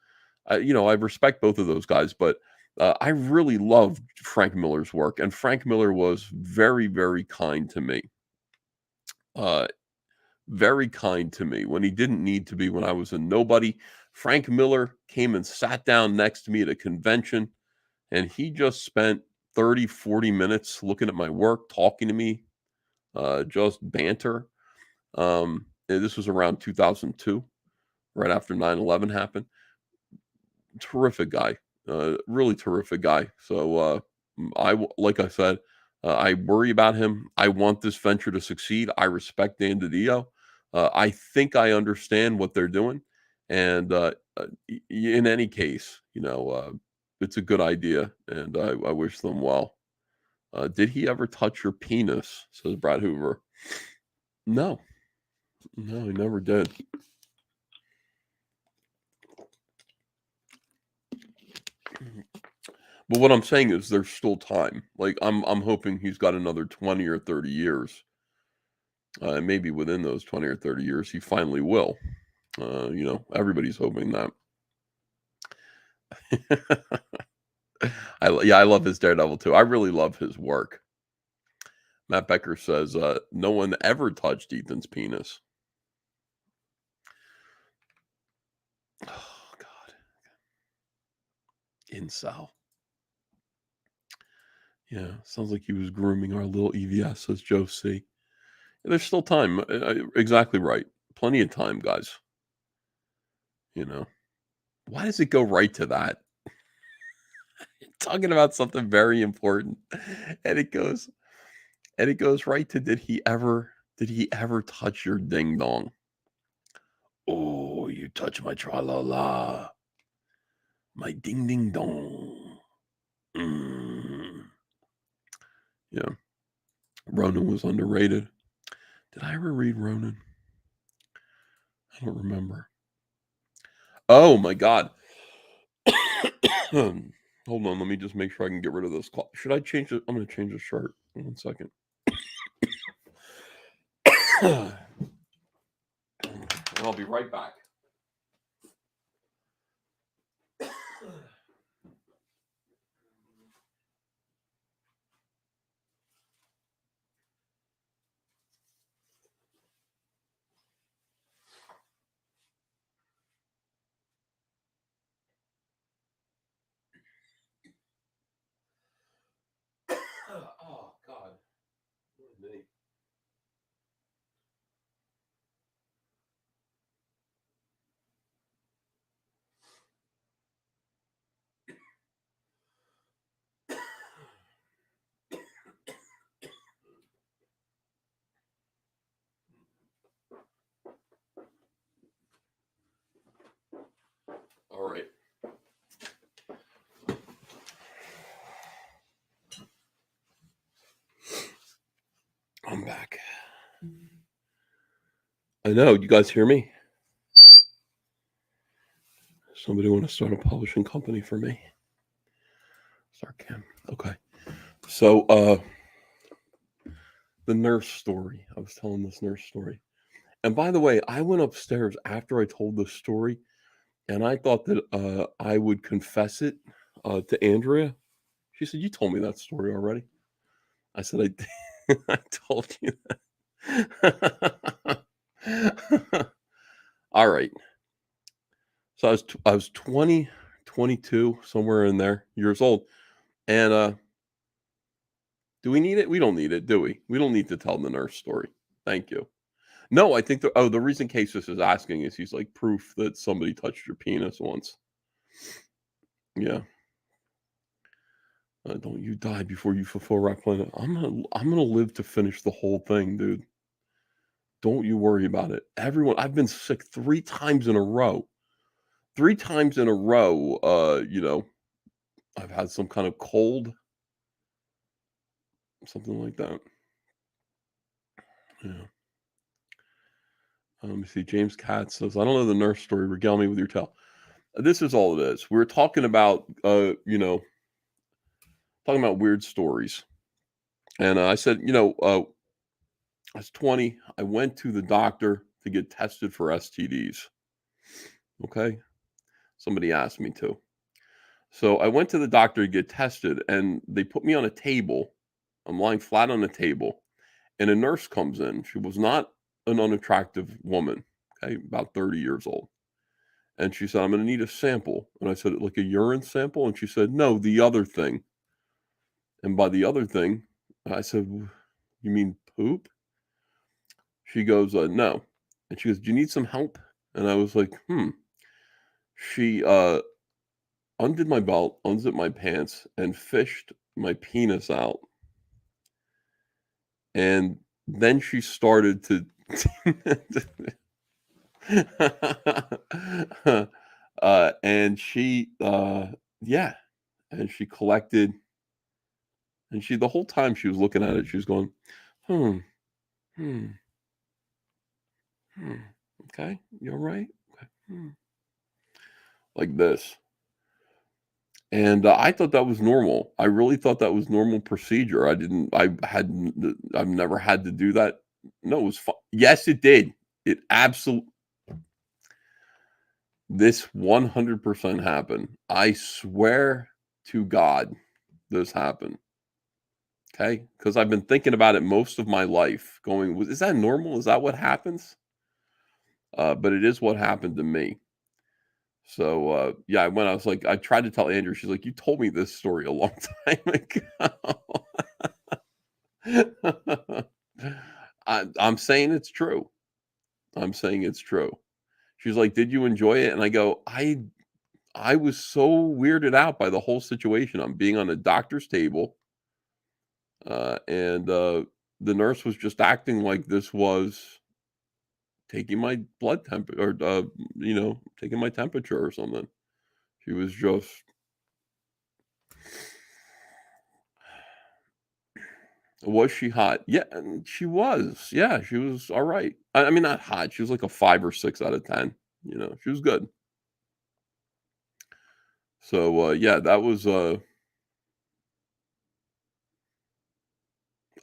I respect both of those guys, but I really love Frank Miller's work, and Frank Miller was very, very kind to me. Very kind to me when he didn't need to be, when I was a nobody. Frank Miller came and sat down next to me at a convention, and he just spent 30, 40 minutes looking at my work, talking to me, just banter. This was around 2002, right after 9/11 happened. Terrific guy, really terrific guy. So like I said, I worry about him. I want this venture to succeed. I respect Dan DiDio. I think I understand what they're doing. And in any case, it's a good idea, and I wish them well. Did he ever touch your penis? Says Brad Hoover. No, he never did. But what I'm saying is there's still time. Like I'm hoping he's got another 20 or 30 years. Maybe within those 20 or 30 years, he finally will. Everybody's hoping that. I love his Daredevil too. I really love his work. Matt Becker says, no one ever touched Ethan's penis. Oh, God. Incel. Yeah, sounds like he was grooming our little EVS, says Joe C. There's still time. Exactly right. Plenty of time, guys. Why does it go right to that? Talking about something very important, and it goes right to, did he ever touch your ding dong? Oh, you touch my tra la la, my ding ding dong. Yeah, Ronan was underrated. Did I ever read Ronan? I don't remember. Oh my God. Hold on, let me just make sure I can get rid of this. Should I change it? I'm going to change the shirt. 1 second. And I'll be right back. me. All right. I'm back. I know. You guys hear me? Somebody want to start a publishing company for me? Start Cam. Okay. So, the nurse story. I was telling this nurse story. And by the way, I went upstairs after I told this story, and I thought that I would confess it to Andrea. She said, "You told me that story already." I said, I told you that. All right. So I was 20, 22, somewhere in there, years old. And do we need it? We don't need it, do we? We don't need to tell the nurse story. Thank you. No, I think the reason Casus is asking is he's like proof that somebody touched your penis once. Yeah. Don't you die before you fulfill Rock Planet. I'm gonna live to finish the whole thing, dude. Don't you worry about it. Everyone, I've been sick 3 times in a row. 3 times in a row, I've had some kind of cold. Something like that. Yeah. Let me see. James Katz says, I don't know the nurse story. Regale me with your tale. This is all it is. We're talking about, talking about weird stories. And I said, I was 20. I went to the doctor to get tested for STDs. Okay. Somebody asked me to. So I went to the doctor to get tested, and they put me on a table. I'm lying flat on a table, and a nurse comes in. She was not an unattractive woman, okay, about 30 years old. And she said, I'm going to need a sample. And I said, like a urine sample? And she said, no, the other thing. And by the other thing, I said, you mean poop? She goes, no. And she goes, do you need some help? And I was like, She undid my belt, unzipped my pants, and fished my penis out. And then she started to and she and she collected, and she the whole time she was looking at it, she was going, okay, you all right? Okay. Like this. And I thought that was normal. I really thought that was normal procedure. I've never had to do that. No, it was fun. Yes, it did. It absolutely. This 100% happened. I swear to God, this happened. Okay? Because I've been thinking about it most of my life, going, is that normal? Is that what happens? But it is what happened to me. So, I was like, I tried to tell Andrew, she's like, you told me this story a long time ago. I'm saying it's true. I'm saying it's true. She's like, did you enjoy it? And I go, I was so weirded out by the whole situation. I'm being on a doctor's table. And the nurse was just acting like this was taking my blood temperature, or, taking my temperature or something. She was just. Was she hot? Yeah, she was. Yeah, she was all right. I mean, not hot. She was like a 5 or 6 out of 10. She was good. So, that was.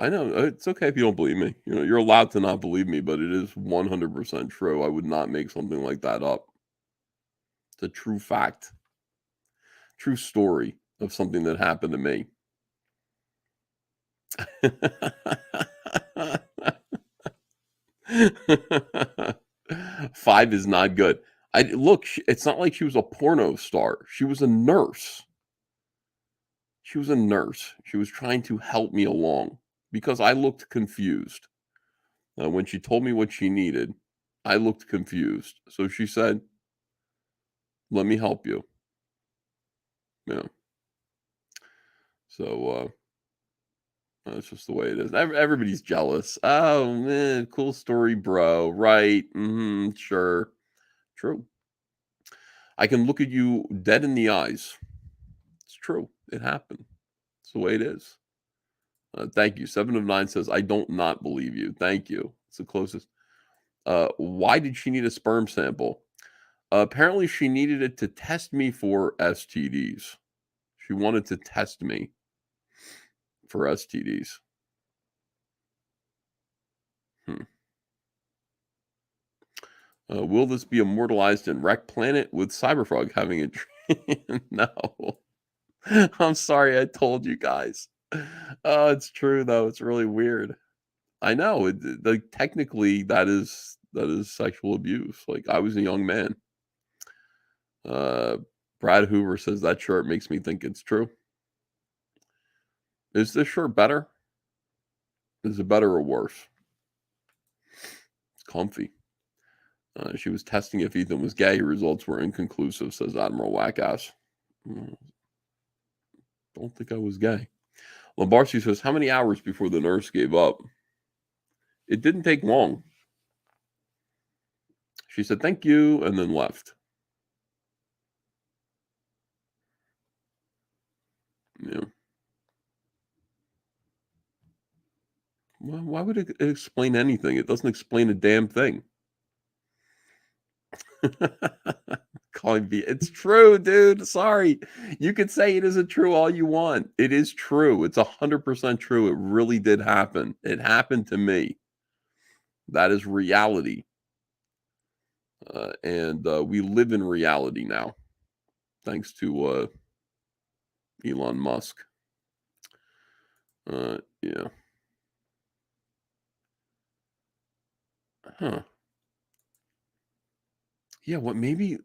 I know it's okay if you don't believe me. You're allowed to not believe me, but it is 100% true. I would not make something like that up. It's a true fact, true story of something that happened to me. 5 is not good. Look, it's not like she was a porno star. She was a nurse. She was a nurse. She was trying to help me along. because I looked confused. When she told me what she needed, I looked confused. So she said, let me help you. Yeah. So that's just the way it is. Everybody's jealous. Oh, man, cool story, bro. Right. Sure. True. I can look at you dead in the eyes. It's true. It happened. It's the way it is. Thank you. 7 of 9 says, I don't not believe you. Thank you. It's the closest. Why did she need a sperm sample? Apparently, she needed it to test me for STDs. She wanted to test me for STDs. Will this be immortalized in Wreck Planet with Cyberfrog having a dream? No. I'm sorry I told you guys. Oh, it's true though. It's really weird. I know. Like technically that is sexual abuse. Like I was a young man. Brad Hoover says that shirt makes me think it's true. Is this shirt better? Is it better or worse? It's comfy. She was testing if Ethan was gay. Results were inconclusive, says Admiral Wackass. Don't think I was gay. Lombardi says, how many hours before the nurse gave up? It didn't take long. She said, thank you, and then left. Yeah. Well, why would it explain anything? It doesn't explain a damn thing. Calling me, it's true, dude. Sorry. You could say it isn't true all you want. It is true. It's 100% true. It really did happen. It happened to me. That is reality. And we live in reality now, thanks to Elon Musk. Yeah. Huh. Yeah, what maybe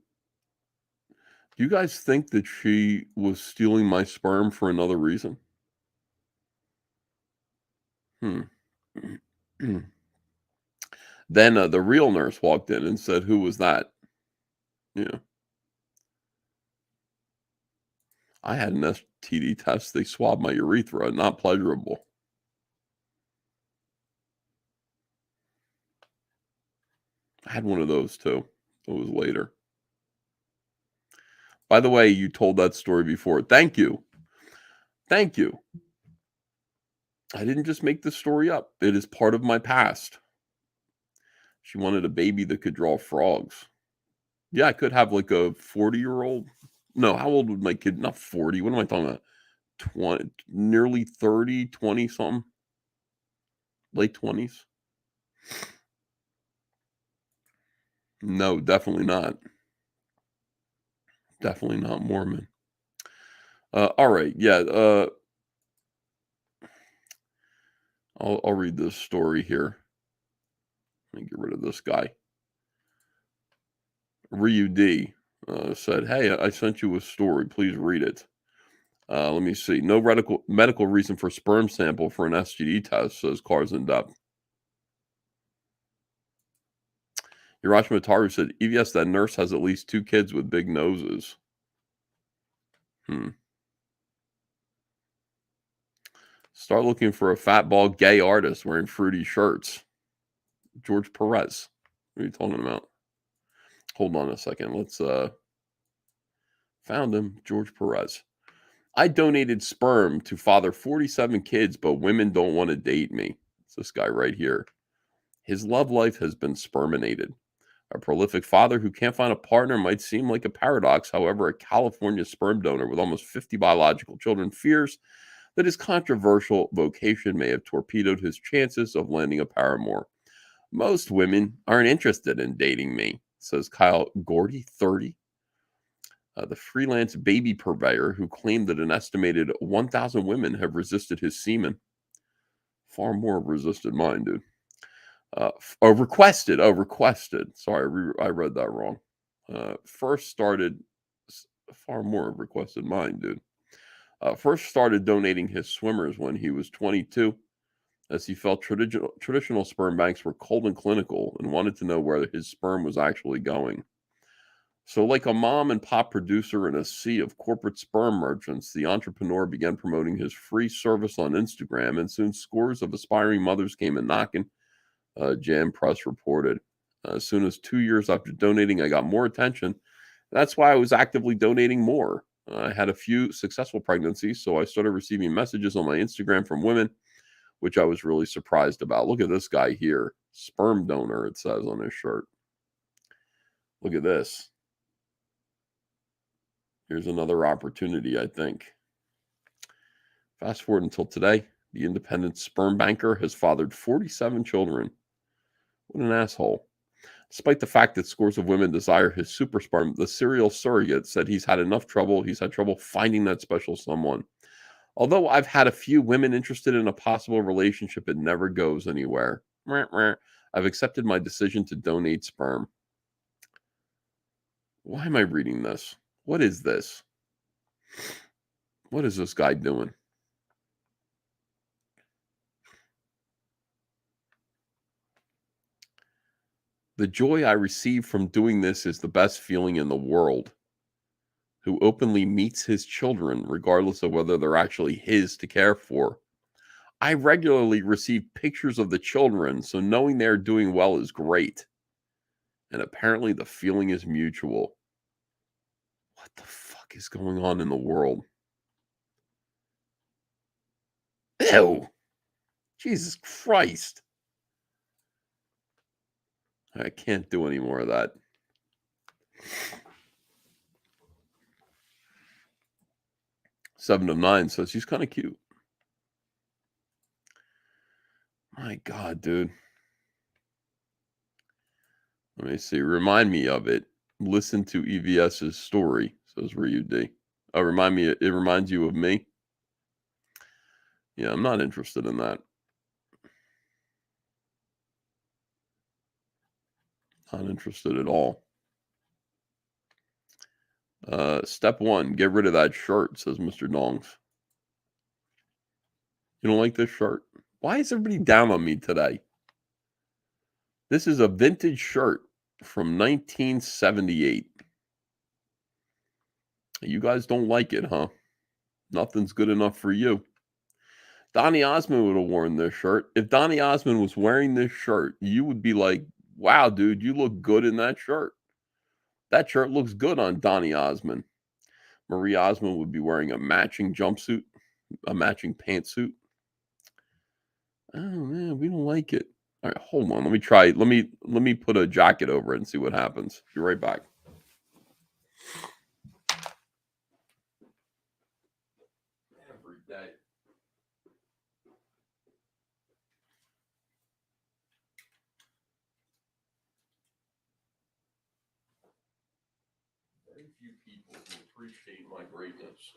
do you guys think that she was stealing my sperm for another reason? Then the real nurse walked in and said, who was that? Yeah. I had an STD test. They swabbed my urethra. Not pleasurable. I had one of those too. It was later. By the way, you told that story before. Thank you. Thank you. I didn't just make this story up. It is part of my past. She wanted a baby that could draw frogs. Yeah, I could have like a 40-year-old. No, how old would my kid? Not 40. What am I talking about? 20, nearly 30, 20 something. Late 20s. No, definitely not. Definitely not Mormon. All right. Yeah. I'll read this story here. Let me get rid of this guy. Ryu D said, hey, I sent you a story. Please read it. Let me see. No medical reason for sperm sample for an STD test, says Cars in Depth. Hiroshima Taru said, EVS, that nurse has at least 2 kids with big noses. Start looking for a fat, bald, gay artist wearing fruity shirts. George Perez. What are you talking about? Hold on a second. Let's found him. George Perez. I donated sperm to father 47 kids, but women don't want to date me. It's this guy right here. His love life has been sperminated. A prolific father who can't find a partner might seem like a paradox. However, a California sperm donor with almost 50 biological children fears that his controversial vocation may have torpedoed his chances of landing a paramour. Most women aren't interested in dating me, says Kyle Gordy, 30. The freelance baby purveyor who claimed that an estimated 1,000 women have resisted his semen. Far more have resisted mine, dude. Requested. Sorry, I read that wrong. First started, far more have requested mine, dude. First started donating his swimmers when he was 22. as he felt traditional sperm banks were cold and clinical and wanted to know where his sperm was actually going. So, like a mom and pop producer in a sea of corporate sperm merchants, the entrepreneur began promoting his free service on Instagram, and soon scores of aspiring mothers came a knocking. Jam Press reported. As soon as 2 years after donating, I got more attention. That's why I was actively donating more. I had a few successful pregnancies, so I started receiving messages on my Instagram from women, which I was really surprised about. Look at this guy here. Sperm donor, it says on his shirt. Look at this. Here's another opportunity, I think. Fast forward until today. The independent sperm banker has fathered 47 children. What an asshole. Despite the fact that scores of women desire his super sperm, the serial surrogate said he's had trouble finding that special someone. Although I've had a few women interested in a possible relationship, it never goes anywhere. I've accepted my decision to donate sperm. Why am I reading this? What is this? What is this guy doing? The joy I receive from doing this is the best feeling in the world. Who openly meets his children, regardless of whether they're actually his to care for. I regularly receive pictures of the children, so knowing they're doing well is great. And apparently the feeling is mutual. What the fuck is going on in the world? Ew! Jesus Christ. I can't do any more of that. Seven of Nine says she's kind of cute. My God, dude. Let me see. Remind me of it. Listen to EVS's story, says Ryu D. Oh, it reminds you of me? Yeah, I'm not interested in that. Not interested at all. Step one, get rid of that shirt, says Mr. Dongs. You don't like this shirt? Why is everybody down on me today? This is a vintage shirt from 1978. You guys don't like it, huh? Nothing's good enough for you. Donny Osmond would have worn this shirt. If Donny Osmond was wearing this shirt, you would be like, wow, dude, you look good in that shirt. That shirt looks good on Donny Osmond. Marie Osmond would be wearing a matching jumpsuit, a matching pantsuit. Oh man, we don't like it. All right, hold on. Let me try. Let me put a jacket over it and see what happens. Be right back. Every day. Very few people who appreciate my greatness.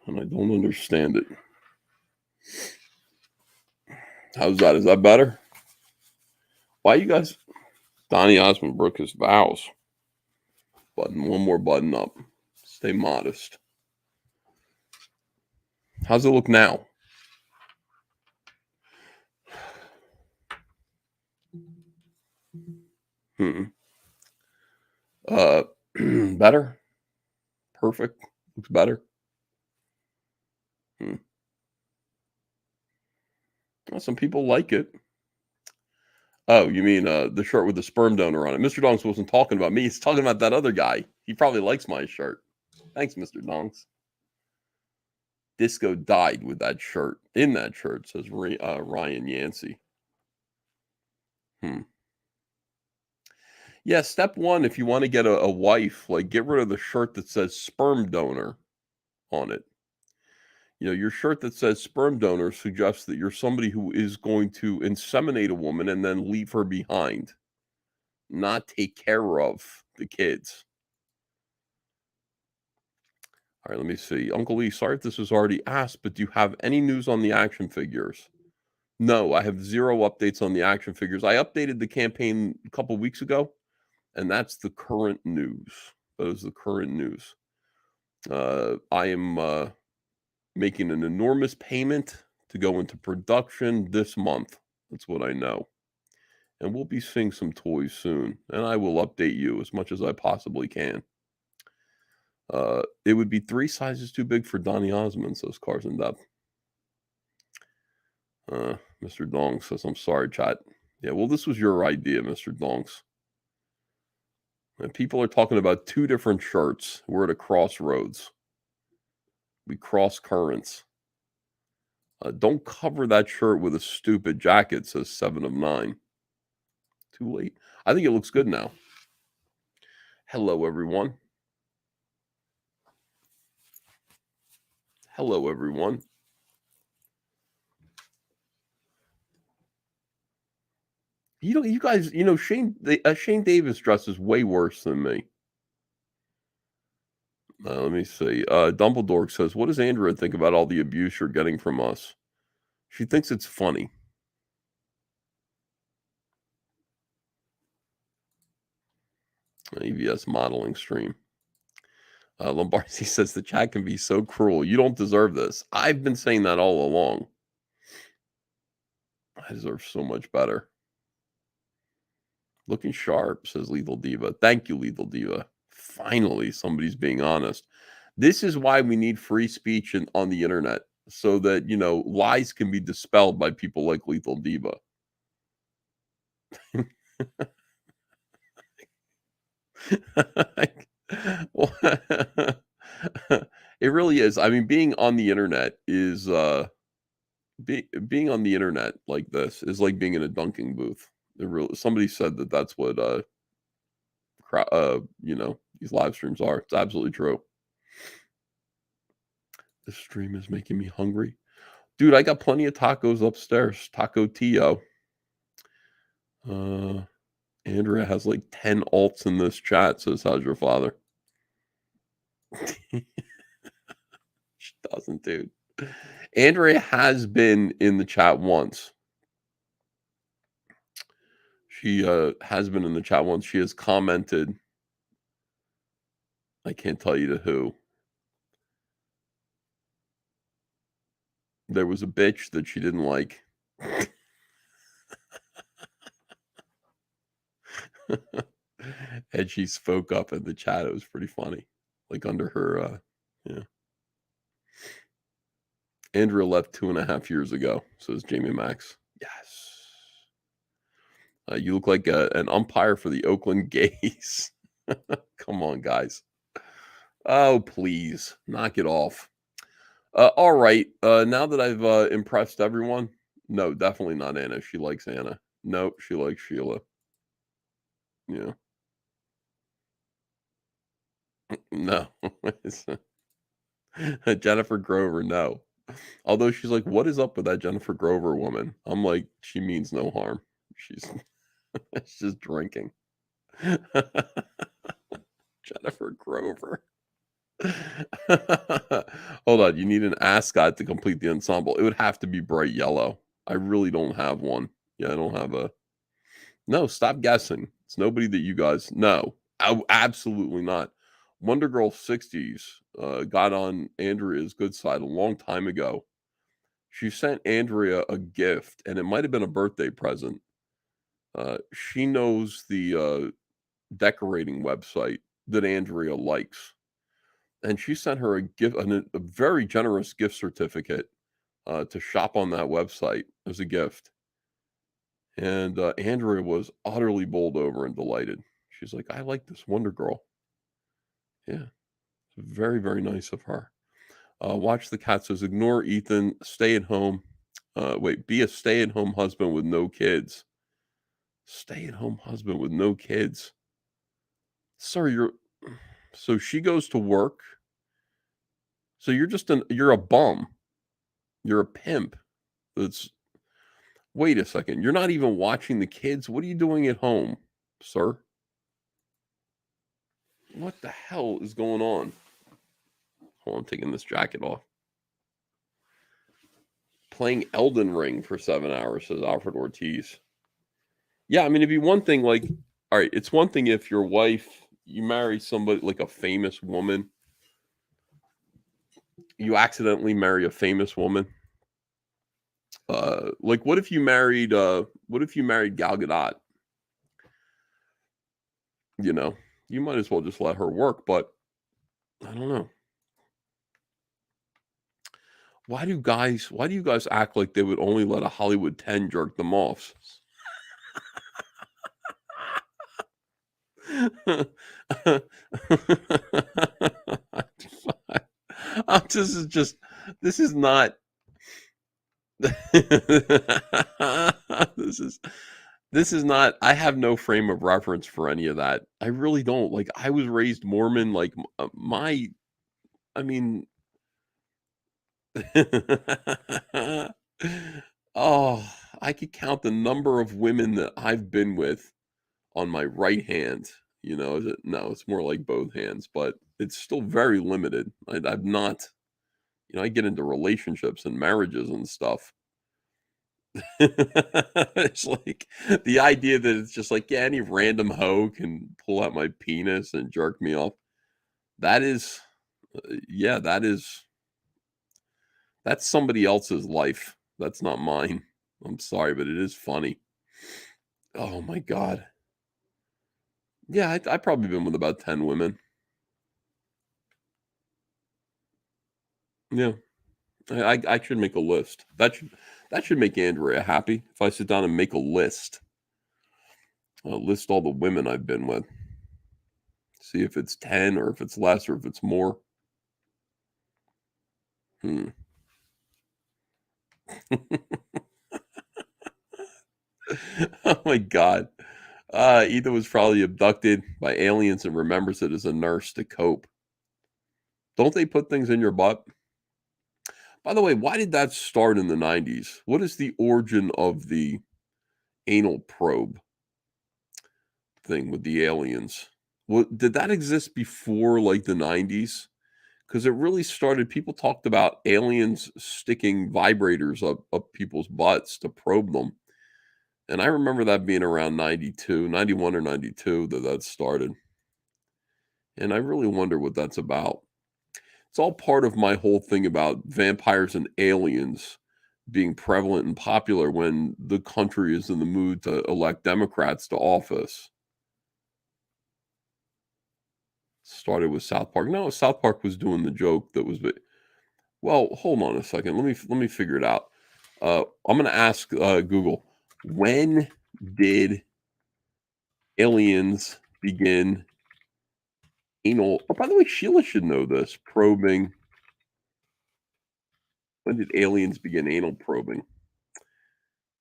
And I don't understand it. How's that? Is that better? Why you guys? Donny Osmond broke his vows. Button, one more button up. Stay modest. How's it look now? Better? Perfect? Looks better? Well, some people like it. Oh, you mean the shirt with the sperm donor on it? Mr. Dongs wasn't talking about me. He's talking about that other guy. He probably likes my shirt. Thanks, Mr. Dongs. Disco died with that shirt. In that shirt, says Ryan Yancey. Yeah, step one, if you want to get a wife, like get rid of the shirt that says sperm donor on it. You know, your shirt that says sperm donor suggests that you're somebody who is going to inseminate a woman and then leave her behind, not take care of the kids. All right, let me see. Uncle Lee, sorry if this was already asked, but do you have any news on the action figures? No, I have zero updates on the action figures. I updated the campaign a couple weeks ago, and that's the current news. That is the current news. I am making an enormous payment to go into production this month. That's what I know. And we'll be seeing some toys soon, and I will update you as much as I possibly can. It would be 3 sizes too big for Donny Osmond, says Cars in Depth. Mr. Donks says, I'm sorry, chat. Yeah, well, this was your idea, Mr. Donks. And people are talking about 2 different shirts. We're at a crossroads. We cross currents. Don't cover that shirt with a stupid jacket, says 7 of 9. Too late. I think it looks good now. Hello, everyone. Hello, everyone. You guys, Shane Davis dresses way worse than me. Let me see. Dumbledore says, what does Andrea think about all the abuse you're getting from us? She thinks it's funny. EVS modeling stream. Lombardi says the chat can be so cruel. You don't deserve this. I've been saying that all along. I deserve so much better. Looking sharp, says Lethal Diva. Thank you, Lethal Diva. Finally, somebody's being honest. This is why we need free speech on the internet, so that, lies can be dispelled by people like Lethal Diva. It really is. I mean, being on the internet is being on the internet like this is like being in a dunking booth. Somebody said that's what these live streams are. It's absolutely true. This stream is making me hungry. Dude, I got plenty of tacos upstairs. Taco Tio. Andrea has like 10 alts in this chat, says, how's your father? She doesn't, dude. Andrea has been in the chat once. She has been in the chat once. She has commented. I can't tell you to who. There was a bitch that she didn't like. And she spoke up in the chat. It was pretty funny. Like under her, yeah. Andrea left 2.5 years ago, says Jamie Max. Yes. You look like an umpire for the Oakland Gays. Come on, guys. Oh, please. Knock it off. All right. Now that I've impressed everyone, no, definitely not Anna. She likes Anna. Nope, she likes Sheila. Yeah. No. Jennifer Grover, no. Although she's like, what is up with that Jennifer Grover woman? I'm like, she means no harm. She's just drinking. Jennifer Grover. Hold on, you need an ascot to complete the ensemble. It would have to be bright yellow. I really don't have one. Yeah, I don't have a... No, stop guessing. It's nobody that you guys... No, absolutely not. Wonder Girl 60s got on Andrea's good side a long time ago. She sent Andrea a gift, and it might have been a birthday present. She knows the decorating website that Andrea likes. And she sent her a gift, a very generous gift certificate to shop on that website as a gift. And Andrea was utterly bowled over and delighted. She's like, I like this Wonder Girl. Yeah, it's very, very nice of her. Watch the Cat says, ignore Ethan, stay at home. Be a stay-at-home husband with no kids. Stay-at-home husband with no kids. Sir, so she goes to work. So you're a bum. You're a pimp. Wait a second. You're not even watching the kids. What are you doing at home, sir? What the hell is going on? Hold on, I'm taking this jacket off. Playing Elden Ring for 7 hours, says Alfred Ortiz. Yeah, I mean, it'd be one thing, like, all right, it's one thing if your wife, you marry somebody like a famous woman, you accidentally marry a famous woman. Like, what if you married Gal Gadot? You know, you might as well just let her work, but I don't know. Why do you guys act like they would only let a Hollywood 10 jerk them off? This is not this is not, I have no frame of reference for any of that. I really don't. Like, I was raised Mormon, like I mean, oh, I could count the number of women that I've been with on my right hand. You know, no, it's more like both hands, but it's still very limited. I'm not, I get into relationships and marriages and stuff. It's like the idea that it's just like, yeah, any random hoe can pull out my penis and jerk me off. That is, yeah, that's somebody else's life. That's not mine. I'm sorry, but it is funny. Oh my God. Yeah, I've probably been with about 10 women. Yeah. I should make a list. That should make Andrea happy if I sit down and make a list. I'll list all the women I've been with. See if it's 10 or if it's less or if it's more. Oh my God. Ethan was probably abducted by aliens and remembers it as a nurse to cope. Don't they put things in your butt? By the way, why did that start in the 90s? What is the origin of the anal probe thing with the aliens? Did that exist before like the 90s? Because it really started, people talked about aliens sticking vibrators up people's butts to probe them. And I remember that being around 91 or 92 that started. And I really wonder what that's about. It's all part of my whole thing about vampires and aliens being prevalent and popular when the country is in the mood to elect Democrats to office. Started with South Park. No, South Park was doing the joke that was, well, hold on a second. Let me figure it out. I'm going to ask Google, when did aliens begin anal? Oh, by the way, Sheila should know this. Probing. When did aliens begin anal probing?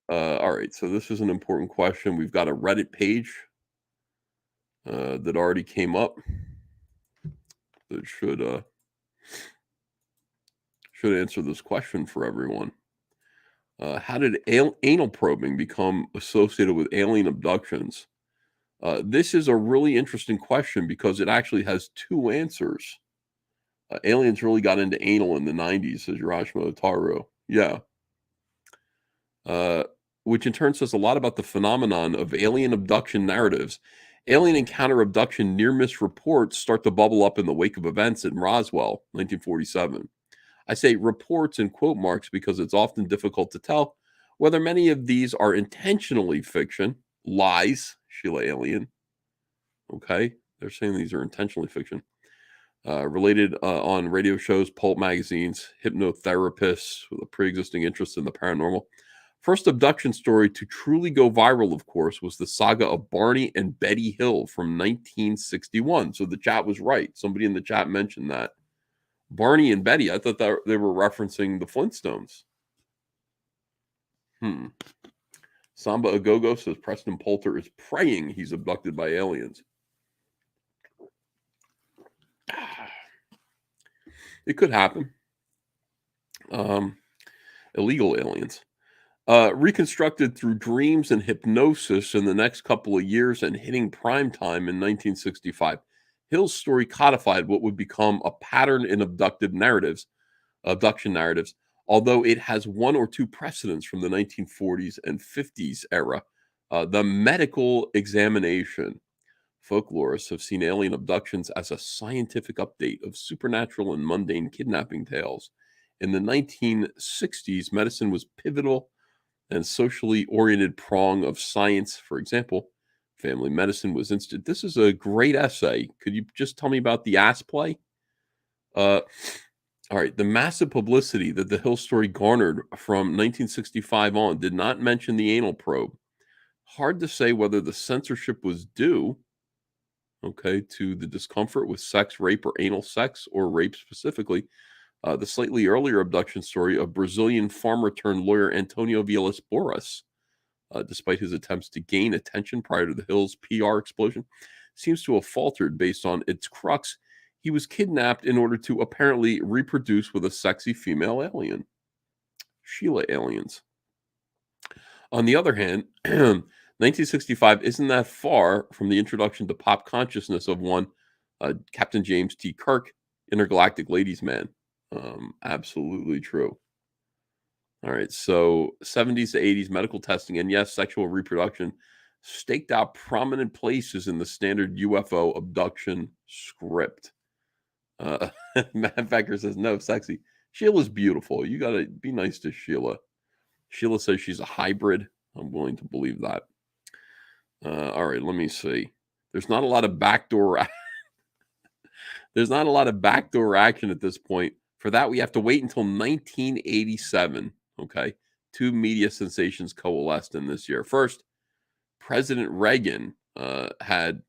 All right, so this is an important question. We've got a Reddit page that already came up that should answer this question for everyone. How did anal probing become associated with alien abductions? This is a really interesting question because it actually has two answers. Aliens really got into anal in the 90s, says Urashima Otaru. Yeah. Which in turn says a lot about the phenomenon of alien abduction narratives. Alien encounter abduction near-miss reports start to bubble up in the wake of events in Roswell, 1947. I say reports in quote marks because it's often difficult to tell whether many of these are intentionally fiction, lies, Sheila Alien. Okay, they're saying these are intentionally fiction. Related on radio shows, pulp magazines, hypnotherapists with a pre-existing interest in the paranormal. First abduction story to truly go viral, of course, was the saga of Barney and Betty Hill from 1961. So the chat was right. Somebody in the chat mentioned that. Barney and Betty, I thought that they were referencing the Flintstones. Samba Agogo says Preston Poulter is praying he's abducted by aliens. It could happen. Illegal aliens. Reconstructed through dreams and hypnosis in the next couple of years and hitting prime time in 1965. Hill's story codified what would become a pattern in abduction narratives, although it has one or two precedents from the 1940s and 50s era. The medical examination. Folklorists have seen alien abductions as a scientific update of supernatural and mundane kidnapping tales. In the 1960s, medicine was pivotal and socially oriented prong of science. For example, family medicine was instant. This is a great essay. Could you just tell me about the ass play? All right. The massive publicity that the Hill story garnered from 1965 on did not mention the anal probe. Hard to say whether the censorship was due, to the discomfort with sex, rape, or anal sex, or rape specifically. The slightly earlier abduction story of Brazilian farmer-turned-lawyer Antonio Villas-Boas, despite his attempts to gain attention prior to the Hill's PR explosion, seems to have faltered based on its crux. He was kidnapped in order to apparently reproduce with a sexy female alien. Sheila aliens. On the other hand, 1965 isn't that far from the introduction to pop consciousness of one Captain James T. Kirk, Intergalactic Ladies Man. Absolutely true. All right, so 70s to 80s medical testing and yes, sexual reproduction staked out prominent places in the standard UFO abduction script. Matt Becker says, no, sexy. Sheila's beautiful. You got to be nice to Sheila. Sheila says she's a hybrid. I'm willing to believe that. All right, let me see. There's not a lot of backdoor. There's not a lot of backdoor action at this point. For that, we have to wait until 1987. Okay, two media sensations coalesced in this year. First, President Reagan had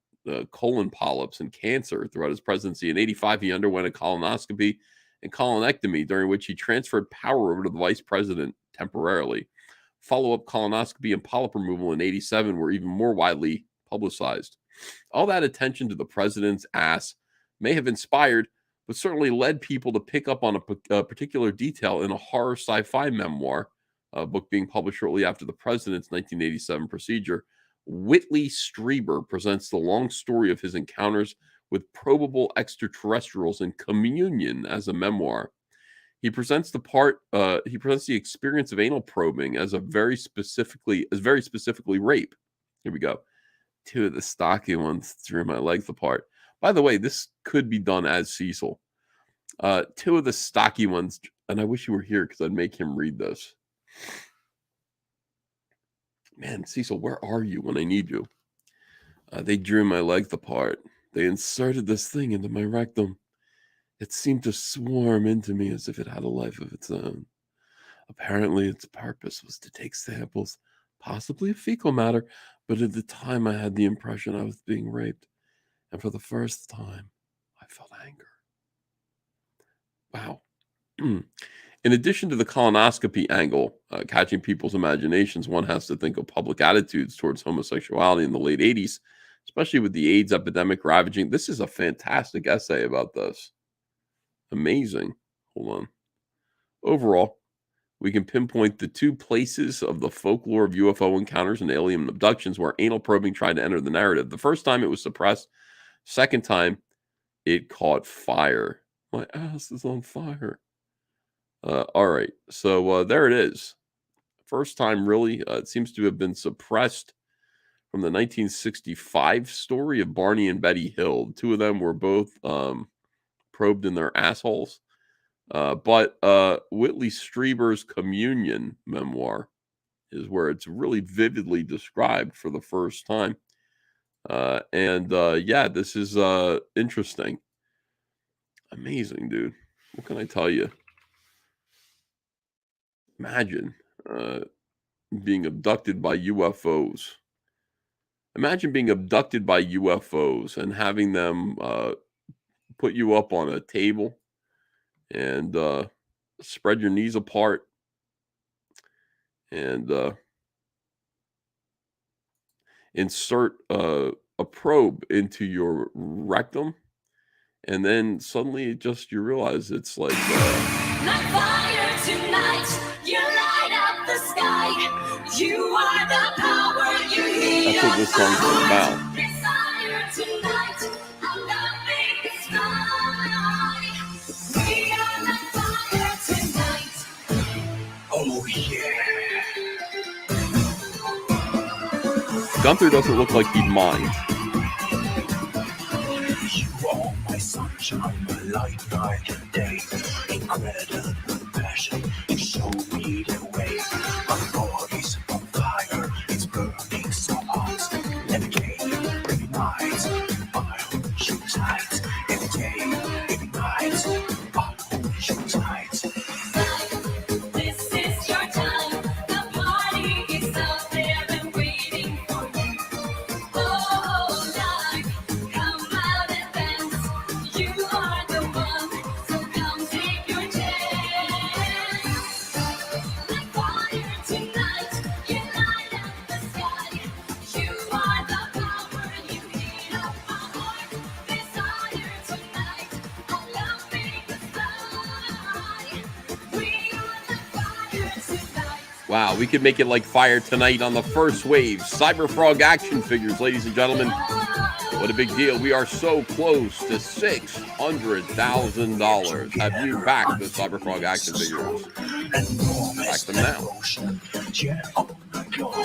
colon polyps and cancer throughout his presidency. In 85, he underwent a colonoscopy and colonectomy, during which he transferred power over to the vice president temporarily. Follow-up colonoscopy and polyp removal in 87 were even more widely publicized. All that attention to the president's ass may have inspired, but certainly led people to pick up on a particular detail in a horror sci-fi memoir, a book being published shortly after the president's 1987 procedure. Whitley Strieber presents the long story of his encounters with probable extraterrestrials in Communion as a memoir. He presents the experience of anal probing as very specifically rape. Here we go. Two of the stocky ones drew my legs apart. By the way, this could be done as Cecil. Two of the stocky ones, and I wish you were here because I'd make him read this. Man, Cecil, where are you when I need you? They drew my legs apart. They inserted this thing into my rectum. It seemed to swarm into me as if it had a life of its own. Apparently, its purpose was to take samples, possibly of fecal matter, but at the time I had the impression I was being raped. And for the first time, I felt anger. Wow. In addition to the colonoscopy angle, catching people's imaginations, one has to think of public attitudes towards homosexuality in the late 80s, especially with the AIDS epidemic ravaging. This is a fantastic essay about this. Amazing. Hold on. Overall, we can pinpoint the two places of the folklore of UFO encounters and alien abductions where anal probing tried to enter the narrative. The first time it was suppressed. Second time, it caught fire. My ass is on fire. All right. So there it is. First time, really. It seems to have been suppressed from the 1965 story of Barney and Betty Hill. The two of them were both probed in their assholes. But Whitley Strieber's Communion memoir is where it's really vividly described for the first time. Yeah, this is interesting. Amazing, dude. What can I tell you? Imagine being abducted by UFOs. Imagine being abducted by UFOs and having them put you up on a table and spread your knees apart and insert a probe into your rectum, and then suddenly you realize it's like Like fire tonight, you light up the sky. You are the power you need. that's what this song's all about. Fire tonight, I'm the biggest sky. We are the fire tonight. Gunther doesn't look like he'd mind. You are my sunshine, my light night and day. Incredible passion, you show me the way. My body's on fire, it's burning so hot. Every day, every night, I'll hold you tight. Every day, every night, I'll hold you tight. This is your time. The party is out there and waiting for you. Oh, life, come out and dance. You are the one, so come take your chance. Like fire tonight, you light up the sky. You are the power, you heat up my heart. Desire tonight, our love make us fly. We are the fire tonight. Wow, we could make it like fire tonight on the first wave. Cyberfrog action figures, ladies and gentlemen. What a big deal. We are so close to $600,000. Have you backed the Cyberfrog action figures? Back them now. Yeah, oh my God.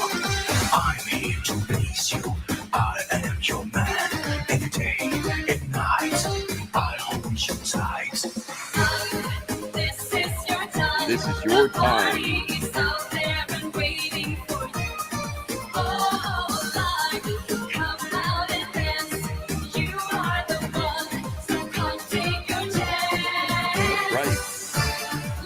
I'm here to please you. I am your man. Every day, every night, I'll hold you tight. This is your time. This is your The party time. is out there and waiting for you. Oh, life, come out and dance. You are the one, so come take your chance. Right.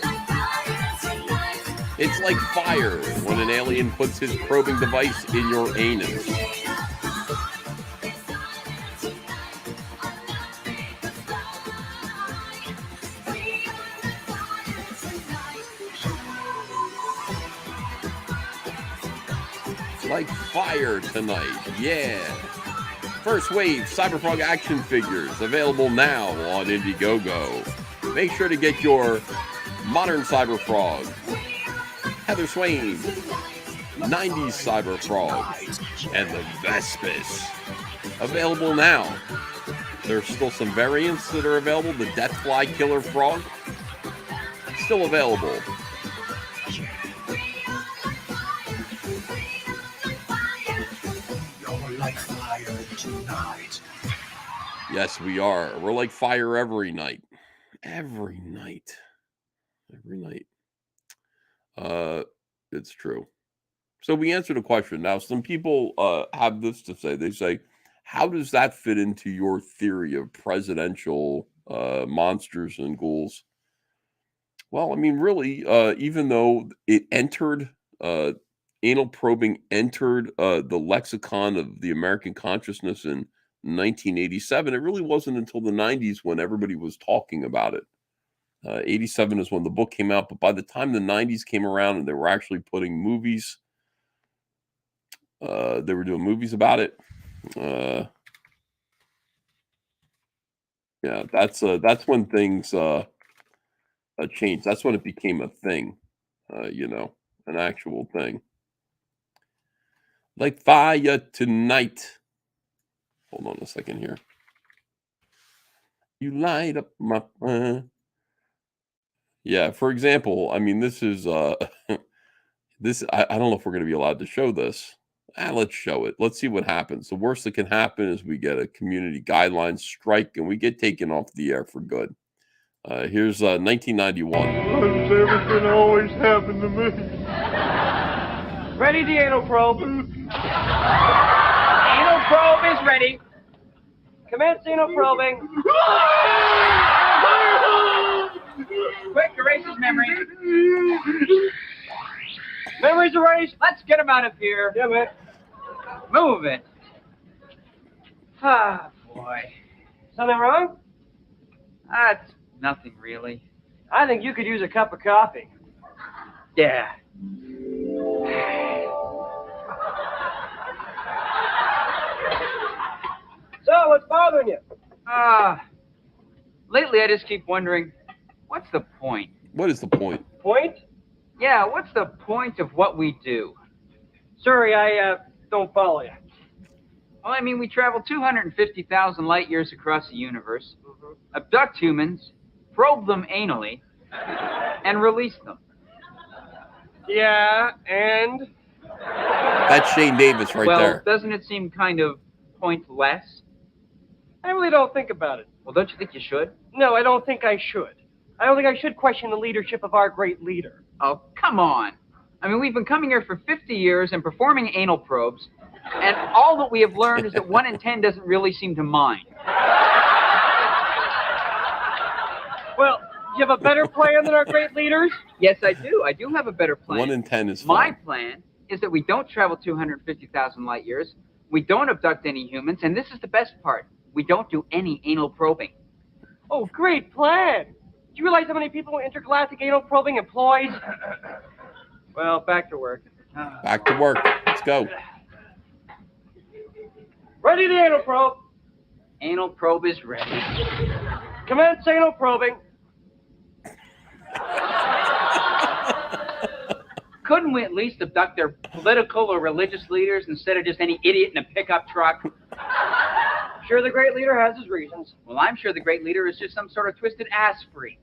Like fire tonight. It's like fire when an alien puts his probing device in your anus. Like fire tonight. Yeah. First wave Cyberfrog action figures available now on Indiegogo. Make sure to get your modern Cyberfrog, Heather Swain, 90s Cyberfrog, and the Vespis available now. There's still some variants that are available. The Deathfly Killer Frog still available. You're like fire tonight. Yes, we are. We're like fire every night. Every night. Every night. It's true. So we answered a question. Now, some people have this to say. They say, how does that fit into your theory of presidential monsters and ghouls? Well, I mean, really, even though it entered, anal probing entered the lexicon of the American consciousness in 1987, it really wasn't until the 90s when everybody was talking about it. 87 is when the book came out, but by the time the 90s came around and they were actually putting movies, they were doing movies about it. Yeah, that's when things changed. That's when it became a thing, an actual thing. Like fire tonight. Hold on a second here. You light up my Yeah, for example, I mean, this is this I don't know if we're going to be allowed to show this. Let's show it. Let's see what happens. The worst that can happen is we get a community guidelines strike and we get taken off the air for good. Here's 1991. Everything always happened to me. Ready the anal probe. Anal probe is ready. Commence anal probing. Quick, erase his memory. Memory's erased. Let's get him out of here. Yeah, man. Move it. Ah, boy. Something wrong? That's nothing really. I think you could use a cup of coffee. Yeah. So, what's bothering you? Lately I just keep wondering, what's the point? What is the point? Point? Yeah, what's the point of what we do? Sorry, I don't follow you. Well, I mean, we travel 250,000 light years across the universe, abduct humans, probe them anally, and release them. Yeah, and? That's Shane Davis right well, there. doesn't it seem kind of pointless? I really don't think about it. Well, don't you think you should? No, I don't think I should. I don't think I should question the leadership of our great leader. Oh, come on. I mean, we've been coming here for 50 years and performing anal probes, and all that we have learned is that 1 in 10 doesn't really seem to mind. Well, do you have a better plan than our great leaders? Yes, I do. I do have a better plan. 1 in 10 is My fine. plan is that we don't travel 250,000 light years, we don't abduct any humans, and this is the best part. We don't do any anal probing. Oh, great plan. Do you realize how many people intergalactic anal probing employs? Well, back to work. Back to work. Let's go. Ready the anal probe. Anal probe is ready. Commence anal probing. Couldn't we at least abduct their political or religious leaders instead of just any idiot in a pickup truck? Sure, the great leader has his reasons. Well, I'm sure the great leader is just some sort of twisted ass freak.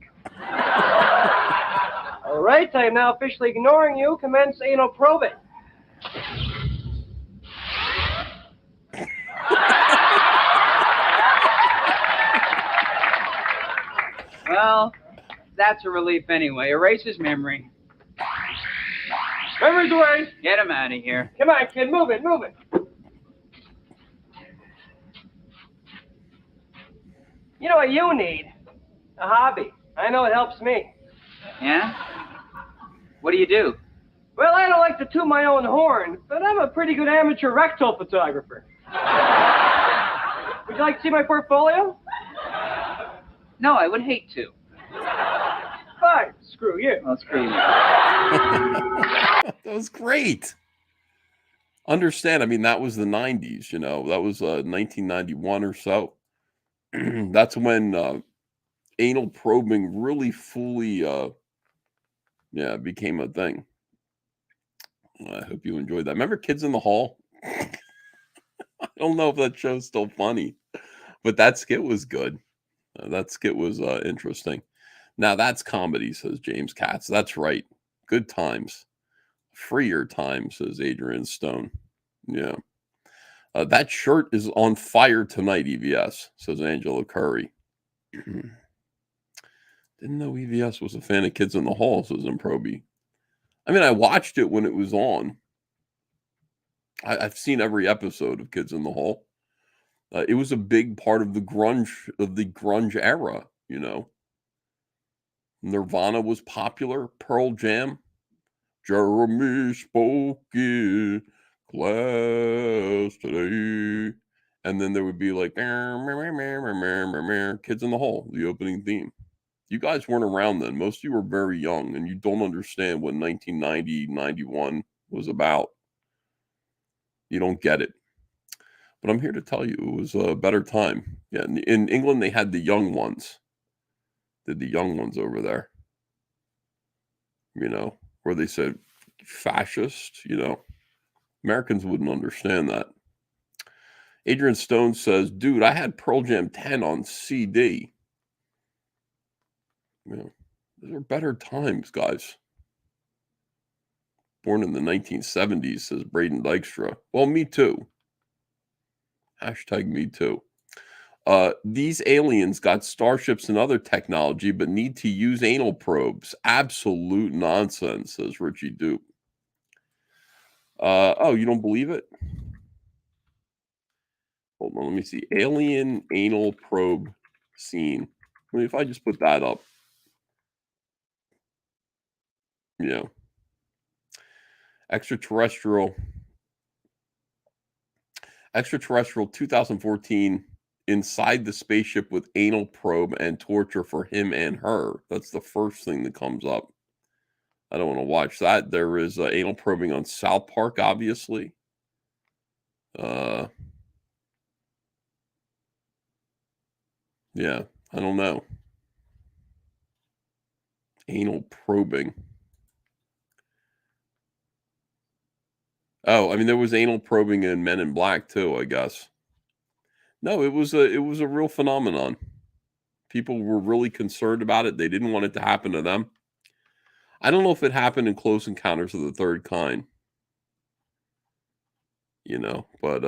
All right, I am now officially ignoring you. Commence anal probing. Well, that's a relief anyway. Erase his memory. Memory's away. Get him out of here. Come on, kid, move it, move it. You know what you need? A hobby. I know it helps me. Yeah? What do you do? Well, I don't like to toot my own horn, but I'm a pretty good amateur rectal photographer. Would you like to see my portfolio? No, I would hate to. Fine, screw you. Well, screw you. That was great. Understand, I mean, that was the 90s, you know. That was 1991 or so. That's when anal probing really fully became a thing. I hope you enjoyed that. Remember Kids in the Hall? I don't know if that show's still funny, but that skit was good. That skit was interesting. Now that's comedy, says James Katz. That's right. Good times. Freer times, says Adrian Stone. Yeah. That shirt is on fire tonight, EVS, says Angela Curry. Didn't know EVS was a fan of Kids in the Hall, says Improby. I mean, I watched it when it was on. I've seen every episode of Kids in the Hall. It was a big part of the grunge era, you know. Nirvana was popular. Pearl Jam. Jeremy spoke in class today. And then there would be like Kids in the Hall, the opening theme. You guys weren't around then. Most of you were very young, and you don't understand what 1990, 91 was about. You don't get it. But I'm here to tell you it was a better time. Yeah, in England, they had the young ones. Did the young ones over there. You know, where they said fascist, you know. Americans wouldn't understand that. Adrian Stone says, dude, I had Pearl Jam 10 on CD. You know, those are better times, guys. Born in the 1970s, says Braden Dykstra. Well, me too. Hashtag me too. These aliens got starships and other technology, but need to use anal probes. Absolute nonsense, says Richie Dupe. Oh, you don't believe it? Hold on, let me see. Alien anal probe scene. I mean, if I just put that up. Yeah. Extraterrestrial 2014 inside the spaceship with anal probe and torture for him and her. That's the first thing that comes up. I don't want to watch that. There is anal probing on South Park, obviously. Yeah, I don't know. Anal probing. Oh, I mean, there was anal probing in Men in Black too, I guess. No, it was a real phenomenon. People were really concerned about it. They didn't want it to happen to them. I don't know if it happened in Close Encounters of the Third Kind. you know, but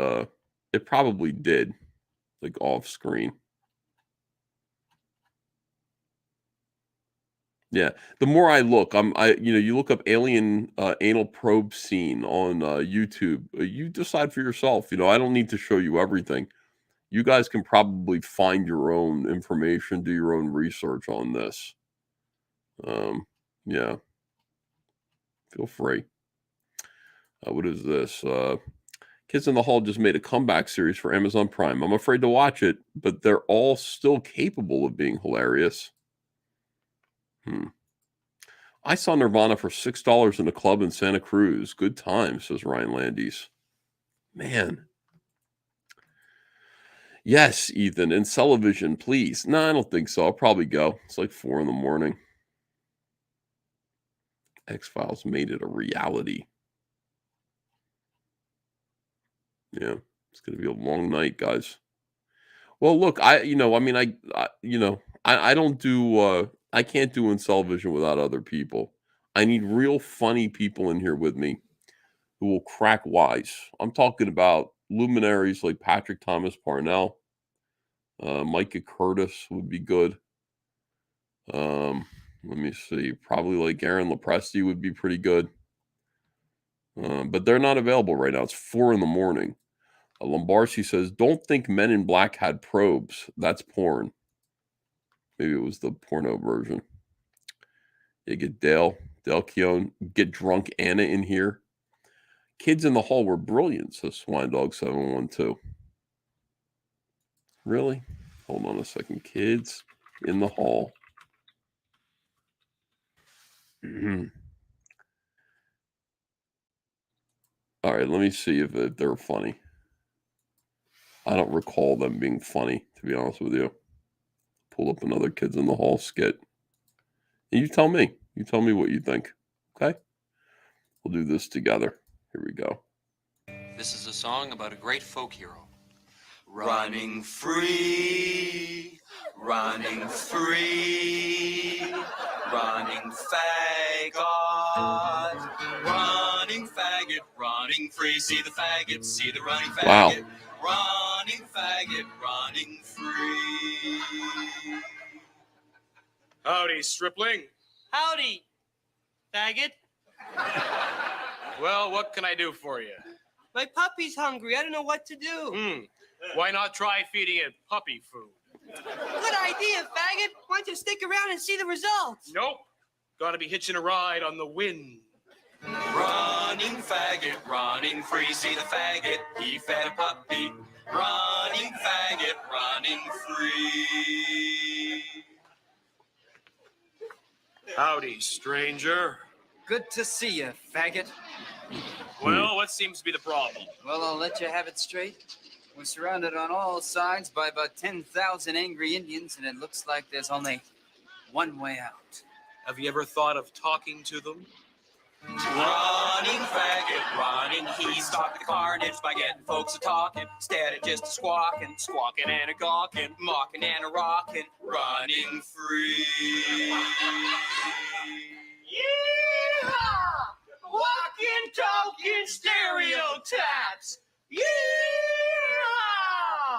it probably did, like off screen. Yeah, the more I look, you look up alien anal probe scene on YouTube. You decide for yourself. You know, I don't need to show you everything. You guys can probably find your own information, do your own research on this. Yeah, feel free. What is this? Kids in the Hall just made a comeback series for Amazon Prime. I'm afraid to watch it, but they're all still capable of being hilarious. I saw Nirvana for $6 in a club in Santa Cruz. Good time, says Ryan Landis. Man. Yes, Ethan, and Television, please. No, I don't think so. I'll probably go. It's like 4 in the morning. X-Files made it a reality. Yeah, it's going to be a long night, guys. Well, look, I don't do, I can't do in Television without other people. I need real funny people in here with me who will crack wise. I'm talking about luminaries like Patrick Thomas Parnell. Micah Curtis would be good. Let me see. Probably like Aaron Lopresti would be pretty good. But they're not available right now. It's 4 in the morning. Lombardi says, don't think Men in Black had probes. That's porn. Maybe it was the porno version. You get Dale Keown, get drunk Anna in here. Kids in the Hall were brilliant, says Swine Dog 712. Really? Hold on a second. Kids in the Hall. All right, let me see if they're funny. I don't recall them being funny, to be honest with you. Pull up another Kids in the Hall skit. And you tell me. You tell me what you think. Okay? We'll do this together. Here we go. This is a song about a great folk hero. Running free, running free, running faggot, running faggot, running free. See the faggot, see the running faggot. Wow. Running faggot, running free. Howdy, stripling. Howdy, faggot. Well, what can I do for you? My puppy's hungry. I don't know what to do. Why not try feeding it puppy food? Good idea, faggot. Why don't you stick around and see the results? Nope. Gotta be hitching a ride on the wind. Running faggot, running free. See the faggot, he fed a puppy. Running faggot, running free. Howdy, stranger. Good to see you, faggot. Well, what seems to be the problem? Well, I'll let you have it straight. We're surrounded on all sides by about 10,000 angry Indians, and it looks like there's only one way out. Have you ever thought of talking to them? Running faggot, running, he's stalking the carnage by getting folks a talking, instead of just a squawking and a gawking, mocking and a rocking, running free. Yeah! Walking, talking stereotypes. Yeah!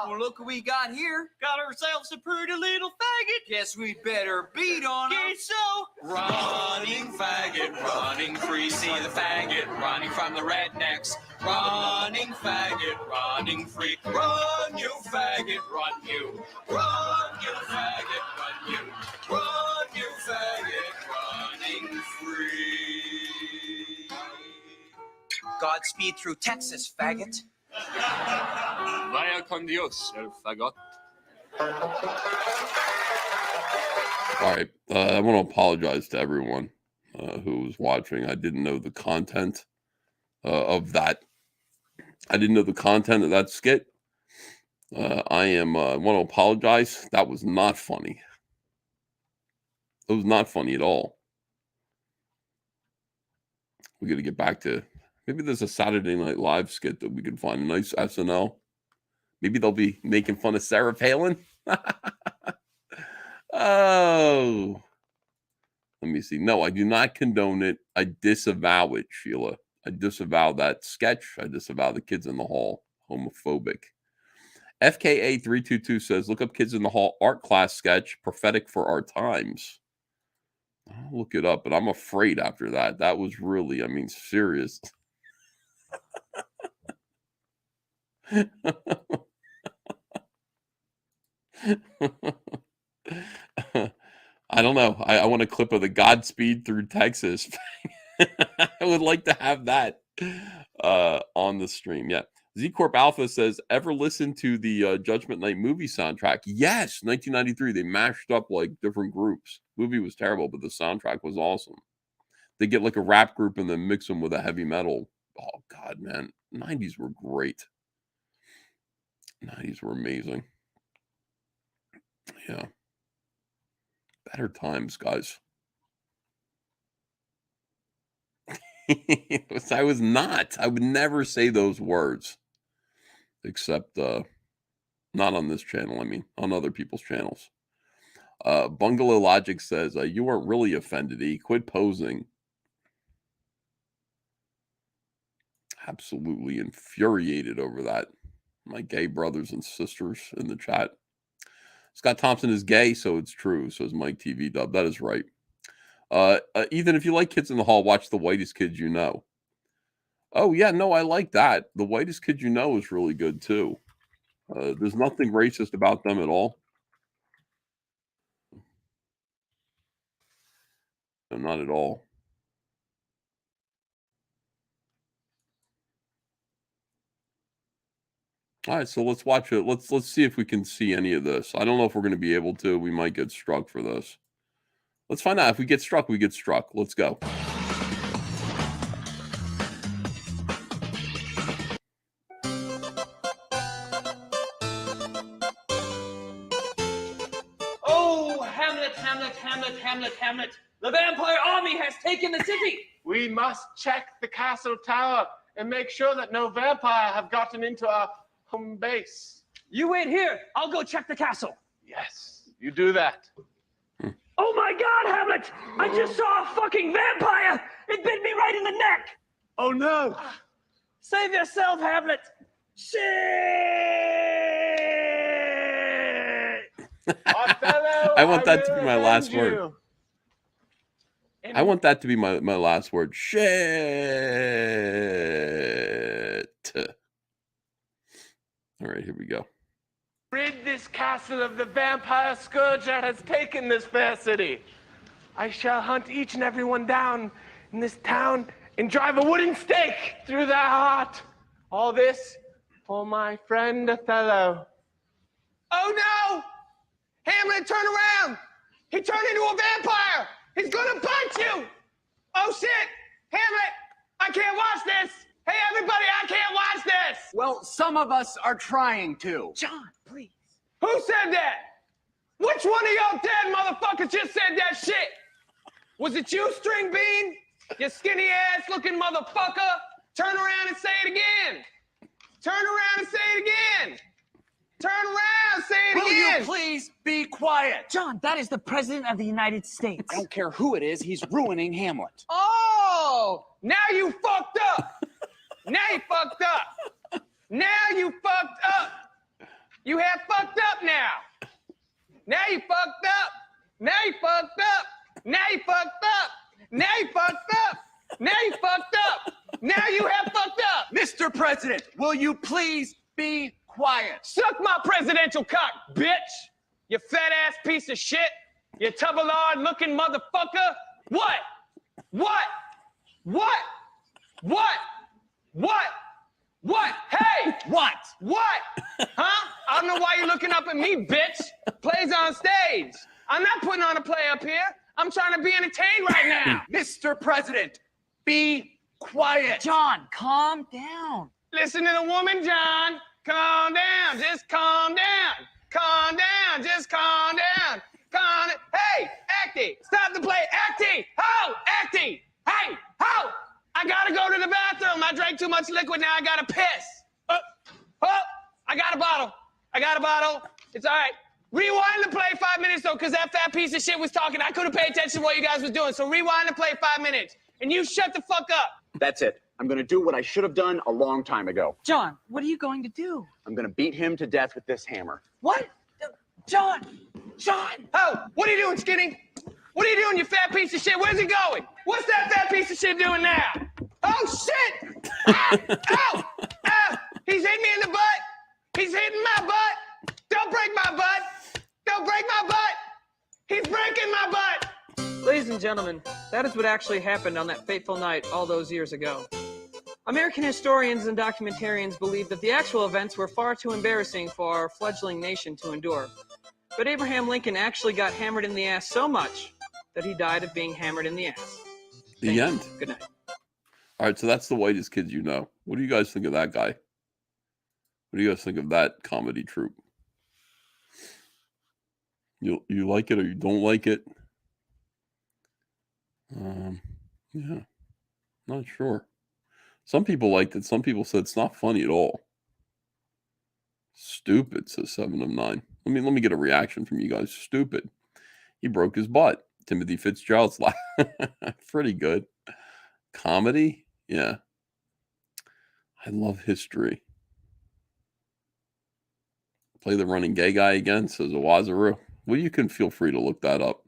Well, look what we got here. Got ourselves a pretty little faggot. Guess we better beat on him. Guess so. Running faggot, running free, see the faggot, running from the rednecks. Running faggot, running free, run you faggot, run you. Run you faggot, run you. Run you faggot, running free. Godspeed through Texas, faggot. Vaya con Dios, el faggot. All right. I want to apologize to everyone who was watching. I didn't know the content of that. I didn't know the content of that skit. I want to apologize. That was not funny. It was not funny at all. We got to get back to, maybe there's a Saturday Night Live skit that we can find, a nice SNL. Maybe they'll be making fun of Sarah Palin. Oh, let me see. No, I do not condone it. I disavow it, Sheila. I disavow that sketch. I disavow the Kids in the Hall. Homophobic. FKA322 says, look up Kids in the Hall art class sketch, prophetic for our times. I'll look it up, but I'm afraid after that. That was really, I mean, serious. I don't know. I want a clip of the Godspeed through Texas. I would like to have that on the stream. Yeah. Z Corp Alpha says, ever listen to the Judgment Night movie soundtrack? Yes, 1993. They mashed up like different groups. Movie was terrible, but the soundtrack was awesome. They get like a rap group and then mix them with a heavy metal. Oh God, man, 90s were great. 90s were amazing. Yeah, better times, guys. I was not. I would never say those words. Except not on this channel. I mean, on other people's channels. Bungalow Logic says, you weren't really offended, E. Quit posing. Absolutely infuriated over that. My gay brothers and sisters in the chat. Scott Thompson is gay, so it's true, says Mike TV Dub. That is right. Ethan, if you like Kids in the Hall, watch The Whitest Kids You Know. Oh, yeah, no, I like that. The Whitest Kids You Know is really good, too. There's nothing racist about them at all. No, not at all. All right, so let's watch it. Let's see if we can see any of this. I don't know if we're going to be able to. We might get struck for this. Let's find out. If we get struck, we get struck. Let's go. Oh, Hamlet, Hamlet, Hamlet, Hamlet, Hamlet. The vampire army has taken the city. We must check the castle tower and make sure that no vampire have gotten into our home base. You wait here. I'll go check the castle. Yes, you do that. Oh my God, Hamlet! I just saw a fucking vampire! It bit me right in the neck! Oh no! Save yourself, Hamlet! Shit! I want that to be my last word. I want that to be my last word. Shit. All right, here we go. Rid this castle of the vampire scourge that has taken this fair city. I shall hunt each and every one down in this town and drive a wooden stake through their heart. All this for my friend Othello. Oh no! Hamlet, turn around! He turned into a vampire! He's gonna bite you! Oh shit! Hamlet, I can't watch this! Hey everybody, I can't watch this! Well, some of us are trying to. John, please. Who said that? Which one of y'all dead motherfuckers just said that shit? Was it you, String Bean? You skinny ass looking motherfucker? Turn around and say it again! Turn around and say it again! Turn around, say it again! Will you please be quiet? John, that is the President of the United States. I don't care who it is, he's ruining Hamlet. Oh! Now you fucked up! Now you fucked up! Now you fucked up! You have fucked up now! Now you fucked up! Now you fucked up! Now you fucked up! Now you fucked up! Now you fucked up! Now you have fucked up! Mr. President, will you please be quiet? Suck my presidential cock, bitch! You fat ass piece of shit! You tubble-lard looking motherfucker! What? What? What? What? What? What? Hey! What? What? Huh? I don't know why you're looking up at me, bitch. Play's on stage. I'm not putting on a play up here. I'm trying to be entertained right now. Mr. President, be quiet. John, calm down. Listen to the woman, John. Calm down. Just calm down. Calm down. Just calm down. Calm down. Hey, Acty, stop the play. Acty, ho, Acty. Hey, ho. I gotta go to the bathroom. I drank too much liquid. Now I gotta piss. I got a bottle. I got a bottle. It's all right. Rewind the play 5 minutes, though, because that fat piece of shit was talking. I couldn't pay attention to what you guys was doing. So rewind the play 5 minutes. And you shut the fuck up. That's it. I'm going to do what I should have done a long time ago. John, what are you going to do? I'm going to beat him to death with this hammer. What? John! John! Oh, what are you doing, Skinny? What are you doing, you fat piece of shit? Where's he going? What's that fat piece of shit doing now? Oh, shit! Ah! Ow! Ow! He's hitting me in the butt! He's hitting my butt! Don't break my butt! Don't break my butt! He's breaking my butt! Ladies and gentlemen, that is what actually happened on that fateful night all those years ago. American historians and documentarians believe that the actual events were far too embarrassing for our fledgling nation to endure. But Abraham Lincoln actually got hammered in the ass so much that he died of being hammered in the ass. The end. Good night. All right, so that's the whitest kids you know. What do you guys think of that guy? What do you guys think of that comedy troupe? You like it or you don't like it? Yeah, not sure. Some people liked it. Some people said it's not funny at all. Stupid, says 7 of 9. Let me get a reaction from you guys. Stupid. He broke his butt. Timothy Fitzgerald's laugh. Pretty good. Comedy? Yeah. I love history. Play the running gay guy again, says Owazaru. Well, you can feel free to look that up.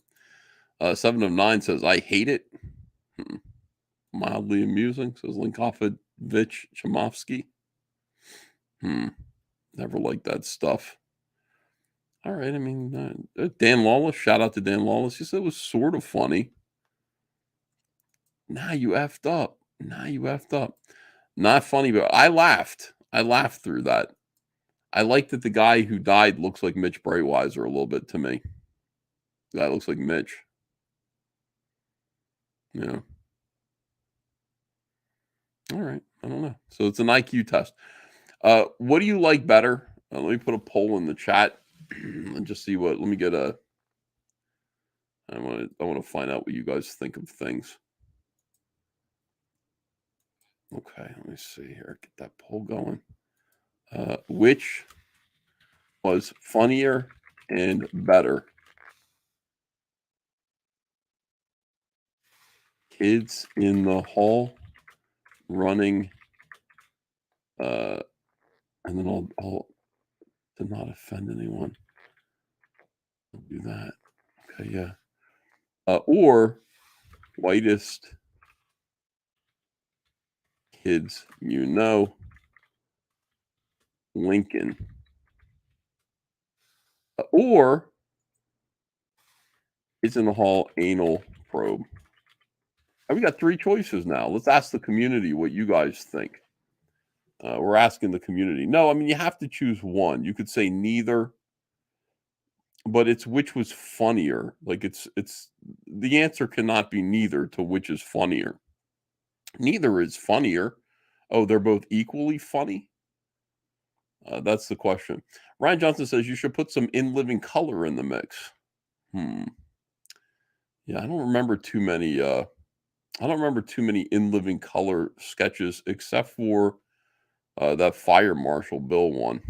7 of 9 says, I hate it. Mildly amusing, says Linkovich Chamovsky. Never liked that stuff. All right, I mean, Dan Lawless, shout out to Dan Lawless. He said it was sort of funny. Nah, you effed up. Not funny, but I laughed. I laughed through that. I like that the guy who died looks like Mitch Breitweiser a little bit to me. The guy looks like Mitch. Yeah. All right. I don't know. So it's an IQ test. What do you like better? Let me put a poll in the chat and just see what. Let me get a. I want to find out what you guys think of things. Okay, let me see here. Get that poll going. Which was funnier and better? Kids in the hall running, and then I'll to not offend anyone. I'll do that. Okay, yeah. Or whitest kids you know, Lincoln. Or it's in the hall anal probe. We got 3 choices now. Let's ask the community what you guys think. We're asking the community. No, I mean, you have to choose one. You could say neither, but it's which was funnier. Like it's the answer cannot be neither to which is funnier. Neither is funnier. Oh, they're both equally funny? That's the question. Ryan Johnson says you should put some In Living Color in the mix. Yeah, I don't remember too many In Living Color sketches except for that Fire Marshal Bill one.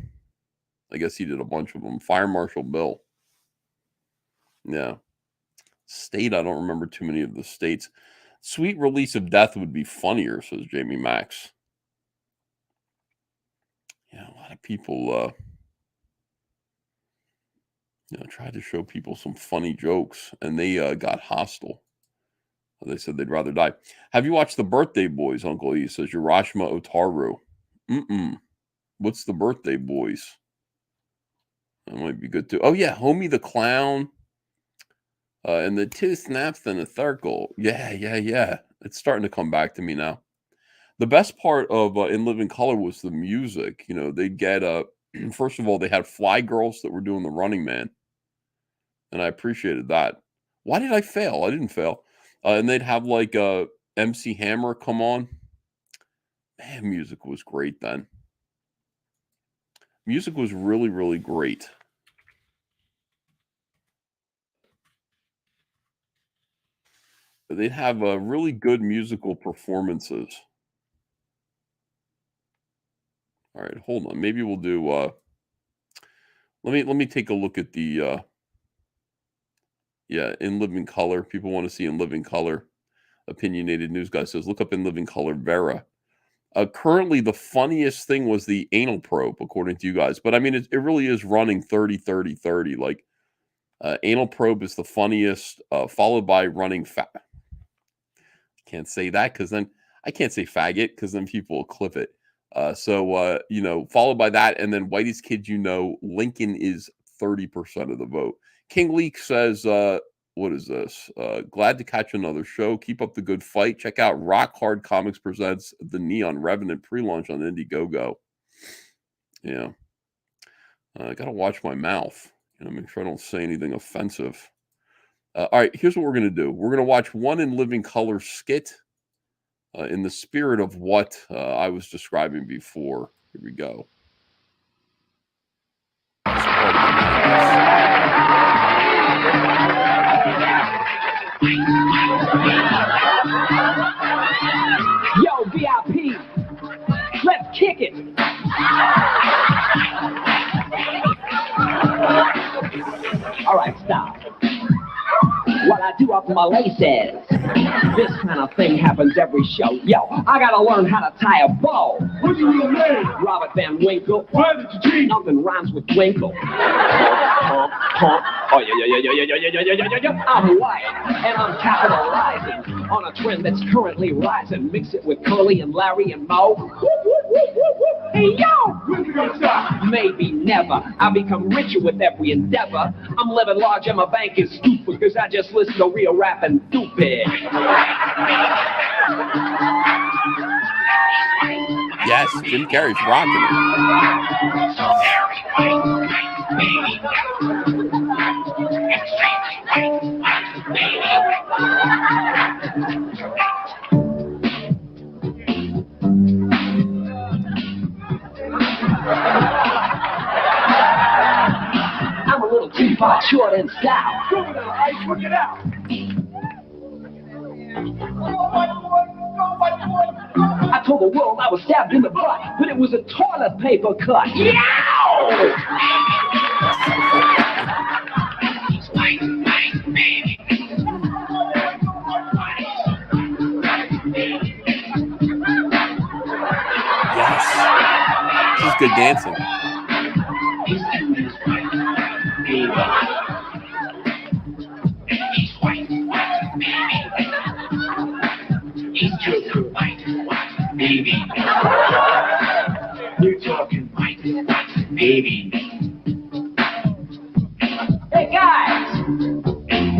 I guess he did a bunch of them. Fire Marshal Bill. Yeah. State, I don't remember too many of the states. Sweet Release of Death would be funnier, says Jamie Max. Yeah, a lot of people tried to show people some funny jokes, and they got hostile. They said they'd rather die. Have you watched The Birthday Boys, Uncle E? Says Urashima Otaru. What's The Birthday Boys? That might be good too. Oh, yeah, Homie the Clown. And the 2 snaps and a circle. Yeah. It's starting to come back to me now. The best part of In Living Color was the music. You know, they'd get, first of all, they had Fly Girls that were doing the Running Man. And I appreciated that. Why did I fail? I didn't fail. And they'd have like MC Hammer come on. Man, music was great then. Music was really, really great. They'd have really good musical performances. All right, hold on. Maybe we'll do. Let me take a look at the. In Living Color. People want to see In Living Color. Opinionated News Guy says, look up In Living Color Vera. Currently, the funniest thing was the anal probe, according to you guys. But I mean, it really is running 30, 30, 30. Like, anal probe is the funniest, followed by running fat. Can't say that because then I can't say faggot because then people will clip it. Followed by that, and then Whitey's Kid, Lincoln is 30% of the vote. King Leak says, what is this? Glad to catch another show. Keep up the good fight. Check out Rock Hard Comics presents The Neon Revenant pre-launch on Indiegogo. Yeah. I got to watch my mouth. Make sure I don't say anything offensive. All right, here's what we're going to do. We're going to watch one in living color skit in the spirit of what I was describing before. Here we go. Yo, VIP, let's kick it. All right, stop. What I do up my laces. This kind of thing happens every show. Yo, I gotta learn how to tie a bow. What's your real name? Robert Van Winkle. Why did you cheat? Nothing rhymes with Winkle. Oh, yeah. I'm white, and I'm capitalizing on a trend that's currently rising. Mix it with Curly and Larry and Moe. Hey, yo! When's it gonna stop? Maybe never. I become richer with every endeavor. I'm living large and my bank is stupid because I just listen to real rap and stupid. Yes, Jim Carrey's rocking I'm a little too far short and stout. Go now, Ice, work it out. I told the world I was stabbed in the butt, but it was a toilet paper cut. Yow! Yes. This is good dancing. Baby. You're talking white, baby. Hey guys,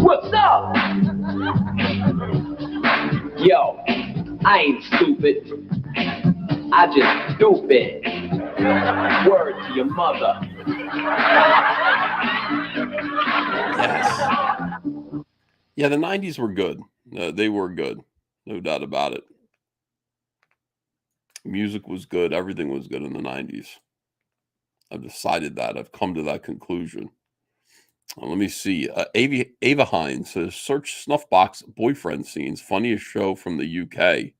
what's up? Yo, I ain't stupid. I just stupid. Word to your mother. Yes. Yeah, the 90s were good. They were good. No doubt about it. Music was good. Everything was good in the 90s. I've decided that. I've come to that conclusion. Let me see. Ava Hines says, search Snuffbox boyfriend scenes. Funniest show from the UK.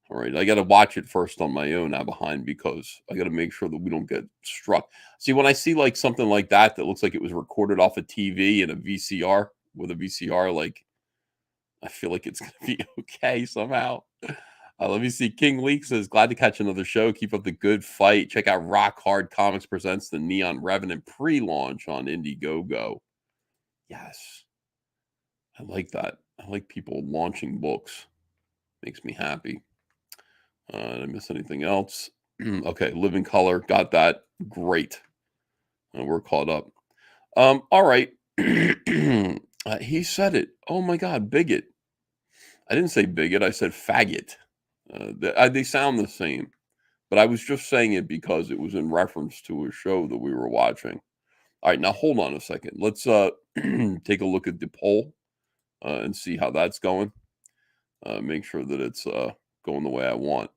All right. I got to watch it first on my own, Ava Hines, because I got to make sure that we don't get struck. See, when I see like something like that looks like it was recorded off a TV and a VCR with a VCR, like I feel like it's going to be okay somehow. Let me see. King Leak says, glad to catch another show. Keep up the good fight. Check out Rock Hard Comics presents The Neon Revenant pre-launch on Indiegogo. Yes. I like that. I like people launching books. Makes me happy. Did I miss anything else? Okay, Living Color. Got that. Great. We're caught up. All right. He said it. Oh, my God. Bigot. I didn't say bigot. I said faggot. They sound the same, but I was just saying it because it was in reference to a show that we were watching. All right, now hold on a second. Let's take a look at the poll and see how that's going. Make sure that it's going the way I want.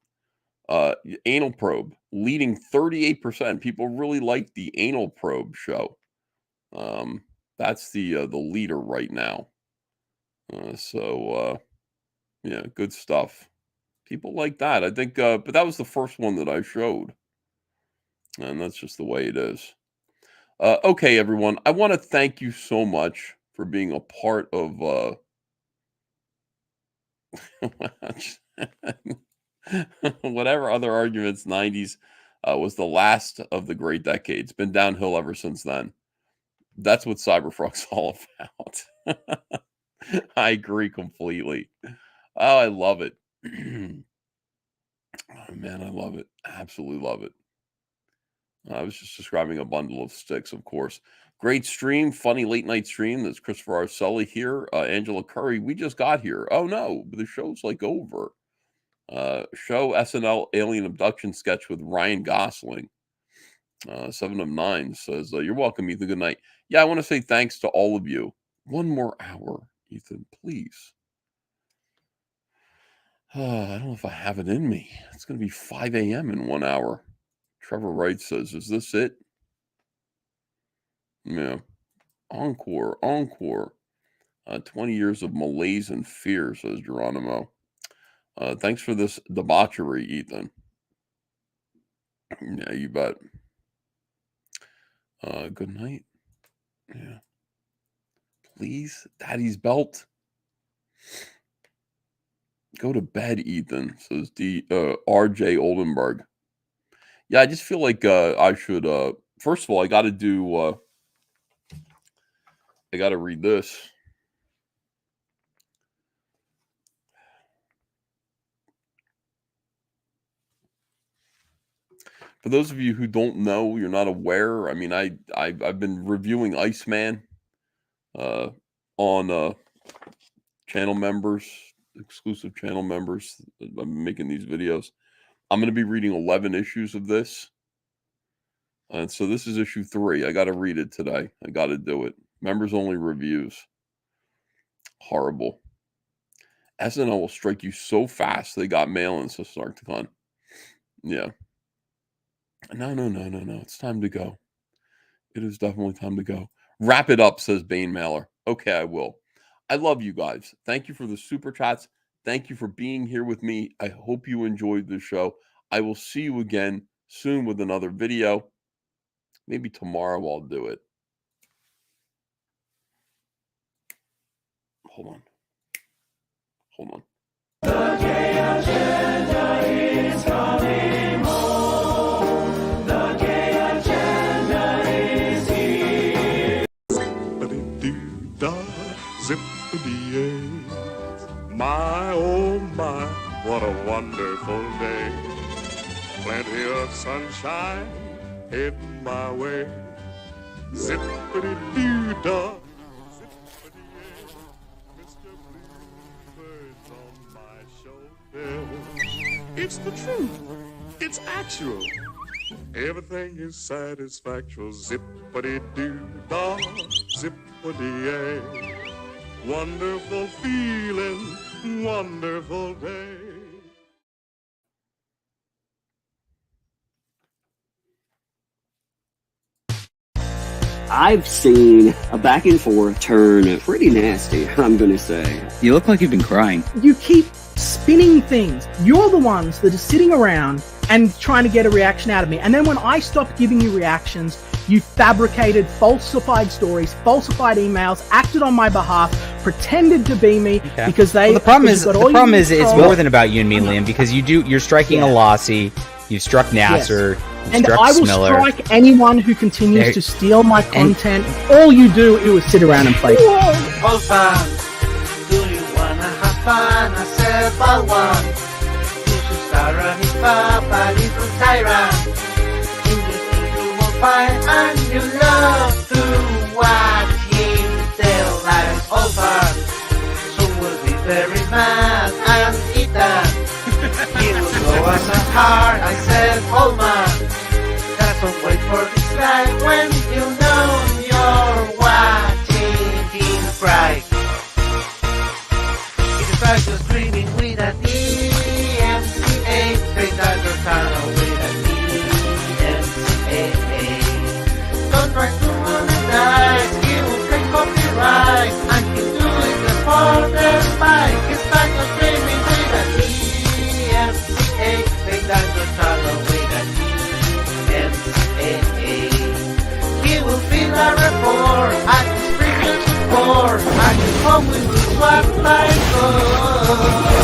Anal probe leading 38%. People really like the anal probe show. That's the leader right now. Yeah, good stuff. People like that. I think, but that was the first one that I showed. And that's just the way it is. Okay, everyone. I want to thank you so much for being a part of Whatever other arguments, 90s was the last of the great decades. Been downhill ever since then. That's what Cyberfrog's all about. I agree completely. Oh, I love it. Oh, man, I love it. Absolutely love it. I was just describing a bundle of sticks, of course. Great stream, funny late night stream. That's Christopher Arcelli here. Angela Curry, we just got here. Oh, no, the show's like over. Show SNL alien abduction sketch with Ryan Gosling. 7 of 9 says, you're welcome, Ethan. Good night. Yeah, I want to say thanks to all of you. One more hour, Ethan, please. I don't know if I have it in me. It's going to be 5 a.m. in 1 hour. Trevor Wright says, is this it? Yeah. Encore. 20 years of malaise and fear, says Geronimo. Thanks for this debauchery, Ethan. Yeah, you bet. Good night. Yeah. Please, Daddy's belt. Go to bed, Ethan, says R.J. Oldenburg. Yeah, I just feel like I should, first of all, I got to read this. For those of you who don't know, you're not aware, I mean, I've been reviewing Iceman on channel members, exclusive channel members. I'm making these videos. I'm going to be reading 11 issues of this. And so this is issue 3. I got to read it today. I got to do it. Members only reviews. Horrible. SNL will strike you so fast. They got mail-ins to Sarticon. Yeah. No. It's time to go. It is definitely time to go. Wrap it up, says Bane Mailer. Okay, I will. I love you guys. Thank you for the super chats. Thank you for being here with me. I hope you enjoyed the show. I will see you again soon with another video. Maybe tomorrow I'll do it. Hold on. The gay agenda is coming home. The gay agenda is here. Zippity-doo-dah, zippity-yay. My, oh my, what a wonderful day. Plenty of sunshine heading my way. Zippity-doo-dah. It's the truth. It's actual. Everything is satisfactual. Zippity-doo-dah, zippity-yay. Wonderful feeling, wonderful day. I've seen a back and forth turn pretty nasty, I'm gonna say. You look like you've been crying. You keep spinning things. You're the ones that are sitting around and trying to get a reaction out of me. And then when I stopped giving you reactions, you fabricated falsified stories, falsified emails, acted on my behalf, pretended to be me because they. Well, the problem is it's more than about you and me, Liam, because you're striking a Lossy, you've struck Nasser, you've and struck I will Smiller. strike anyone who continues to steal my content. All you do is sit around and play. Old fun, do you wanna have fun? I said, but one. You should start running far, but it's from Tyrant. You think you will find, and you love to watch him tell lies. Old fun, so we'll be very mad and eat that. He will go as a heart. I said, old man, that's don't wait for this life when you know you're watching him cry. If you start just dreaming with an EMCA, straight out your tunnel with an EMCA. Don't try to monetize, he will take copyright, and he'll do it just for the bike. He start just dreaming with an EMCA, straight out your tunnel with an EMCA. He will fill a report at his previous report. I can come with the swap like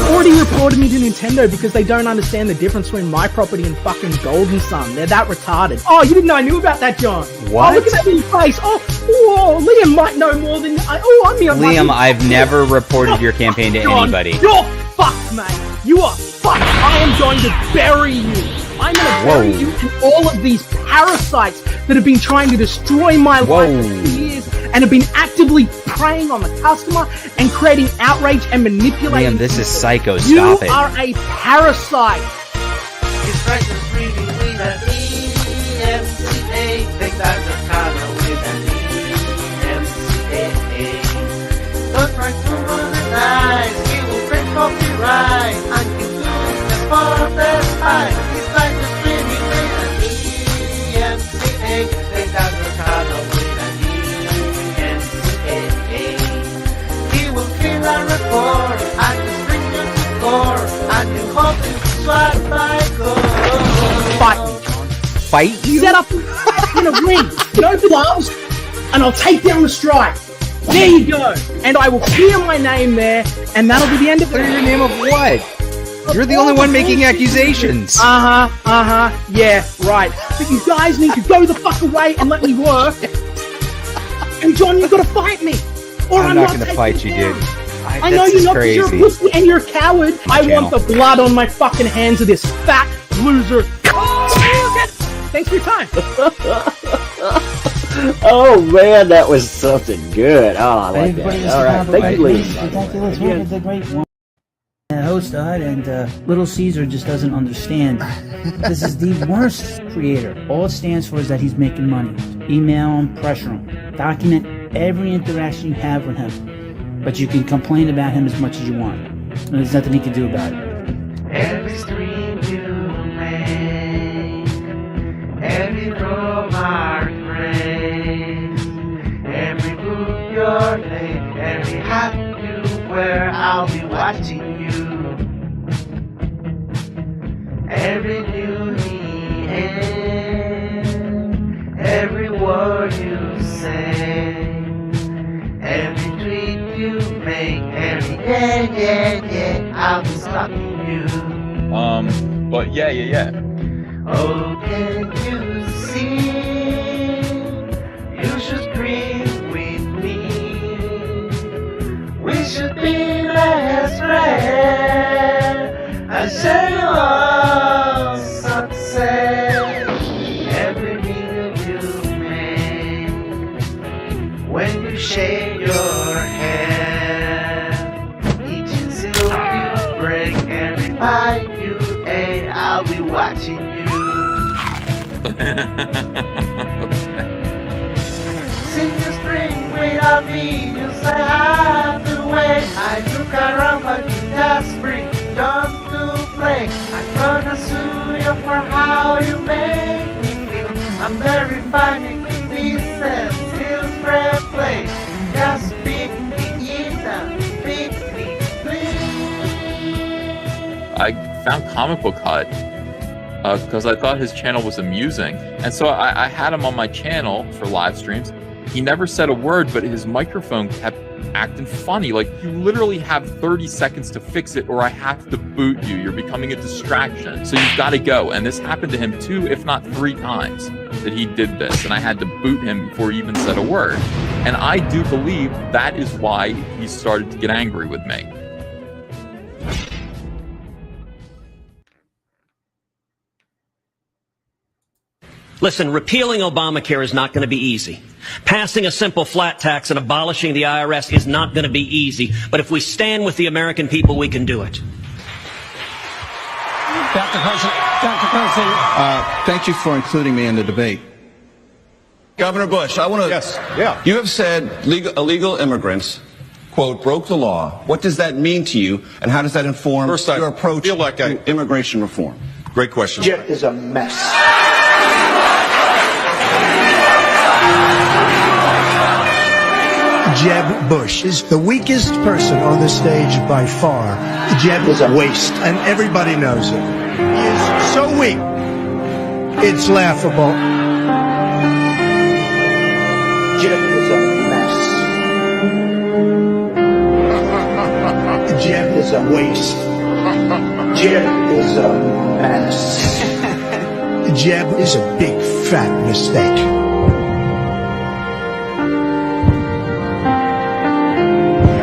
Already reported me to Nintendo because they don't understand the difference between my property and fucking Golden Sun. They're that retarded. Oh, you didn't know I knew about that, John? What? Oh, look at that in your face. Oh, whoa, Liam might know more than I. Oh, I'm here. Liam, I've never reported your campaign to John, anybody. You're fucked, mate. You are fucked. I am going to bury you. I'm going to bury you and all of these parasites that have been trying to destroy my life for years and have been actively preying on the customer and creating outrage and manipulating. Liam, this is psycho. You Stop it. are a parasite. His prices freely with an EMCA. Take that the color with an EMCA. Don't try to modernize. He will break copyright. And you lose the farthest high. His prices freely with an EMCA. Take that the color with an EMCA. He will fill a report. And you bring you to court. And you hope you swat by God. Fight me, John. Fight you? Set up in a ring. No gloves. And I'll take down the strike. There you go. And I will clear my name there. And that'll be the end of it. Clear your name of what? You're the only one making accusations. Yeah, right. But you guys need to go the fuck away and let me work. And John, you've got to fight me. Or I'm not going to fight you, down. dude. I know you're not because you're a pussy and you're a coward. I want the blood on my fucking hands of this fat loser. Thanks for your time. Oh man, that was something good. Oh, I like that. All right, thank you, Lee. Ridiculous. What is the great one? Host died, and Little Caesar just doesn't understand. This is the worst creator. All it stands for is that he's making money. Email him, pressure him, document every interaction you have with him. But you can complain about him as much as you want. And there's nothing he can do about it. Every stream you make, every throw mark phrase, every move your name, every hat you wear, I'll be watching you. Every new end, every word you say, every tweet you make, every yeah, I'll be stalking you. But yeah. Oh, can you see? You should scream with me. We should be best friends. I share your success. Every meal you make, when you shave your head, each insult you break, every bite you ate, I'll be watching you. Sing the string without me, you say I have to wait. I look around but you just bring don't to play. I'm gonna sue you for how you make me feel. I'm very fine with pieces, still spread play. Just pick me in, pick me, please. I found Comic Book Hut because I thought his channel was amusing. And so I had him on my channel for live streams. He never said a word, but his microphone kept acting funny. Like, you literally have 30 seconds to fix it or I have to boot you. You're becoming a distraction. So you've got to go. And this happened to him 2, if not 3 times that he did this. And I had to boot him before he even said a word. And I do believe that is why he started to get angry with me. Listen, repealing Obamacare is not going to be easy. Passing a simple flat tax and abolishing the IRS is not going to be easy. But if we stand with the American people, we can do it. Dr. Carson, thank you for including me in the debate. Governor Bush, I want to... Yes, yeah. You have said illegal immigrants, quote, broke the law. What does that mean to you, and how does that inform your approach to immigration reform? Great question. Jeb is a mess. Jeb Bush is the weakest person on the stage by far. Jeb is a waste, and everybody knows it. He is so weak, it's laughable. Jeb is a mess. a waste. Jeb is a mess. Jeb is a big fat mistake.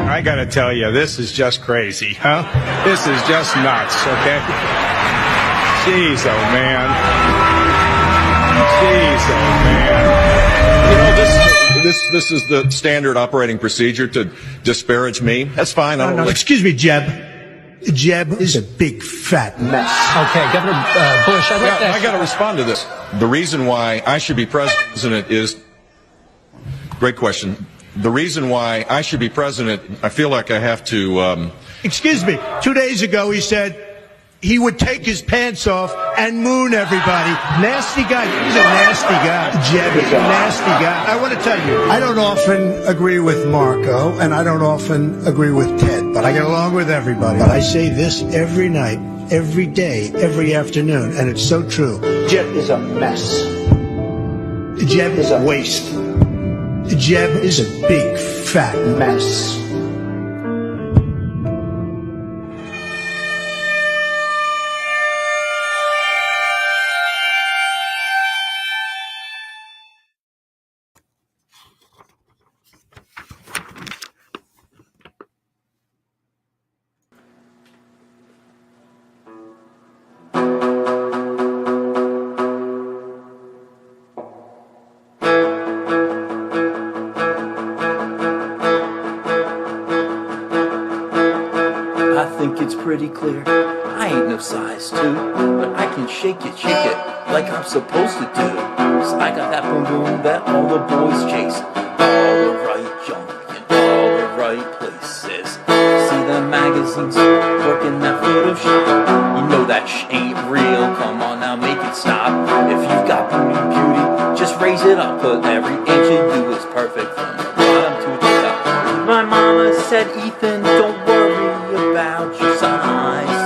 I gotta tell you, this is just crazy, huh? This is just nuts, okay? Jeez, oh man. Jeez, oh man. You know, this is the standard operating procedure to disparage me. That's fine. I don't really... Excuse me, Jeb. Jeb is a big fat mess. Okay, Governor Bush, I got to respond to this. The reason why I should be president is... Great question. The reason why I should be president, I feel like I have to... Excuse me. 2 days ago, he said he would take his pants off and moon everybody. Nasty guy. He's a nasty guy. Jeb is a nasty guy. I want to tell you, I don't often agree with Marco, and I don't often agree with Ted, but I get along with everybody. But I say this every night, every day, every afternoon, and it's so true. Jeb is a mess. Jeb is a waste. Jeb is a big fat mess. Pretty clear. I ain't no size 2, but I can shake it like I'm supposed to do. 'Cause I got that boom boom that all the boys chase. All the right junk in all the right places. See the magazines working that Photoshop. You know that ain't real. Come on now, make it stop. If you've got beauty, just raise it up. Put every inch you do is perfect from the bottom to the top. My mama said, Ethan, don't worry about your size.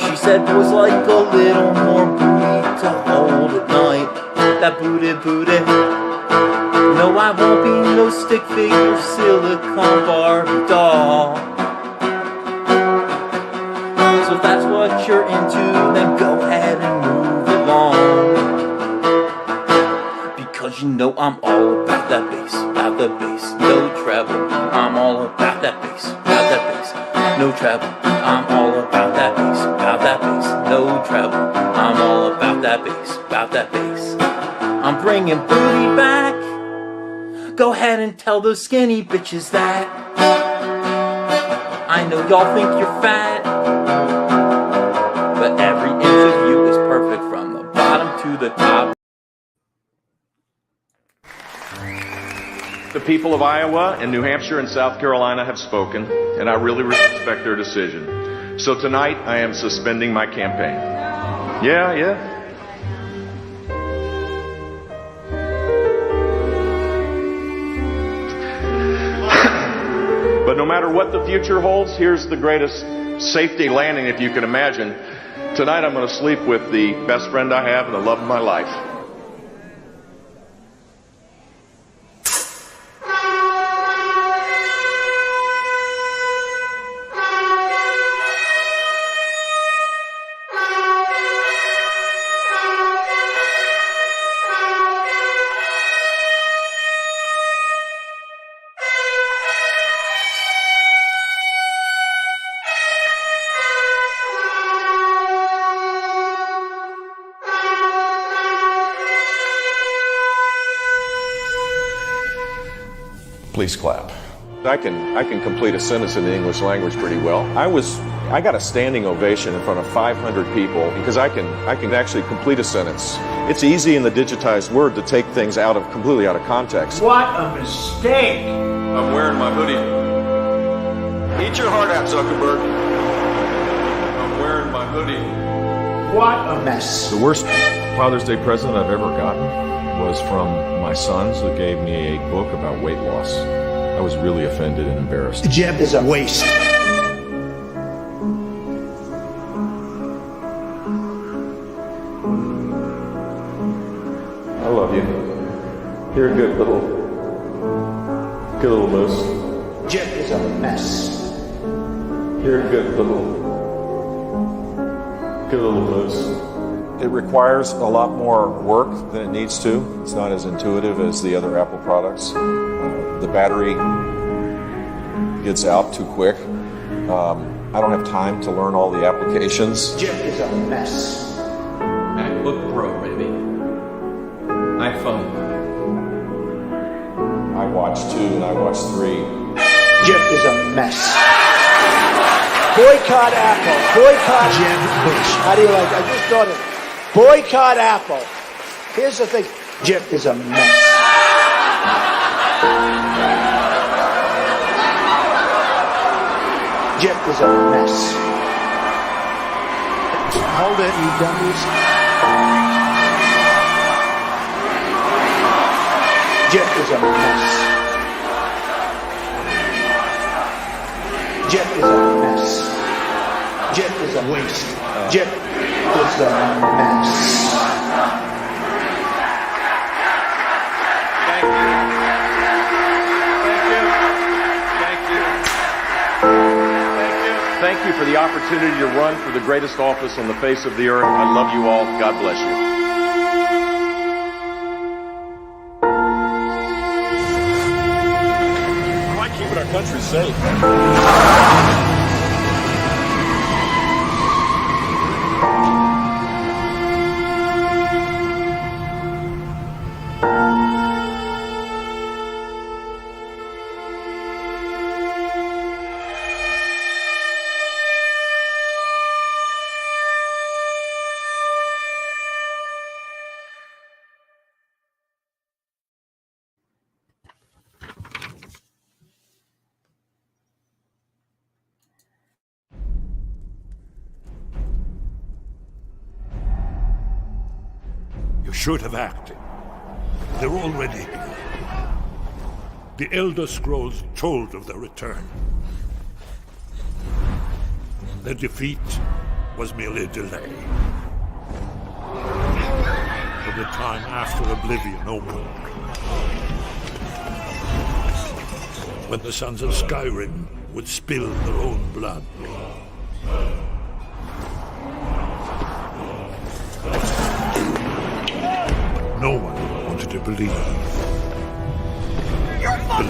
She said boys like a little more booty to hold at night. That booty. No, I won't be no stick figure silicone Barbie doll. So if that's what you're into, then go ahead and move along. Because you know I'm all about that bass, no treble. I'm all about that bass, no treble. I'm all about that bass, no treble. I'm all about that bass. I'm bringing booty back. Go ahead and tell those skinny bitches that. I know y'all think you're fat, but every inch of you is perfect from the bottom to the top. The people of Iowa and New Hampshire and South Carolina have spoken, and I really respect their decision. So tonight, I am suspending my campaign. Yeah. But no matter what the future holds, here's the greatest safety landing if you can imagine. Tonight, I'm going to sleep with the best friend I have and the love of my life. Please clap. I can complete a sentence in the English language pretty well. I got a standing ovation in front of 500 people because I can actually complete a sentence. It's easy in the digitized word to take things completely out of context. What a mistake! I'm wearing my hoodie. Eat your heart out, Zuckerberg. I'm wearing my hoodie. What a mess. The worst Father's Day present I've ever gotten was from my sons who gave me a book about weight loss. I was really offended and embarrassed. Jeb is a waste. I love you. You're a good little moose. Jeb is a mess. Here, good little moose. It requires a lot more work than it needs to. It's not as intuitive as the other Apple products. The battery gets out too quick. I don't have time to learn all the applications. Jim is a mess. MacBook Pro, baby. iPhone. I watched 2 and I watched 3. Jim is a mess. Boycott Apple. Boycott Jim Bush. How do you like that? I just thought of it. Boycott Apple. Here's the thing. Jim is a mess. Jim is a mess. Hold it, you dummies. Jim is a mess. Jim is a mess. Jim is a waste. Jim is a mess. Thank you for the opportunity to run for the greatest office on the face of the earth. I love you all. God bless you. Why keeping our country safe? You should have acted. They're already here. The Elder Scrolls told of their return. Their defeat was merely a delay. For the time after Oblivion opened. When the sons of Skyrim would spill their own blood. No one wanted to believe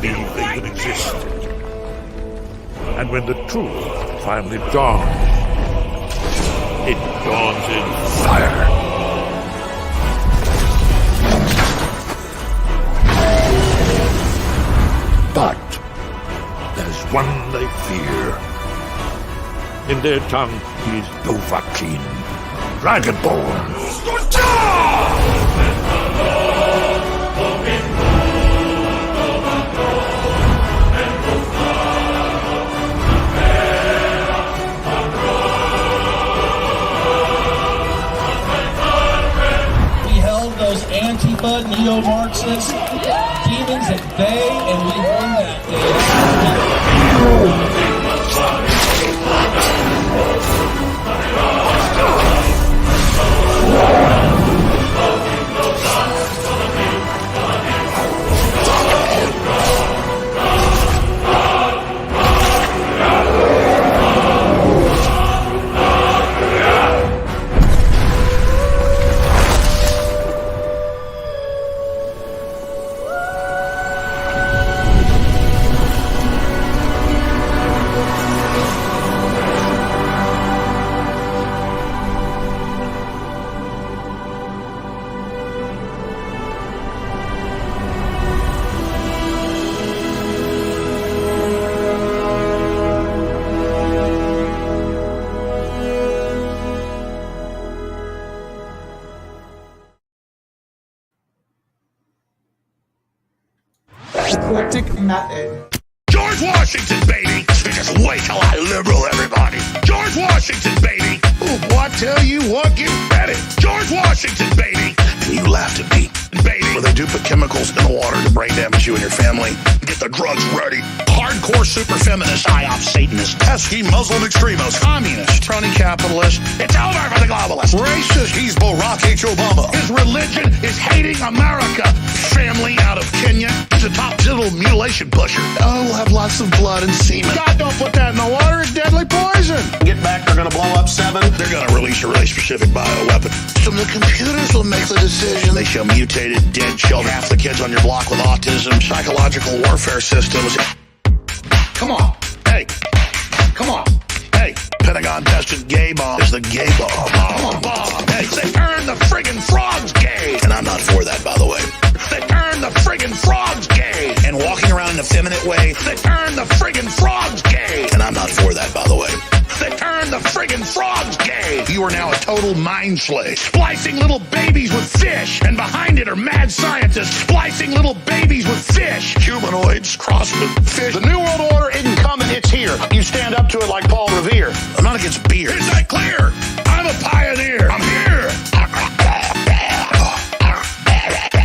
they even existed. And when the truth finally dawns, it dawns in fire. But there's one they fear. In their tongue, he is Dovahkiin, Dragonborn. Those Antifa, neo-Marxists, demons at bay, and we won that day. Eclectic method. George Washington, baby! Just wait till I liberal everybody. George Washington, baby! What tell you what, get ready. George Washington, baby! And you laughed at me, baby. Well, they do put chemicals in the water to brain damage you and your family. Get the drugs ready. Hardcore super feminist, psyop Satanist, pesky Muslim extremist, communist, crony capitalist. It's over for the globalist. Racist, he's Barack H. Obama. His religion is hating America. Family out of Kenya. He's a top genital mutilation pusher. Oh, we'll have lots of blood and semen. God, don't put that in the water. It's deadly poison. Get back. They're going to blow up 7. They're going to release a really specific bioweapon. So the computers will make the decision. They show mutated, dead children. Half the kids on your block with autism. Psychological warfare systems. Come on. Hey. Come on. Hey. Pentagon tested gay bomb is the gay bomb. Come on, bomb. Hey, they turned the friggin' frogs gay. And I'm not for that, by the way. They turned the friggin' frogs gay. And walking around in an effeminate way. They turned the friggin' frogs gay. And I'm not for that, by the way. They turned the friggin' frogs gay. You are now a total mind slave. Splicing little babies with fish. And behind it are mad scientists splicing little babies with fish. Humanoids crossed with fish. The New World Order isn't coming, it's here. You stand up to it like Paul Revere. I'm not against beer. Is that clear? I'm a pioneer. I'm here.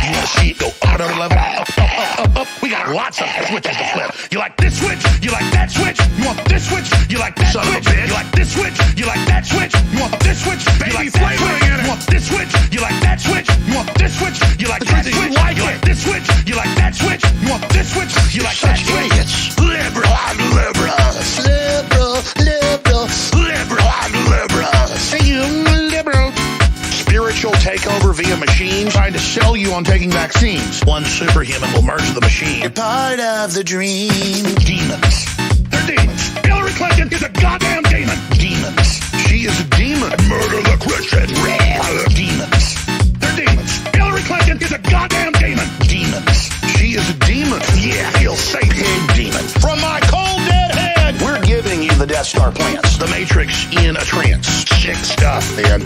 You want to see it go up another level? Up. We got lots of switches to flip. You like this switch? You like that switch? You want this switch? You like that switch? You like this switch? You like that switch? You want this switch? You like that switch? You want this switch? You like that switch? You want this switch? You like that switch? You like this switch? You like that switch? You want this switch? You like that switch? Liberal, I'm liberal. Liberal, I'm liberal. See you, liberal. Spiritual takeover via machines trying to sell you on taking vaccines. One superhuman will merge the machine. You're part of the dream. Demons. They're demons. Hillary Clinton is a goddamn demon. Demons. She is a demon. Murder the Christian. Demons. They're demons. Hillary Clinton is a goddamn demon. Demons. She is a demon. Yeah, he'll say pig demon. From my cold dead head, we're giving you the Death Star plans. The Matrix in a trance. Sick stuff, man.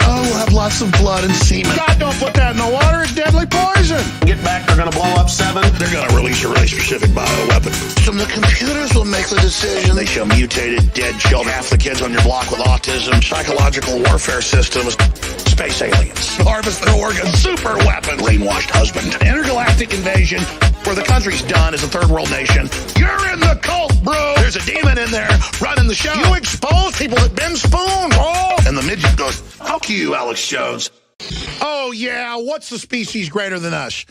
Oh, we'll have lots of blood and semen. God, don't put that in the water. It's deadly poison. Get back. They're going to blow up 7. They're going to release a really specific bioweapon. So the computers will make the decision. They show mutated, dead children. Half the kids on your block with autism. Psychological warfare systems. Space aliens. Harvest their organs. Super weapon. Brainwashed husband. Intergalactic invasion. Where the country's done as a third world nation. You're in the cult, bro. There's a demon in there running the show. You expose people that bend spoons. Oh. And the midget goes, fuck you, Alex Jones. Oh, yeah. What's the species greater than us?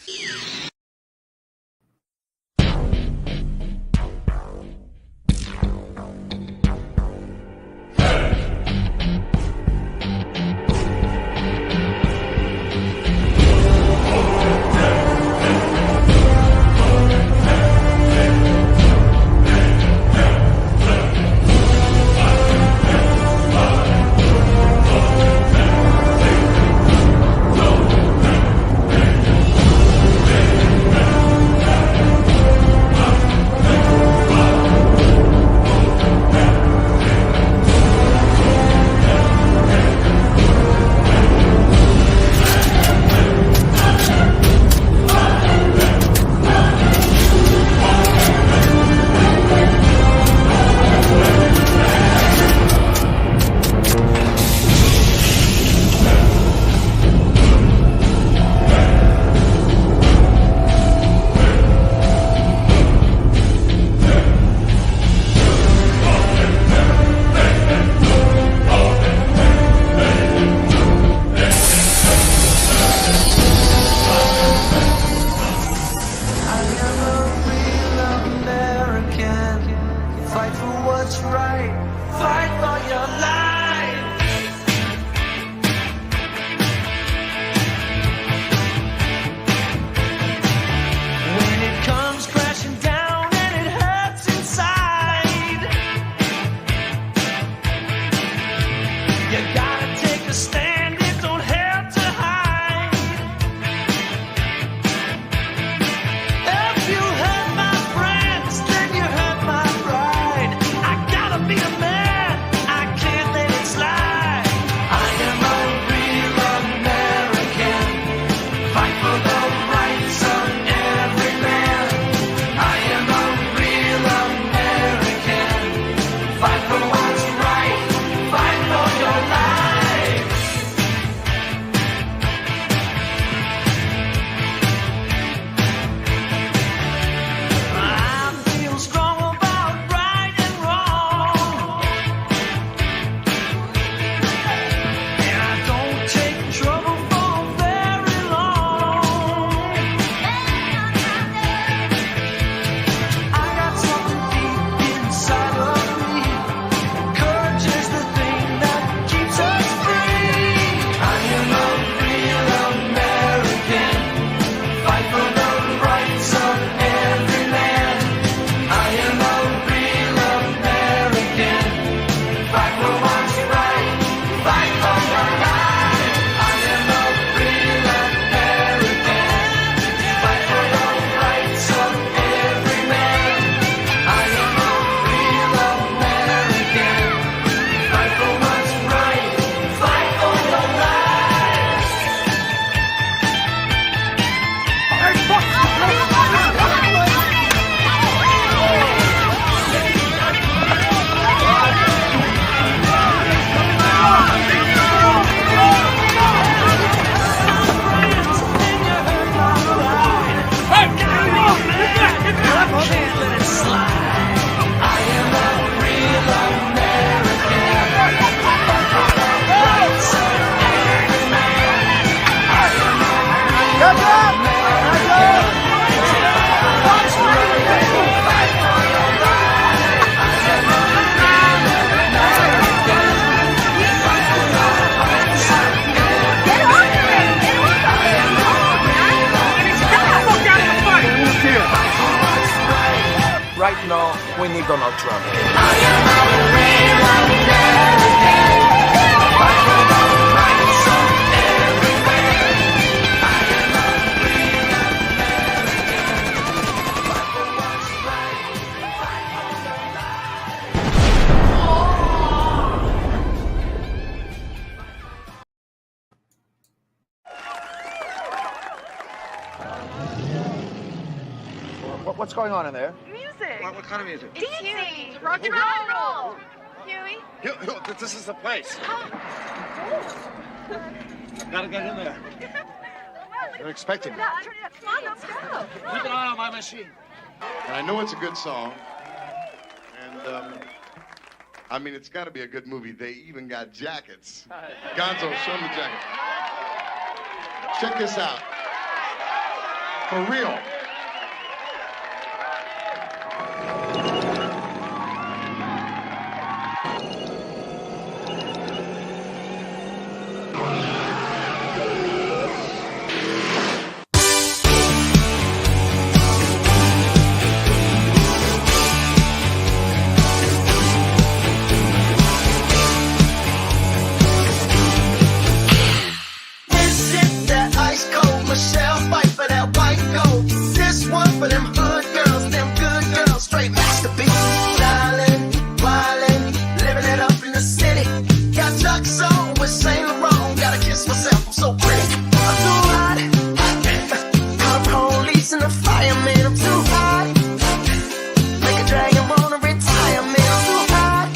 Right now, we need Donald Trump. What's going on in there? Music. What kind of music? It's Huey. Rock and roll. Huey. This is the place. Gotta get in there. They're expecting me. Come on, let's go. Keep an eye on my machine. And I know it's a good song. And, I mean, it's got to be a good movie. They even got jackets. Gonzo, show them the jacket. Check this out. For real. This is that ice cold Michelle fight for that white gold. This one for them hood girls, them good girls, straight masterpieces. Stylin', wildin', living it up in the city. Got Chuck's on with Saint Laurent. Gotta kiss myself, I'm so pretty. I'm too hot. Call the police and the fireman. I'm too hot. Make a dragon wanna retire, man. I'm too hot.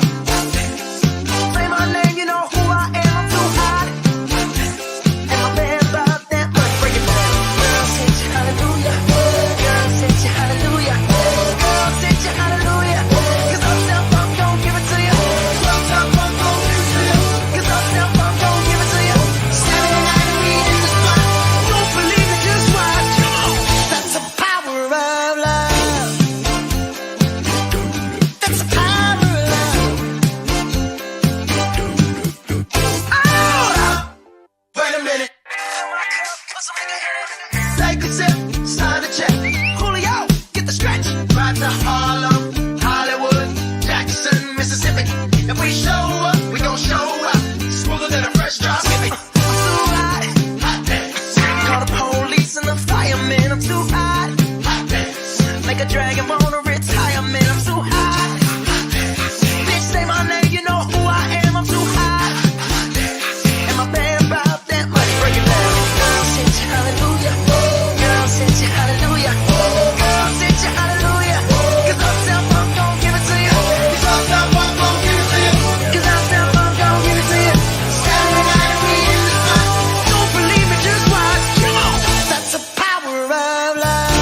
Say my name, you know who I am. I'm too hot. And my band about that much. Break it down. Girl, sing you hallelujah. Girl, sing you hallelujah. Girl, sing you hallelujah. 'Cause uptown funk gon' give it to you. Uptown funk gon' give it to you. 'Cause uptown funk gon' give it to you. Saturday night and we in the spot. Don't believe it, just watch. Come on. That's the power of love. That's the power of love. Oh! Wait a minute. Take a sip, sign a check. Julio, get the stretch. Right to Harlem, Hollywood, Jackson, Mississippi. If we show up, we gon' show up. Smoother than a fresh drop. I'm too hot. Hot dance. Call the police and the fireman. I'm too hot. Hot dance. Make a dragon wanna retire, man. I'm too hot. Bitch, say my name, you know who I am. I'm too hot. And my band about that much. Break it down. Girl, sing you hallelujah. Girl, sing you hallelujah. Girl, sing you hallelujah. 'Cause uptown funk gon' give it to you. 'Cause uptown funk gon' give it to you. 'Cause uptown funk gon' give it to you. Saturday night we in the spot. Don't believe me, just watch. Come on. That's the power of love.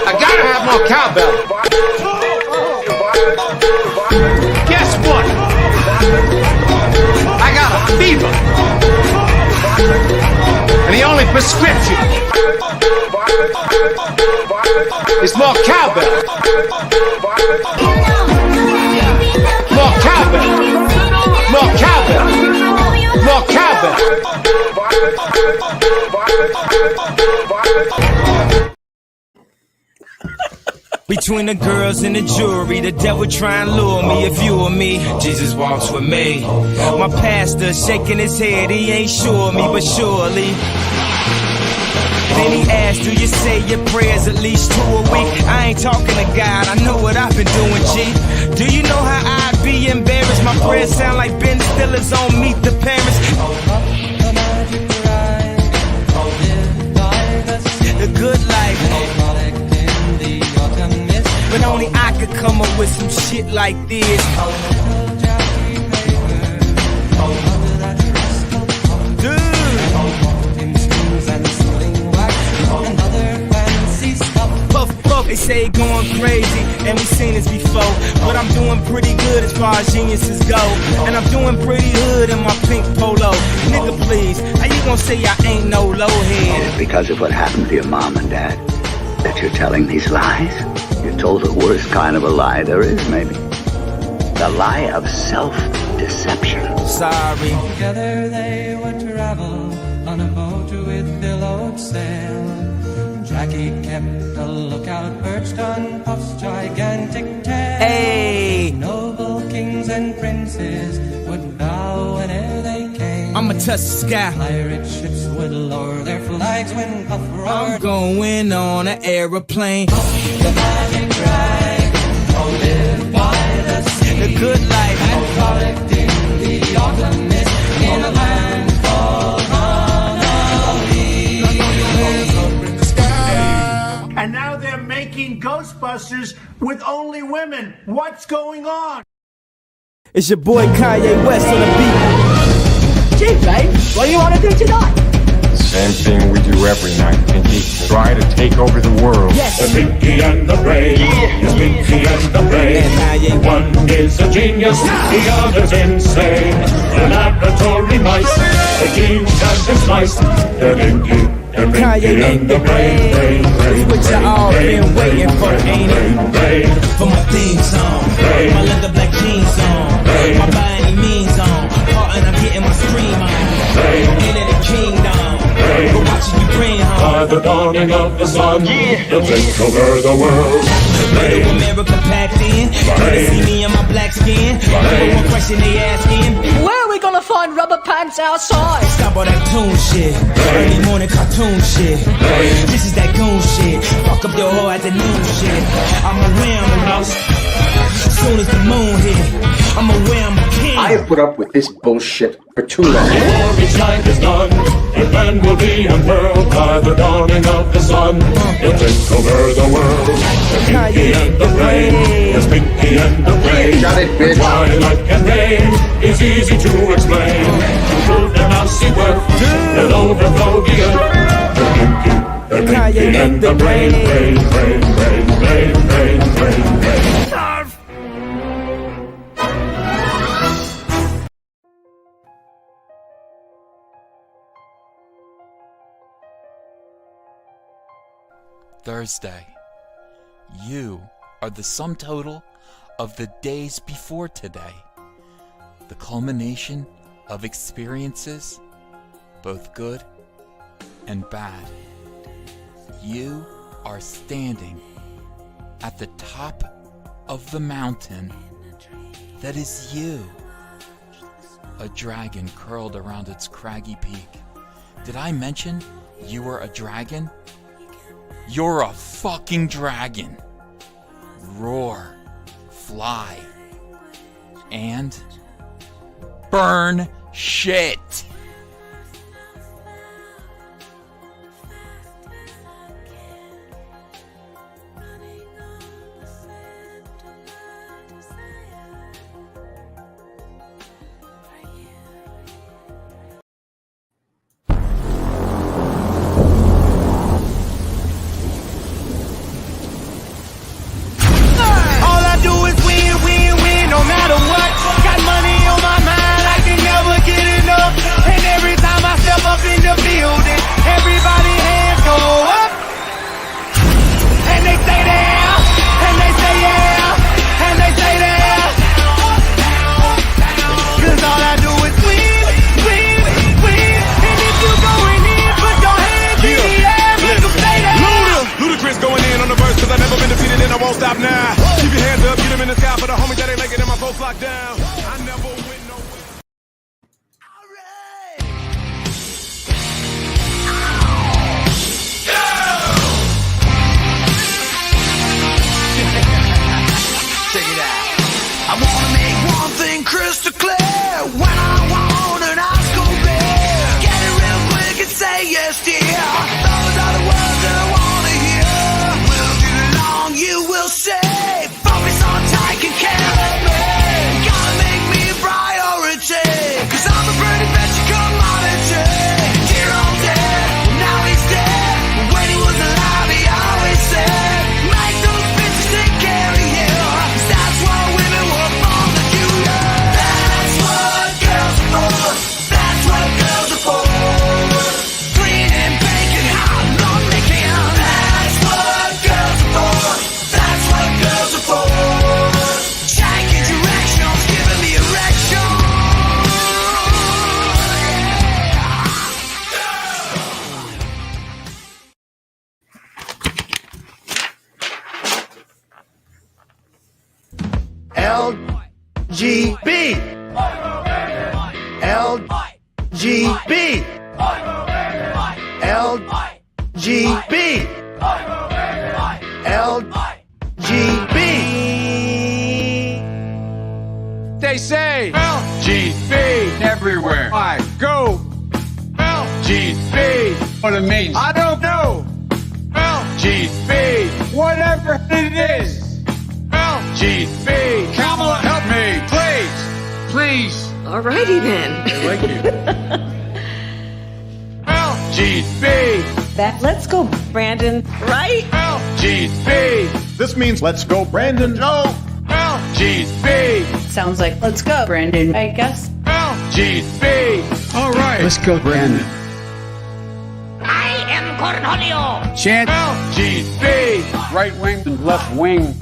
I gotta have more cowbell. Guess what? I got a fever. And the only prescription is more cowbell. More cowbell. More cowbell. More cowbell. Between the girls and the jewelry, the devil try and lure me. If you or me, Jesus walks with me. My pastor shaking his head, he ain't sure me, but surely. Then he asked, do you say your prayers at least 2 a week? I ain't talking to God, I know what I've been doing, G. Do you know how I'd be embarrassed? My prayers sound like Ben Stiller's on Meet the Parents. The good life. But only I could come up with some shit like this. Puff, puff, they say going crazy, and we seen this before. But I'm doing pretty good as far as geniuses go. And I'm doing pretty hood in my pink polo. Nigga, please, how you gonna say I ain't no low head? It's because of what happened to your mom and dad that you're telling these lies? You told the worst kind of a lie there is, maybe. The lie of self-deception. Sorry. Together they would travel on a boat with billowed sail. Jackie kept a lookout perched on Puff's gigantic tail. Hey! Noble kings and princes would bow whenever they came. I'ma touch the sky. Pirate ships would lower their flags when Puff roared. I'm going on an aeroplane. Puff, the magic dragon, live by the sea. The good life. And frolicked in the autumn mist in a land called Honolulu. And now they're making Ghostbusters with only women. What's going on? It's your boy Kanye West on the beat. Gee, babe, what do you want to do tonight? Same thing we do every night, Pinky. Try to take over the world. Yes. The Pinky and the Brain. Yes, Pinky and the Brain. One is a genius, the other's insane. The laboratory mice, the genes have been sliced. The Pinky and the Brain. It's what you all been waiting for, ain't it? For my theme song, my leather black jeans on, my by any means on, and I'm getting my scream on. Into the kingdom, we're watching you bring home. By the dawning of the sun, they'll take over the world. Little America packed in, they see me in my black skin. Number one question they asking, Where are we gonna find rubber pants outside? stop all that tune shit, early morning cartoon shit. This is that goon shit, fuck up your whole afternoon shit. I'm aware I'm a mouse, soon as the moon hit, I'm aware I'm a king. I have put up with this bullshit for too long. Before each night is done, and man will be unfurled by the dawning of the sun. He'll take over the world. The Pinky and the Brain. Yes, Pinky and the Brain. Got it, bitch. Twilight and rain is easy to explain. To prove their mousy worth, they'll overflow the earth. The Pinky and the Brain. Brain. Thursday. You are the sum total of the days before today. The culmination of experiences, both good and bad. You are standing at the top of the mountain that is you. A dragon curled around its craggy peak. Did I mention you were a dragon? You're a fucking dragon. Roar, fly, and burn shit. LGB. LGB. LGB. They say LGB everywhere I go. LGB. What it means, I don't know. LGB. Whatever it is. LGB. Kamala, help me, please. Please. Alrighty then. I like you. LGB. Let's go, Brandon. Right? LGB. This means let's go, Brandon. No. LGB. Sounds like let's go, Brandon, I guess. LGB. All right. Let's go, Brandon. I am Cornholio. Chant LGB. Right wing and left wing.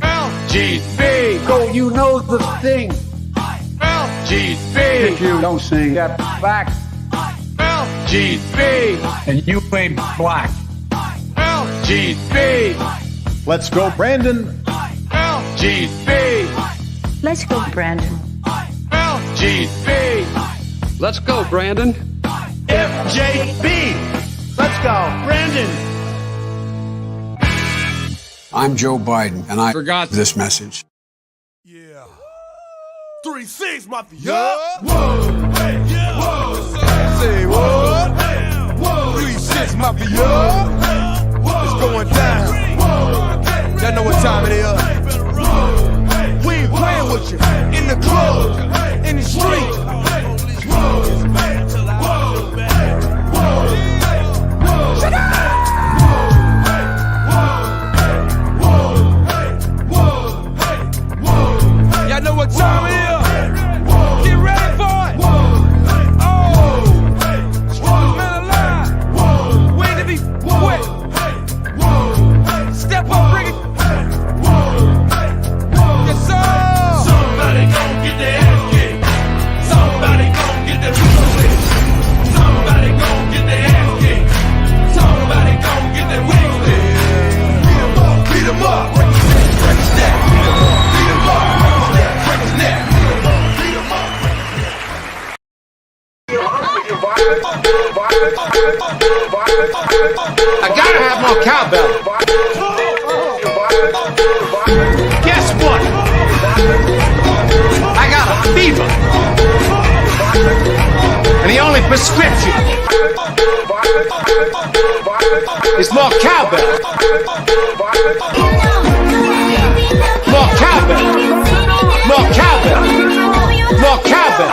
LGB. Go, you know the thing. LGB. If you don't sing that back, LGB. and you ain't black. LGB. Let's go, Brandon. LGB. Let's go, Brandon. LGB. Let's go, Brandon. FJB. Let's go, Brandon. I'm Joe Biden, and I forgot this message. 3-6 Mafia. Whoa, hey, yeah. Whoa, say what? Whoa, 3-6 Mafia. It's going down. Y'all know what time it is. We ain't playing with you. In the club, in the street. Shut up! Y'all know what time it is. Get ready for it. Oh, strongest man alive. Wait to be wet. Step up, bring it. Yes, sir. Somebody gon' get their ass kicked. Somebody gon' get their wings. Somebody gon' get their ass kicked. Somebody gon' get their wings. Beat 'em up, break his neck, beat 'em up, break his neck. I gotta have more cowbell. Guess what? I got a fever. And the only prescription is more cowbell. More cowbell. More cowbell. More cowbell.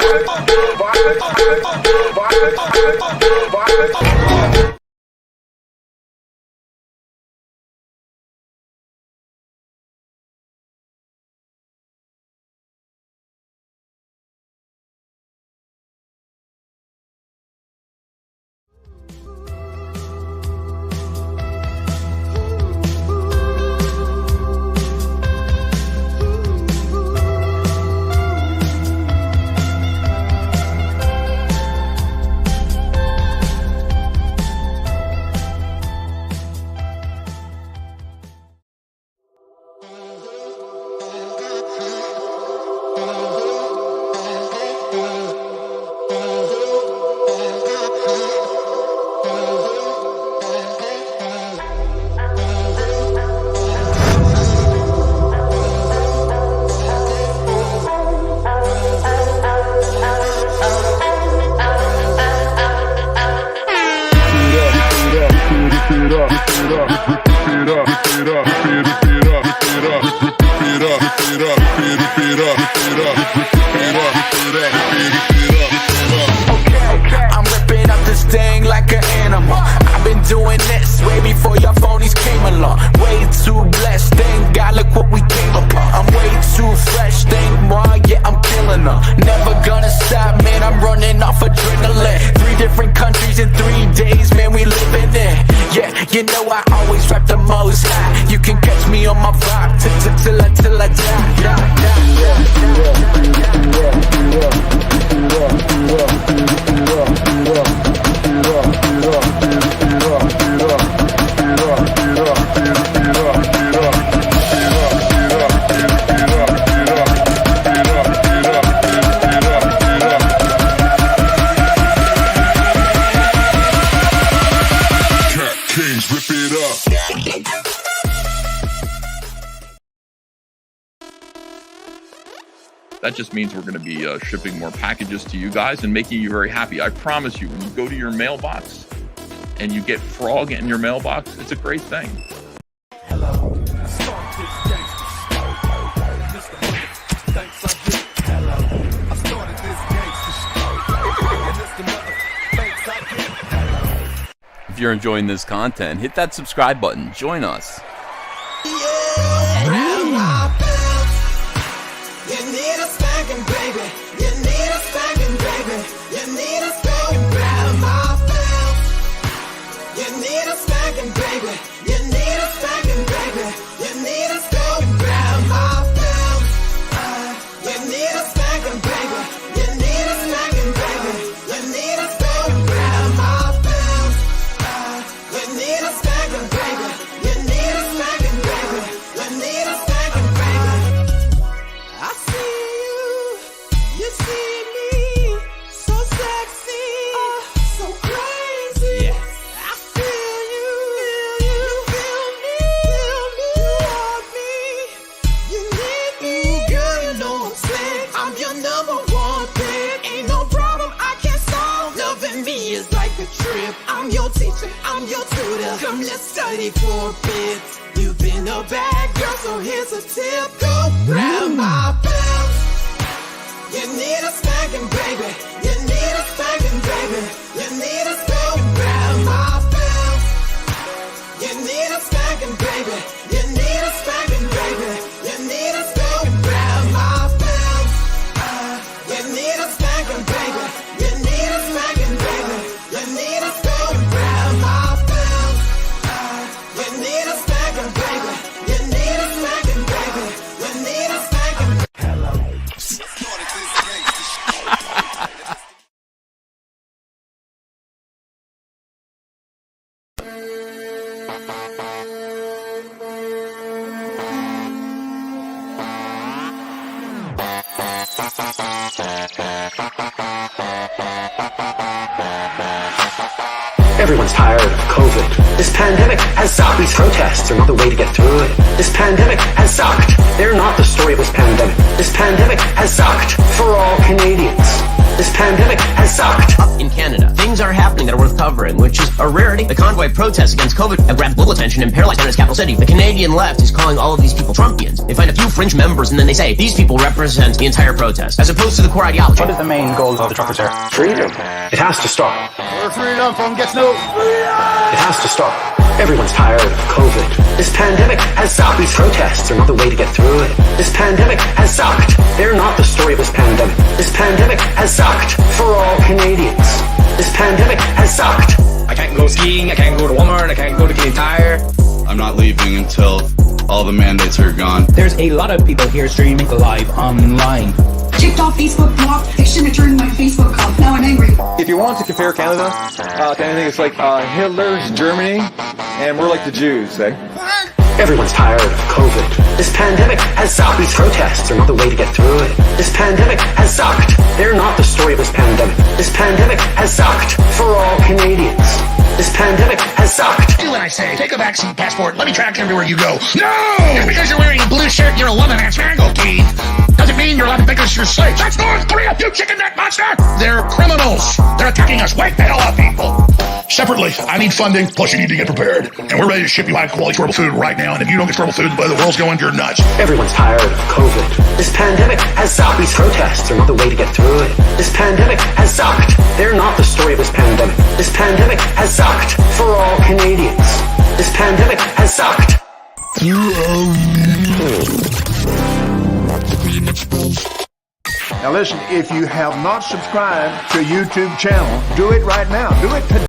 I'm ripping up this thing like an animal. I've been doing this way before your phonies came along. Way too blessed, thank God, look what we came upon. I'm way too fresh, thank more, yeah, I'm killing them. Never gonna stop, man, I'm running off adrenaline. 3 different countries in 3 days, man, we living it. Yeah, you know I always rap the most high. You can catch me on my vibe till I die. That just means we're going to be shipping more packages to you guys and making you very happy. I promise you, when you go to your mailbox and you get Frog in your mailbox, it's a great thing. If you're enjoying this content, hit that subscribe button. Join us. You need a spanking, baby. You need a spanking, baby. You need a spanking, grab my pants. You need a spanking, baby. You need a spanking, baby. You need a spanking, grab my pants. You need a spanking, baby. You need a spanking, baby. You need a spanking, grab my pants. You need a spanking, baby. You need a spanking, baby. You need a spanking, baby. I see you see me, so sexy, so crazy. I feel you feel me, you want me, you need me, girl, you know I'm slick, I'm your number one pick, ain't no problem I can't solve, loving me is like a trip, I'm your teacher, I'm your tutor, come let's study for a bit, you've been a bad girl, so here's a tip, go grab my pants. You need a spanking, baby. You need a spanking, baby. You need a spanking, grab my pants. You need a spanking, baby. You need a spanking, baby. You need a spanking, grab my pants. You need a spanking, baby. You need a spanking, baby. You need a spanking, grab my pants. You need a spanking, baby. You need a spanking, baby. You need a spanking. Everyone's tired of COVID. This pandemic has sucked. These protests are not the way to get through it. This pandemic has sucked. They're not the story of this pandemic. This pandemic has sucked for all Canadians. This pandemic has sucked. Up in Canada, things are happening that are worth covering, which is a rarity. The convoy protests against COVID have grabbed global attention and paralyzed Canada's capital city. The Canadian left is calling all of these people Trumpians. They find a few fringe members and then they say, these people represent the entire protest, as opposed to the core ideology. What is the main goal of the Trumpers here? Freedom. It has to stop. Where freedom from gets no freedom. It has to stop. Everyone's tired of COVID. This pandemic has sucked. These protests are not the way to get through it. This pandemic has sucked. They're not the story of this pandemic. This pandemic has sucked for all Canadians. This pandemic has sucked. I can't go skiing, I can't go to Walmart, I can't go to Canadian Tire. I'm not leaving until all the mandates are gone. There's a lot of people here streaming live online. TikTok, Facebook, blocked. They shouldn't have turned my Facebook off. Now I'm angry. If you want to compare Canada to anything, it's like Hitler's Germany, and we're like the Jews, eh? Everyone's tired of COVID. This pandemic has sucked. These protests are not the way to get through it. This pandemic has sucked. They're not the story of this pandemic. This pandemic has sucked for all Canadians. This pandemic has sucked. Do what I say. Take a vaccine passport. Let me track everywhere you go. No! Just because you're wearing a blue shirt, you're a woman, that's man. Okay. Doesn't mean you're allowed to think us you're slaves. That's North Korea, you chicken neck monster! They're criminals. They're attacking us. Wake the hell up, people. Separately, I need funding, plus you need to get prepared. And we're ready to ship you high quality storable food right now. And if you don't get storable food, the world's going, you're nuts. Everyone's tired of COVID. This pandemic has sucked. These protests are not the way to get through it. This pandemic has sucked. They're not the story of this pandemic. This pandemic has sucked for all Canadians. This pandemic has sucked. Now listen, if you have not subscribed to a YouTube channel, do it right now. Do it today.